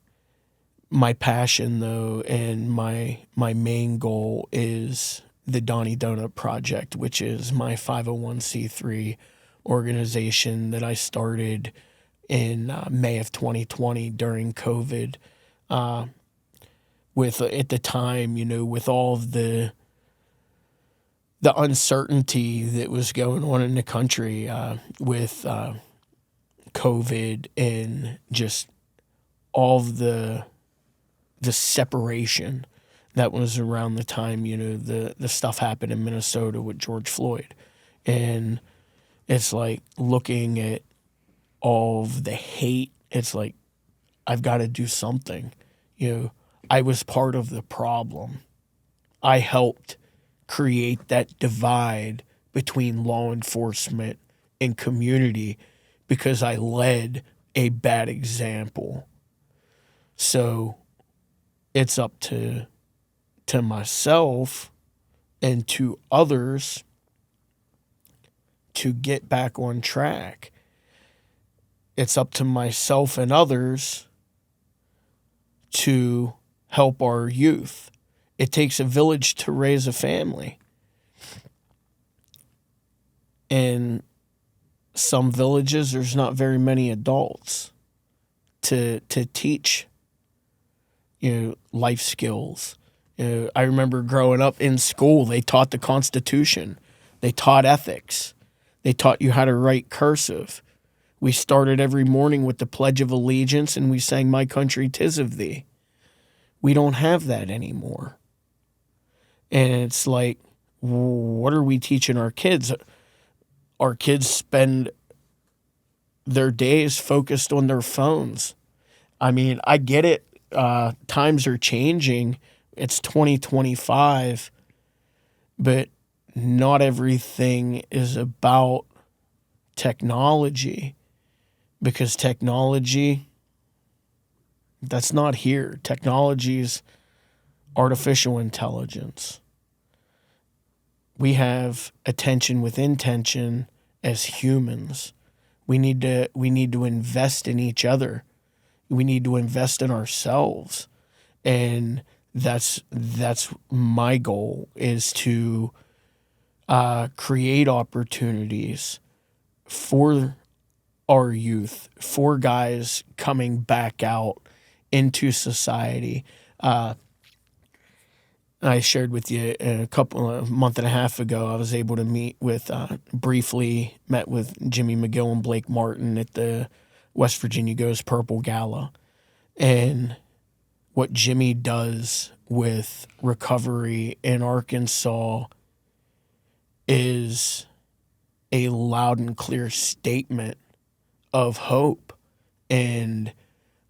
my passion, though, and my main goal is the Donnie Donut Project, which is my 501c3 organization that I started in May of 2020 during COVID. With at the time, with all of the the uncertainty that was going on in the country with COVID and just all of the separation that was around the time, the stuff happened in Minnesota with George Floyd. And it's like looking at all of the hate, it's like, I've got to do something. I was part of the problem. I helped create that divide between law enforcement and community because I led a bad example. So it's up to myself and to others to get back on track. It's up to myself and others to help our youth. It takes a village to raise a family. In some villages, there's not very many adults to teach, life skills. I remember growing up in school, they taught the Constitution. They taught ethics. They taught you how to write cursive. We started every morning with the Pledge of Allegiance, and we sang "My Country 'Tis of Thee." We don't have that anymore. And it's like, what are we teaching our kids? Our kids spend their days focused on their phones. I mean, I get it. Times are changing. It's 2025, but not everything is about technology, because technology, that's not here. Technology's artificial intelligence. We have attention with intention as humans. We need to invest in each other. We need to invest in ourselves. And that's my goal, is to create opportunities for our youth, for guys coming back out into society. I shared with you a month and a half ago, I was able to briefly met with Jimmy McGill and Blake Martin at the West Virginia Goes Purple Gala. And what Jimmy does with recovery in Arkansas is a loud and clear statement of hope. And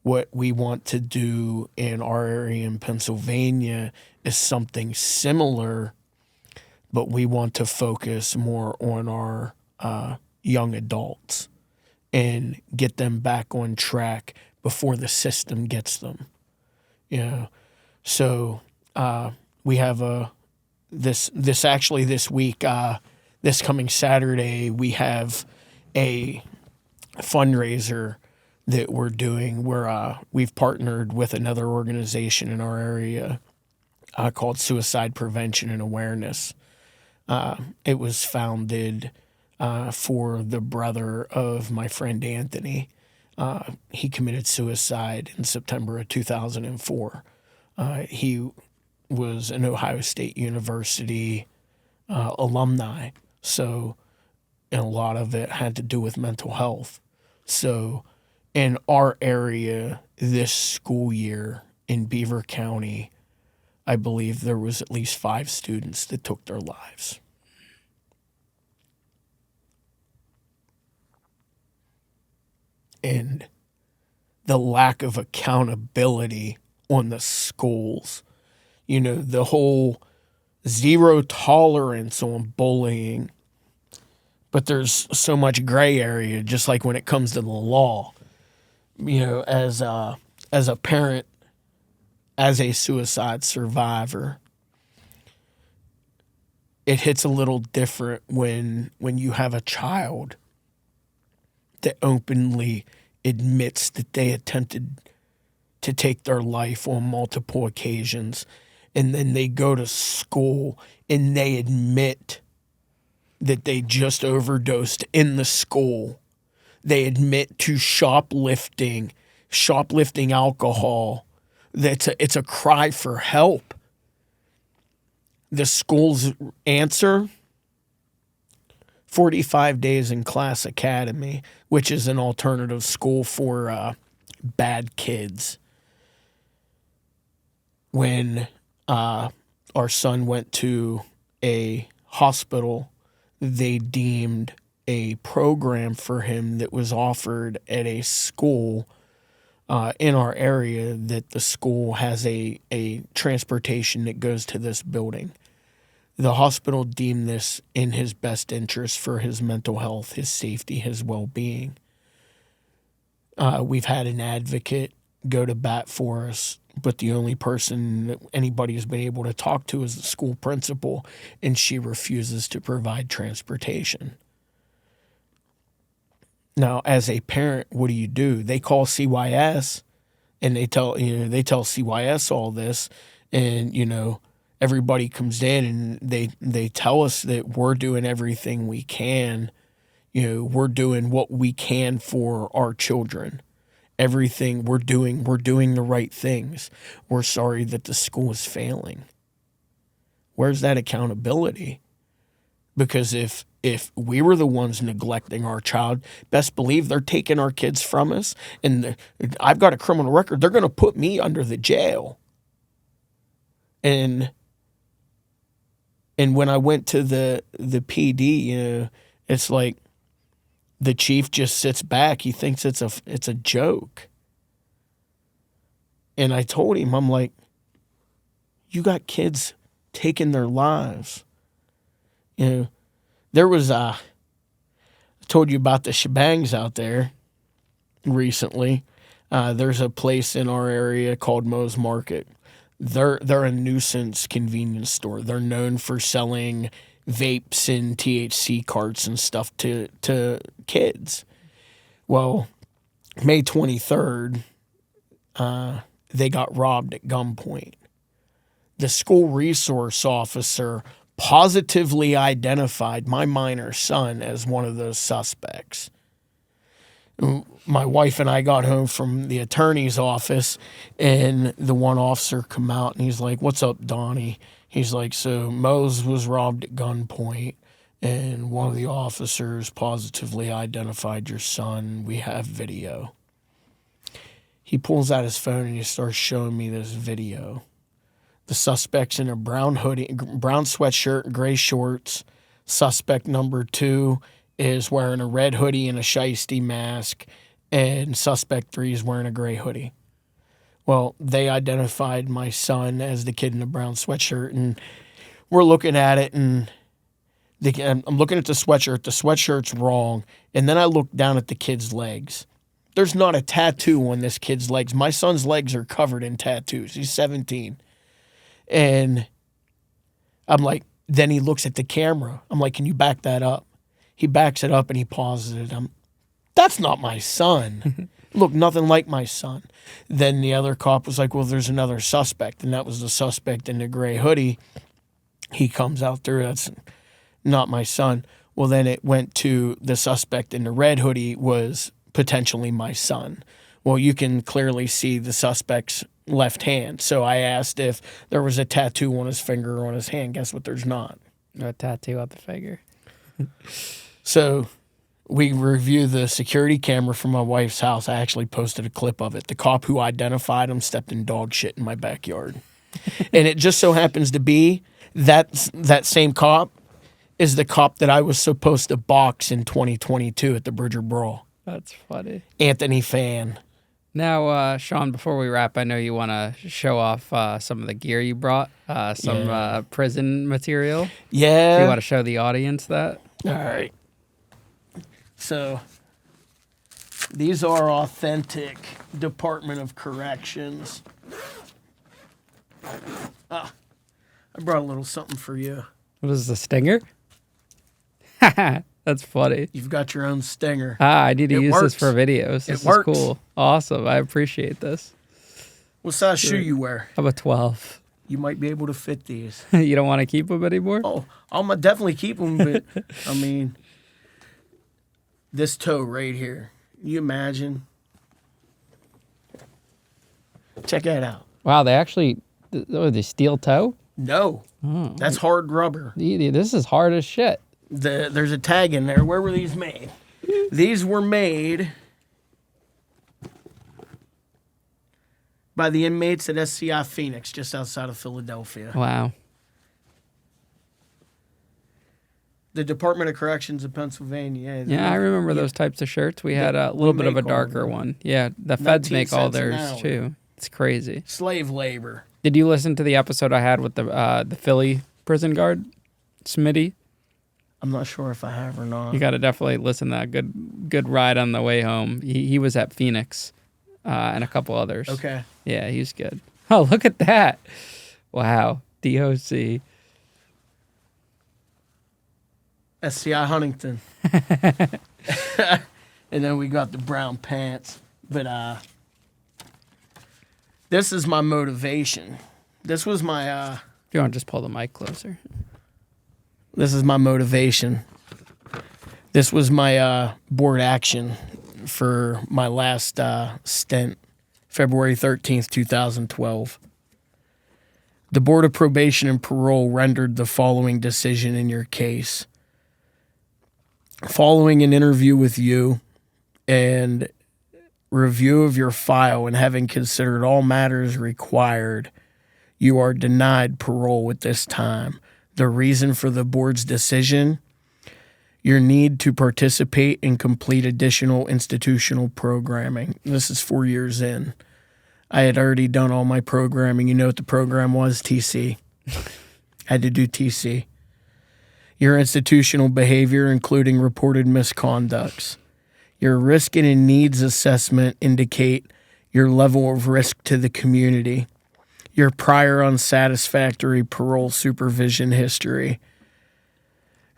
what we want to do in our area in Pennsylvania is something similar, but we want to focus more on our young adults and get them back on track before the system gets them. So we have this week, this coming Saturday, we have a fundraiser that we're doing where we've partnered with another organization in our area called Suicide Prevention and Awareness. It was founded for the brother of my friend Anthony. He committed suicide in September of 2004. He was an Ohio State University alumni, so and a lot of it had to do with mental health. So in our area this school year in Beaver County, I believe there was at least 5 students that took their lives. And the lack of accountability on the schools, the whole zero tolerance on bullying, but there's so much gray area, just like when it comes to the law. As a parent, as a suicide survivor, it hits a little different when you have a child that openly admits that they attempted to take their life on multiple occasions, and then they go to school and they admit that they just overdosed in the school. They admit to shoplifting alcohol. It's a cry for help. The school's answer, 45 days in Class Academy, which is an alternative school for bad kids. When our son went to a hospital, they deemed a program for him that was offered at a school in our area, that the school has a transportation that goes to this building. The hospital deemed this in his best interest for his mental health, his safety, his well-being. We've had an advocate go to bat for us, but the only person that anybody has been able to talk to is the school principal, and she refuses to provide transportation. Now, as a parent, what do? They call CYS, and they tell CYS all this, and everybody comes in and they tell us that we're doing everything we can. We're doing what we can for our children. Everything we're doing the right things. We're sorry that the school is failing. Where's that accountability? Because if we were the ones neglecting our child, best believe they're taking our kids from us. And I've got a criminal record. They're going to put me under the jail. And when I went to the PD, it's like the chief just sits back. He thinks it's a joke. And I told him, I'm like, you got kids taking their lives. There was I told you about the shebangs out there recently. There's a place in our area called Moe's Market. They're a nuisance convenience store. They're known for selling vapes and THC carts and stuff to kids. Well, May 23rd, they got robbed at gunpoint. The school resource officer positively identified my minor son as one of those suspects. My wife and I got home from the attorney's office, and the one officer come out, and he's like, "What's up, Donnie?" He's like, "So Mose was robbed at gunpoint, and one of the officers positively identified your son. We have video." He pulls out his phone, and he starts showing me this video. The suspect's in a brown hoodie, brown sweatshirt, gray shorts. Suspect number 2 is wearing a red hoodie and a shiesty mask, and suspect 3 is wearing a gray hoodie. Well, they identified my son as the kid in the brown sweatshirt, and we're looking at it, and I'm looking at the sweatshirt. The sweatshirt's wrong, and then I look down at the kid's legs. There's not a tattoo on this kid's legs. My son's legs are covered in tattoos. He's 17. And I'm like, then he looks at the camera. I'm like, "Can you back that up?" He backs it up and he pauses it. That's not my son. Look, nothing like my son. Then the other cop was like, "Well, there's another suspect." And that was the suspect in the gray hoodie. He comes out there. That's not my son. Well, then it went to the suspect in the red hoodie was potentially my son. Well, you can clearly see the suspect's left hand. So I asked if there was a tattoo on his finger or on his hand. Guess what? There's not. A tattoo on the finger. So we review the security camera from my wife's house. I actually posted a clip of it. The cop who identified him stepped in dog shit in my backyard. And it just so happens to be that same cop is the cop that I was supposed to box in 2022 at the Bridger Brawl. That's funny. Anthony Fan. Now, Shaun, before we wrap, I know you want to show off some of the gear you brought, some prison material. Yeah. Do you want to show the audience that? All right. So these are authentic Department of Corrections. I brought a little something for you. What is the stinger? That's funny. You've got your own stinger. I need to use works. this for videos. This is cool. Awesome. I appreciate this. What size shoe you wear? I'm a 12. You might be able to fit these. You don't want to keep them anymore? Oh, I'm going to definitely keep them, but I mean, this toe right here. You imagine? Check that out. Wow, they actually, the steel toe? No, that's hard rubber. This is hard as shit. There's a tag in there. Where were these made? These were made by the inmates at SCI Phoenix, just outside of Philadelphia. Wow. The Department of Corrections of Pennsylvania. Yeah, I remember those types of shirts. We had a little bit of a darker one. Yeah, the feds make all theirs too. It's crazy. Slave labor. Did you listen to the episode I had with the Philly prison guard, Smitty? I'm not sure if I have or not. You got to definitely listen to that. Good ride on the way home. He was at Phoenix and a couple others. Okay. Yeah, he's good. Oh, look at that. Wow. DOC. SCI Huntington. And then we got the brown pants. But this is my motivation. This was my... If you want to just pull the mic closer. This is my motivation. This was my board action for my last stint, February 13th, 2012. The Board of Probation and Parole rendered the following decision in your case. Following an interview with you and review of your file and having considered all matters required, you are denied parole at this time. The reason for the board's decision: your need to participate and complete additional institutional programming. This is 4 years in. I had already done all my programming. You know what the program was? TC. Had to do TC. Your institutional behavior, including reported misconducts. Your risk and needs assessment indicate your level of risk to the community. Your prior unsatisfactory parole supervision history.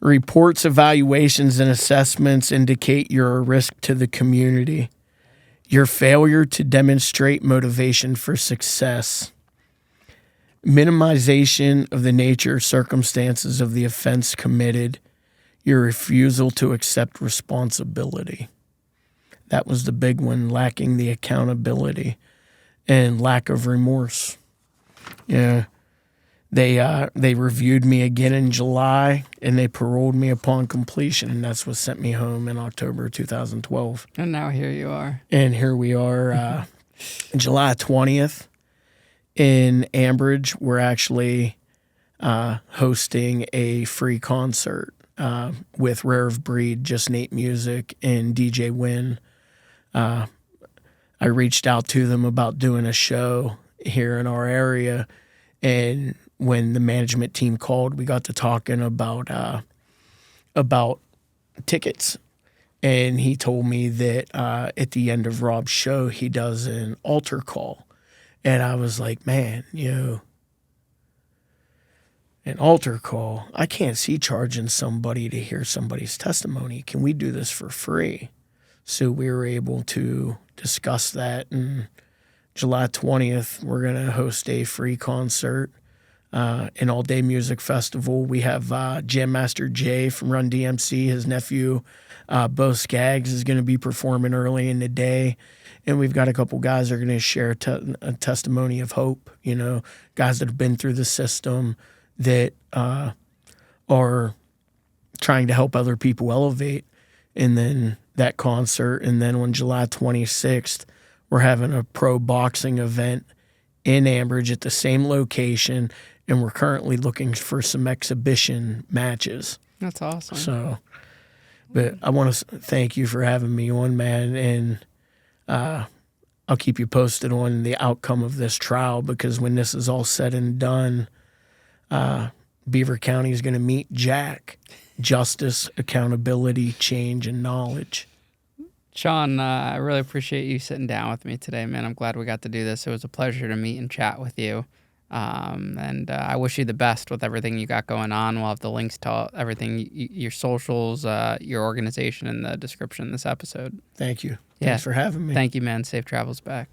Reports, evaluations, and assessments indicate you're a risk to the community. Your failure to demonstrate motivation for success. Minimization of the nature, circumstances of the offense committed. Your refusal to accept responsibility. That was the big one, lacking the accountability and lack of remorse. Yeah. They reviewed me again in July, and they paroled me upon completion, and that's what sent me home in October 2012. And now here you are. And here we are, July 20th in Ambridge. We're actually hosting a free concert with Rare of Breed, Just Nate Music, and DJ Win. I reached out to them about doing a show here in our area, and when the management team called, we got to talking about tickets. And he told me that at the end of Rob's show, he does an altar call. And I was like, man, an altar call, I can't see charging somebody to hear somebody's testimony. Can we do this for free? So we were able to discuss that. And July 20th, we're going to host a free concert. An all-day music festival. We have Jam Master Jay from Run DMC. His nephew, Bo Skaggs, is going to be performing early in the day. And we've got a couple guys that are going to share a testimony of hope, guys that have been through the system that are trying to help other people elevate. And then that concert. And then on July 26th, we're having a pro boxing event in Ambridge at the same location, and we're currently looking for some exhibition matches. That's awesome. So, but I want to thank you for having me on, man, and I'll keep you posted on the outcome of this trial, because when this is all said and done, Beaver County is going to meet Jack. Justice, accountability, change, and knowledge. Shaun, I really appreciate you sitting down with me today, man. I'm glad we got to do this. It was a pleasure to meet and chat with you. And I wish you the best with everything you got going on. We'll have the links to everything, your socials, your organization in the description of this episode. Thank you. Thanks for having me. Thank you, man. Safe travels back.